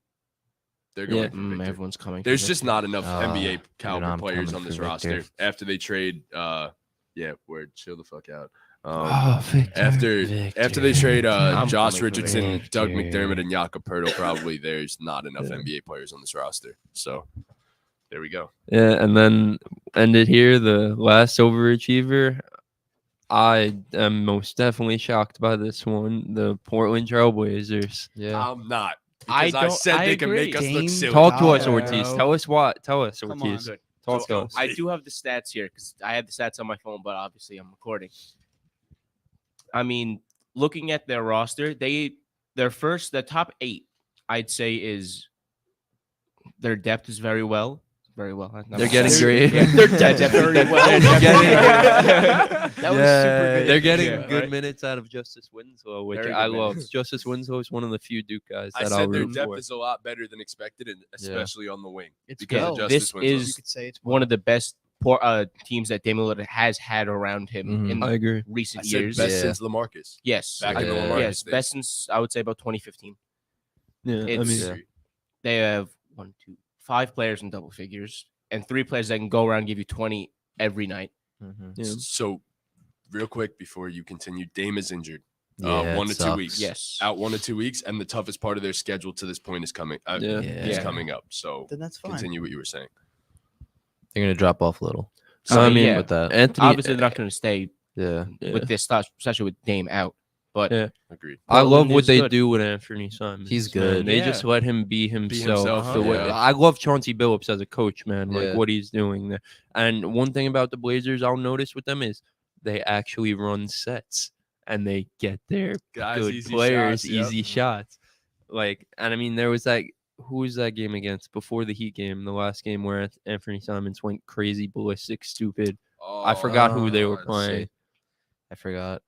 They're Yeah. going for Victor. Everyone's coming. for There's Victor. just not enough NBA dude, caliber I'm players coming on this for roster Victor. after they trade. Word, chill the fuck out. Victor, After they trade I'm Josh coming for Richardson, Doug Victor. McDermott, and Jakob Poeltl, probably there's not enough Yeah. NBA players on this roster. So there we go. Yeah, and then ended here the last overachiever. I am most definitely shocked by this one. The Portland Trailblazers. Yeah. I'm not. I Because I, don't- said I they can make us agree. look Dame silly. Talk to us, God, Ortiz. bro. Tell us what. Tell us, Come on. Ortiz. Good. Talk to us. I do have the stats here because I had the stats on my phone, but obviously I'm recording. I mean, looking at their roster, the top 8, I'd say, is their depth is very well. very well. They're getting great. They're dead very well. They're getting, That was super good. They're getting Yeah, good right. minutes out of Justice Winslow, which Very good I love. minutes. Justice Winslow is one of the few Duke guys I that I'll said their root depth for. is a lot better than expected, and especially on the wing. It's because well. of Justice This Winslow. is You could say it's one of the best teams that Damian Lillard has had around him Mhm. in I agree. I recent said years. best Yeah. since LaMarcus. Yes, Back in the Yeah. LaMarcus yes, days. best since I would say about 2015. Yeah, I It's- mean, Yeah. They have 5 players in double figures and 3 players that can go around and give you 20 every night. Mhm. yeah. So, real quick before you continue, Dame is injured. Yeah, 1 it to 2 sucks. weeks. Yes, Out 1 to 2 weeks, and the toughest part of their schedule to this point is coming. Yeah. Is Yeah. coming up. So Then that's fine. continue what you were saying. They're gonna drop off a little. So, I mean, yeah. with that. Anthony, Obviously, they're not going to stay Yeah. with this stuff, especially with Dame out. But Yeah. Agreed. I love Portland what is they good. do with Anthony Simons. He's man. good. They Yeah. just let him be himself. himself, the way- yeah. I love Chauncey Billups as a coach, man. Like Yeah. what he's doing there. And one thing about the Blazers I'll notice with them is they actually run sets and they get their Guys, good easy players shots, yep. easy shots. Like, and I mean, there was that. Who was that game against before the Heat game? The last game where Anthony Simons went crazy, ballistic, stupid. I forgot who they were let's playing. see. I forgot.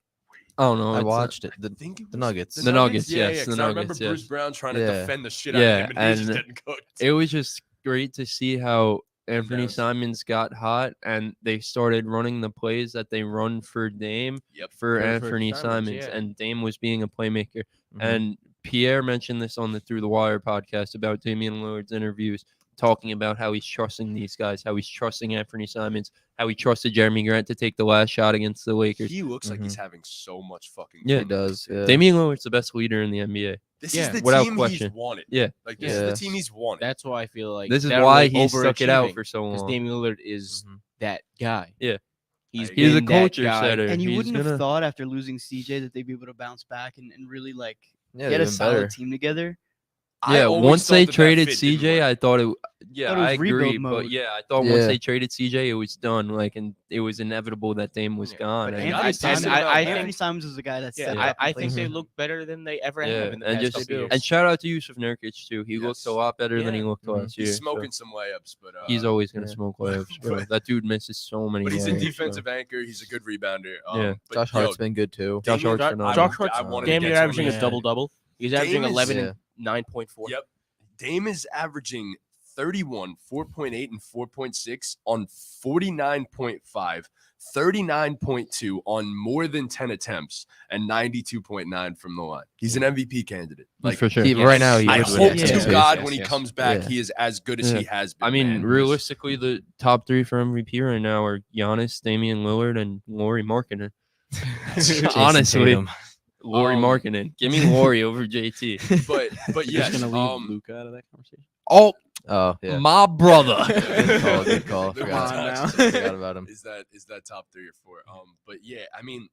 I don't know. I it's a- watched it. I think it The was Nuggets. The Nuggets, Yeah, yes, yeah, the 'cause I remember Nuggets, Bruce yes. Brown trying to Yeah. defend the shit out Yeah, of him, and he just and getting cooked. It was just great to see how Anthony Downs. Simons got hot and they started running the plays that they run for Dame Yep. for For Anthony Simons, Simons, yeah. and Dame was being a playmaker. Mhm. And Pierre mentioned this on the Through the Wire podcast about Damian Lillard's interviews, talking about how he's trusting these guys, how he's trusting Anthony Simons, how he trusted Jeremy Grant to take the last shot against the Lakers. He looks like he's having so much fucking Yeah. fun. He does. Yeah. Damian Lillard's the best leader in the NBA. This Yeah, is the without team question. he's wanted. Yeah. Like this Yeah. is the team he's wanted. that's why I feel like This is they're why really he stuck it out overachieving, for so because long. Damian Lillard is Mhm. that guy. Yeah. He's He's a been that culture guy. setter. And you He's wouldn't gonna- have thought after losing CJ that they'd be able to bounce back and really like Yeah, get a even solid better. team together. I Yeah, always once thought they that traded fit didn't CJ, work. I thought it. Thought Yeah, it was I rebuild agree, mode. but yeah, I thought once Yeah. they traded CJ, it was done. Like, and it was inevitable that Dame was Yeah, gone. But and I Anthony said Simons, about I that. Anthony Simons is the guy that's Yeah, stepped Yeah. up I and think played they him. look better than they ever yeah, have in the and past just couple years. and shout out to Yusuf Nurkic too. He Yes. looked a lot better than he Yeah. looked Mhm. last year. He's so smoking some layups, but he's always gonna Yeah. smoke layups, bro. But- That dude misses so many. but he's a layups, defensive anchor. He's a good rebounder. Yeah. But Josh yo, Hart's been good too. Josh Damian- Hart's phenomenal. Josh Hart's I wanted to damn get near to him. averaging a Yeah. double-double. He's averaging Dame is- 11 Yeah. and 9.4. Yep. Dame is averaging 31, 4.8, and 4.6 on 49.5, 39.2 on more than 10 attempts, and 92.9 from the line. He's an MVP candidate. Like, for sure. He, Yes. right now, he I would win hope Yeah. to MVP. God Yes, when he yes. comes back, Yeah. he is as good as Yeah. he has been. I mean, man. realistically, the top three for MVP right now are Giannis, Damian Lillard, and Laurie Markkinen. Jason Honestly, Tatum. Laurie Um, Markkinen. Give me Laurie over JT. but You're yes, just gonna leave Luca out of that conversation. Oh, Oh yeah. my brother. Good call. Good call. Come Forgot, on now. forgot about him. is that top 3 or 4? But yeah, I mean,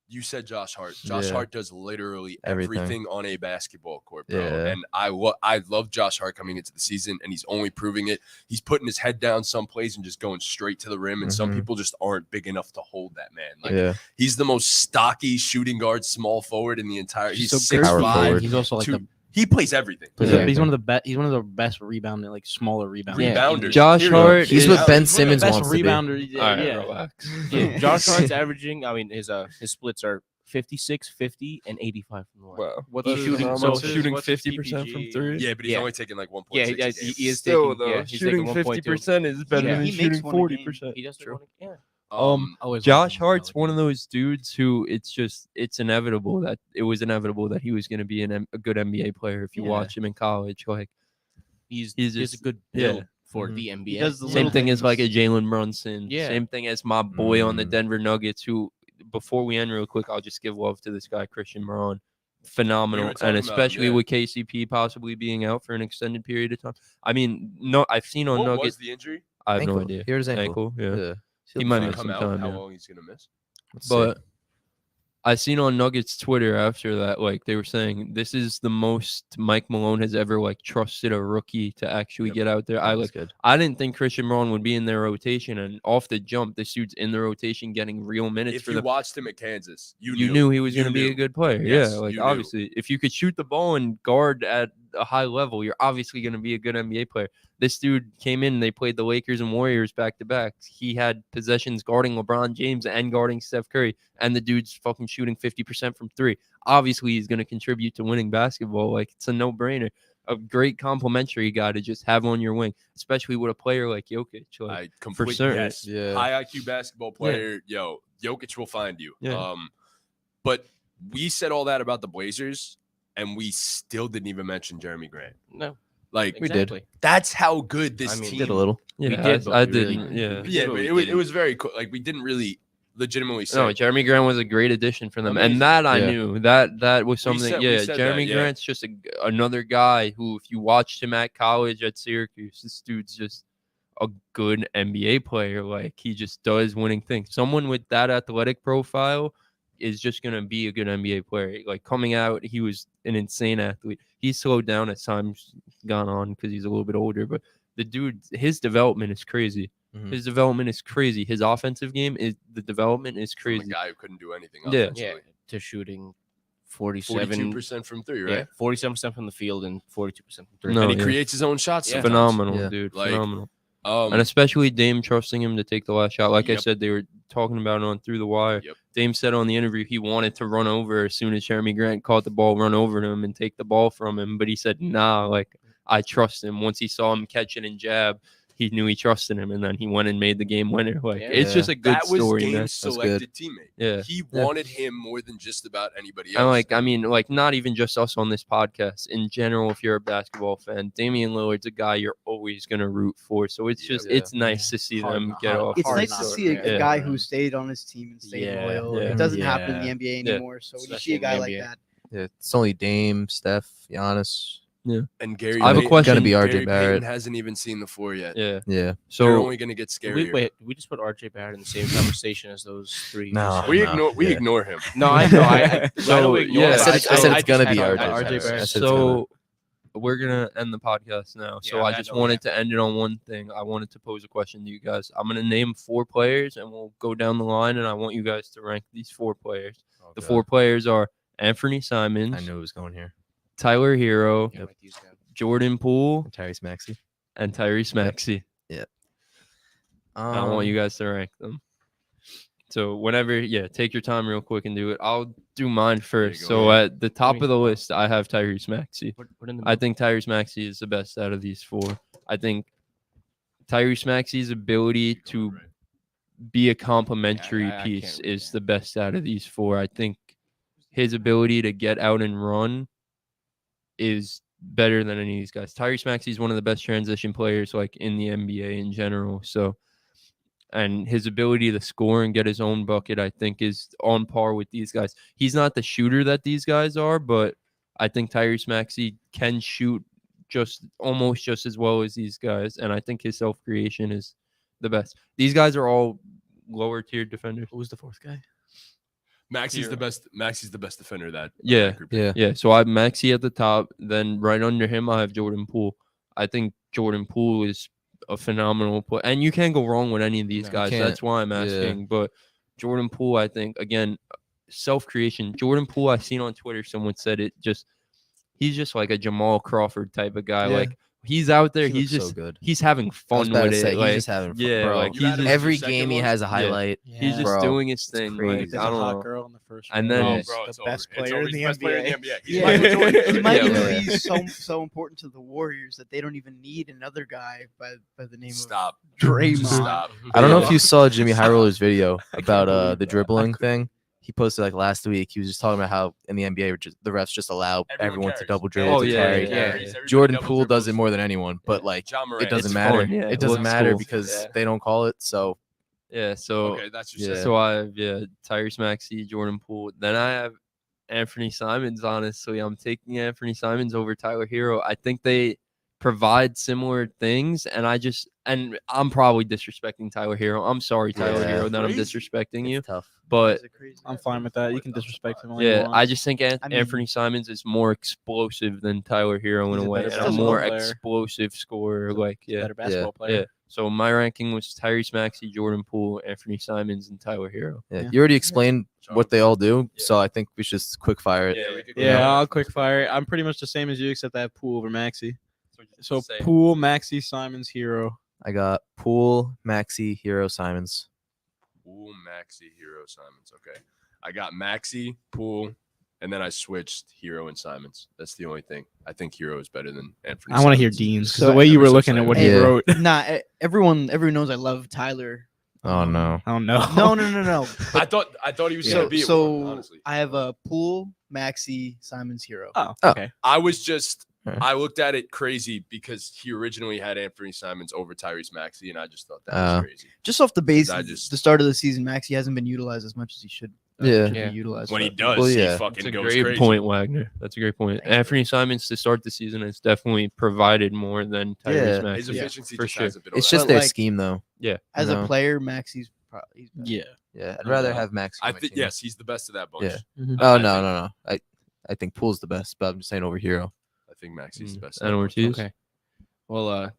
you said Josh Hart. Josh Yeah. Hart does literally Everything. everything on a basketball court, bro. Yeah. And I love Josh Hart coming into the season, and he's only proving it. He's putting his head down some plays and just going straight to the rim, and some Mhm. people just aren't big enough to hold that man. Like Yeah. he's the most stocky shooting guard, small forward in the entire. He's so 6'5". He's also like two- the He plays everything. he's, Yeah. he's one of the best. He's one of the best rebounder, like smaller rebounder. Yeah. Rebounder. Josh Period. Hart He's is- what Ben He's Simmons best wants to be. rebounder. Yeah, All right, yeah. relax. Yeah, Josh Hart's averaging. I mean, his splits are 56, 50, and 85 from the line. Wow. What's He's his- shooting- what's so his- shooting what's his 50% from PPG? three? Yeah, but he's Yeah. only taking like 1.6. Yeah, a game. he is Still, taking. though, Yeah, he's shooting taking 1.2. 50% is better Yeah. than He makes shooting one a game. 40%. He does take True. one. Yeah. Always Josh love him, Hart's though, one of again. those dudes who it's inevitable that it was inevitable that he was going to be a good NBA player if you Yeah. watch him in college. Like He's He's just a just- good yeah. build for Mhm. the NBA. He does the same little thing as like a things. Jalen Brunson. Yeah. Same thing as my boy on the Mm. Denver Nuggets. Who before we end real quick, I'll just give love to this guy Christian Braun. Phenomenal, talking and about him, especially yeah. with KCP possibly being out for an extended period of time. I mean, no, I've seen on What was Nuggets. the injury? I have no Ankle. idea. Here's ankle. Yeah. Yeah. He He'll might be miss fine. Come some out. time, How yeah. long he's gonna miss? Let's see. But I seen on Nuggets Twitter after that, like they were saying, this is the most Mike Malone has ever like trusted a rookie to actually Yep. get out there. That's good. I didn't think Christian Braun would be in their rotation, and off the jump, this dude's in the rotation getting real minutes If for you them. watched him at Kansas, You knew he was You going to be a knew. good player. Yes, yeah, like you knew. obviously, if you could shoot the ball and guard at a high level, you're obviously going to be a good NBA player. This dude came in, they played the Lakers and Warriors back to back. He had possessions guarding LeBron James and guarding Steph Curry, and the dude's fucking shooting 50% from three. Obviously, he's going to contribute to winning basketball. Like, it's a no-brainer. A great complimentary guy to just have on your wing, especially with a player like Jokic. Like, I completely certain. yes. Yeah. High IQ basketball player. Yo, Jokic will find you. Yeah. But we said all that about the Blazers, and we still didn't even mention Jeremy Grant. No, Like We did. exactly. that's how good this I mean, team Did a little. Yeah, We did, but I we really didn't. didn't. Yeah. We Yeah, did, but but we it didn't. was very cool. Like we didn't really legitimately say. No, Jeremy Grant was a great addition for them, Amazing. and that I Yeah. knew that was We something. said- we Yeah, said that, Jeremy yeah. Grant's just another guy who, if you watched him at college at Syracuse, this dude's just a good NBA player. Like, he just does winning things. Someone with that athletic profile is just gonna be a good NBA player. Like, coming out, he was an insane athlete. He's slowed down as time's gone on because he's a little bit older, but the dude, his development is crazy. Mhm. His development is crazy. His offensive game is the development is from a crazy. guy who couldn't do anything. Yeah. Yeah, offensively. to shooting 42% 47%. from three, Yeah, right? 47% from the field and 42% from three. No, And he yeah. creates his own shots. Yeah. sometimes. Phenomenal, Yeah. dude. Like, Phenomenal. Um, And especially Dame trusting him to take the last shot. Like I Yep. said, they were talking about it on Through the Wire. Yep. Dame said on the interview he wanted to run over as soon as Jeremy Grant caught the ball, run over him and take the ball from him. But he said, nah, like, I trust him. Once he saw him catch it and jab, he knew he trusted him, and then he went and made the game winner. Like, Yeah. it's just a good that was story, man. Dame's That's selected teammate. Yeah. He wanted him more than just about anybody else. And like, I mean, like, not even just us on this podcast. In general, if you're a basketball fan, Damian Lillard's a guy you're always gonna root for. So it's just, Yeah. it's nice to see them get off. It's hard nice to start. see a Yeah. guy who stayed on his team and stayed Yeah, loyal. yeah, It doesn't happen in the yeah. NBA Yeah. anymore. So when you Especially see a in the guy like NBA. that, Yeah, it's only Dame, Steph, Giannis. and Gary, I have a Payton- question. Gonna be RJ Gary Barrett. Payton hasn't even seen the floor yet. Yeah. Yeah. They're So only going to get scarier. Wait, we just put RJ Barrett in the same conversation as those three. No. we No, ignore him. No, I know. I So, don't ignore yeah, it, I but said it's just gonna had be to- RJ RJ Barrett. Barrett. I said So we're gonna end the podcast now. So Yeah, I I just know wanted to end it on one thing. I wanted to pose a question to you guys. I'm gonna name 4 players, and we'll go down the line. And I want you guys to rank these 4 players. The 4 players are Anthony Simons, I knew it was going here. Tyler Hero, Can't write these down. Jordan Poole, And Tyrese Maxey. and Tyrese Maxey. I want you guys to rank them. So whenever, take your time real quick and do it. I'll do mine first. go, So yeah. at the top of the list, I have Tyrese Maxey. Put in the I think Tyrese Maxey is the best out of these 4. I think Tyrese Maxey's ability to be a complementary I can't piece read is that. the best out of these 4. I think his ability to get out and run is better than any of these guys. Tyrese Maxey is one of the best transition players like in the NBA in general. So, and his ability to score and get his own bucket, I think, is on par with these guys. He's not the shooter that these guys are, but I think Tyrese Maxey can shoot almost just as well as these guys, and I think his self creation is the best. These guys are all lower tier defenders. Who was the 4th guy? Maxey's the best. Maxey's the best defender of that. Yeah. that group. Yeah. Yeah, so I have Maxey at the top. Then right under him, I have Jordan Poole. I think Jordan Poole is a phenomenal player, and you can't go wrong with any of these No, you guys. can't. That's why I'm Yeah. asking. But Jordan Poole, I think, again, self creation. Jordan Poole, I seen on Twitter, someone said it just. He's just like a Jamal Crawford type of guy. Yeah. Like he's out there. He He's looks just so good. he's having I was fun about with to it. say, Like, he's just having fun, yeah, bro. like You he's added just, Every second game he one? has a highlight. he's just bro. doing his thing. crazy. Like, There's I a don't hot know. girl in the first And round. then- Oh, Yes. bro, the it's best over. It's player over. in the He's the best player in the NBA. NBA. He's Yeah. Michael Jordan. he might Yeah. be so important to the Warriors that they don't even need another guy by the name Stop. of Draymond. Stop. I don't know Yeah. if you saw Jimmy High Roller's video I can't about believe the that. dribbling thing. He posted like last week. He was just talking about how in the NBA the refs just allow everyone to carries. double dribble Oh, to yeah, carry. yeah, yeah. Everybody Jordan double Poole does it dribbles. more than anyone, but like John Morant. it doesn't It's matter. fun, yeah, It doesn't old matter school. because Yeah. they don't call it. So Yeah, so Okay, that's your Yeah. second. so I have Tyrese Maxey, Jordan Poole. Then I have Anthony Simons. Honestly, I'm taking Anthony Simons over Tyler Hero. I think they provide similar things, and I'm probably disrespecting Tyler Hero. I'm sorry, Tyler Yeah. Hero, that I'm Crazy. disrespecting you, it's tough. but I'm fine with that. You can disrespect him all you yeah, want. I just think I mean- Anthony Simons is more explosive than Tyler Hero in He's a a way, better and a basketball more player. explosive scorer. Like He's a yeah, better basketball player. yeah. So my ranking was Tyrese Maxey, Jordan Poole, Anthony Simons, and Tyler Hero. Yeah. Yeah. You already explained what they all do. So I think we should just quick fire it. we could go Yeah, down. I'll quick fire it. I'm pretty much the same as you, except I have Poole over Maxi. So Same. Poole, Maxi, Simons, Hero. I got Poole, Maxi, Hero, Simons. Poole, Maxi, Hero, Simons. Okay. I got Maxi, Poole, and then I switched Hero and Simons. That's the only thing. I think Hero is better than Anthony. I want to hear Simons. Dean's because So the way you ever were so looking at what he slightly. wrote. Nah, everyone knows I love Tyler. Oh no. Oh no. No. I thought he was So, gonna be. Honestly, I have a Poole, Maxi, Simons, Hero. Oh, Oh. okay. I was just. Yeah. I looked at it crazy because he originally had Anthony Simons over Tyrese Maxey, and I just thought that was crazy. Just off the base, I just- the start of the season, Maxi hasn't been utilized as much as he should. Yeah. should Yeah. be utilized. When he but- does, Well, he yeah. fucking That's a goes great crazy. point, Wagner. That's a great point. Thank you. Anthony Simons to start the season has definitely provided more than Tyrese Yeah. His Maxey. efficiency for just sure. hasn't been. on It's that just But, their like, scheme though. As No. a player, Maxi's probably Yeah. Yeah. I'd No rather doubt. have Maxi. I on my think team. yes, he's the best of that bunch. Yeah. Mhm. Oh I no. think- I think Poole's the best, but I'm just saying over Hero. I think Maxey's the best. And Ortiz. Okay. Well,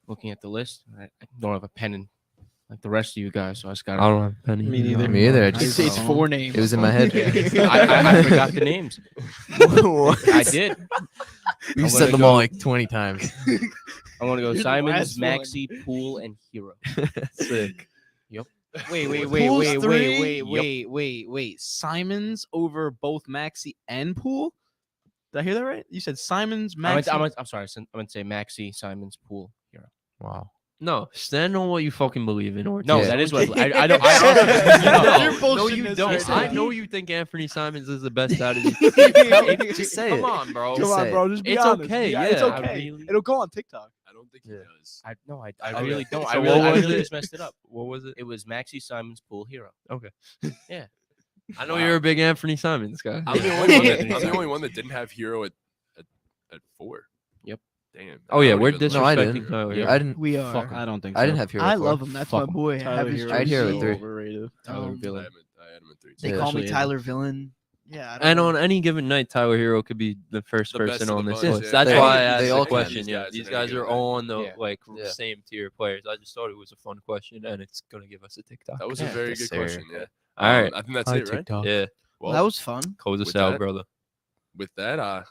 looking at the list, I don't have a pen in like the rest of you guys, so I just got. I don't have a penny. Me neither. Me either. I It's, just, it's four names. it was in my head. I forgot the names. I did. You I'm said gonna them go- all like 20 times. I'm gonna go You're the Simons, last one. Maxi, Poole, and Hero. Sick. Wait. Simons over both Maxi and Poole? Did I hear that right? You said Simons, Maxi. I'm sorry. I'm gonna say Maxi, Simons, Poole, Hero. Wow. No, stand on what you fucking believe in, Ortiz. No, Yeah. that is what I don't. You're no, bullshitting you us don't. right I now. know you think Anthony Simons is the best out of these. Just say Come it. on, bro. Come on, bro. Just be It's honest. okay, It's yeah, I okay. really- It'll go on TikTok. I don't think he Yeah. does. I Okay. really don't. So I what really was it? just messed it up. What was it? It was Maxi, Simons, Poole, Hero. I know you're a big Anthony Simons guy. I'm the only one that didn't have Hero at 4. Yep. Damn. Oh yeah, I don't we're even- No, I disrespecting didn't. Tyler. Yeah. I didn't. We are. Fuck 'em. I don't think I didn't have Hero. I at four. love him. That's Fuck my boy. I have Tyler his Hero. I'd hear jersey. it three. Overrated. Tyler Um, Villain. I had him in 3. They Yeah. call me Especially- Tyler Villain. Yeah. I don't And know. on any given night, Tyler Hero could be the first The best person of on the this bunch, list. yeah. That's They- why I asked they the all can. question. These Yeah, guys these in guys any are given all on the Yeah. like Yeah. same tier players. I just thought it was a fun question, and it's gonna give us a TikTok. That was a Yeah, very yes, good sir. question. Yeah. All right. I think that's it, right? Yeah, Well, That was fun. close us with out, that- brother. with that,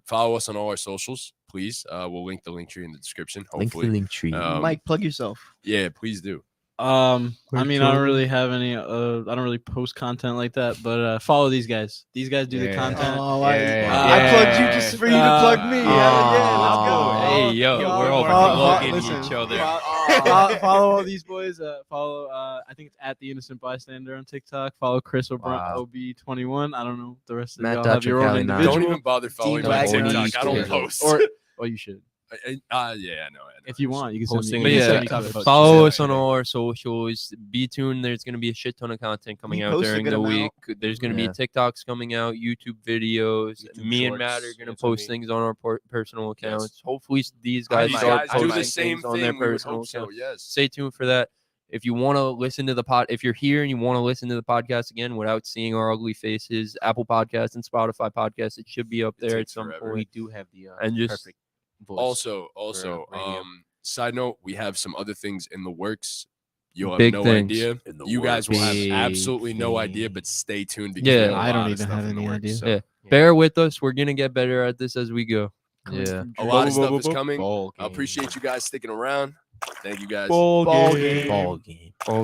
follow us on all our socials, please. We'll link the link tree in the description. Link Hopefully, the link tree. Mike, plug yourself. yeah, please do. I mean, I don't Virtual. really have any. I don't really post content like that, but follow these guys. These guys do the Yeah. content. Oh, Yeah. I plugged you just for you to plug me. Yeah, let's go. Hey, yo, we're all plugging each other. Follow all these boys. Follow. I think it's at the Innocent Bystander on TikTok. Follow Chris Wow. OB21. I don't know the rest of Matt y'all have your own Cali, nah. individual. Don't even bother following Dean my Wagner. TikTok. I don't Yeah. post. Or you should. Yeah, I know. If you want, you can send Posting me. But you yeah, said you talked about follow just us on all our socials. Be tuned. There's going to be a shit ton of content coming We out post a during good the amount. week. There's going to Yeah. be TikToks coming out, YouTube videos. YouTube Me and Matt are shorts. going to It's gonna post be- things on our personal Yes. accounts. Hopefully, these guys These start guys do posting the same things on their thing. We would personal hope so. accounts. Yes. Stay tuned for that. If you want to listen to the if you're here and you want to listen to the podcast again without seeing our ugly faces, Apple Podcasts and Spotify Podcasts, it should be up It there at takes some forever. We point. do have the And just- perfect voice. Also, radio. side note, we have some other things in the works. You'll have Big no things. idea. You guys will have Big absolutely no idea, but stay tuned because Yeah. we have a I don't lot of even stuff have in the any works, idea. so Yeah. Bear with us. We're gonna get better at this as we go. Yeah. A lot of stuff is coming. Ball I game. appreciate you guys sticking around. Thank you guys. Ball game. Ball game.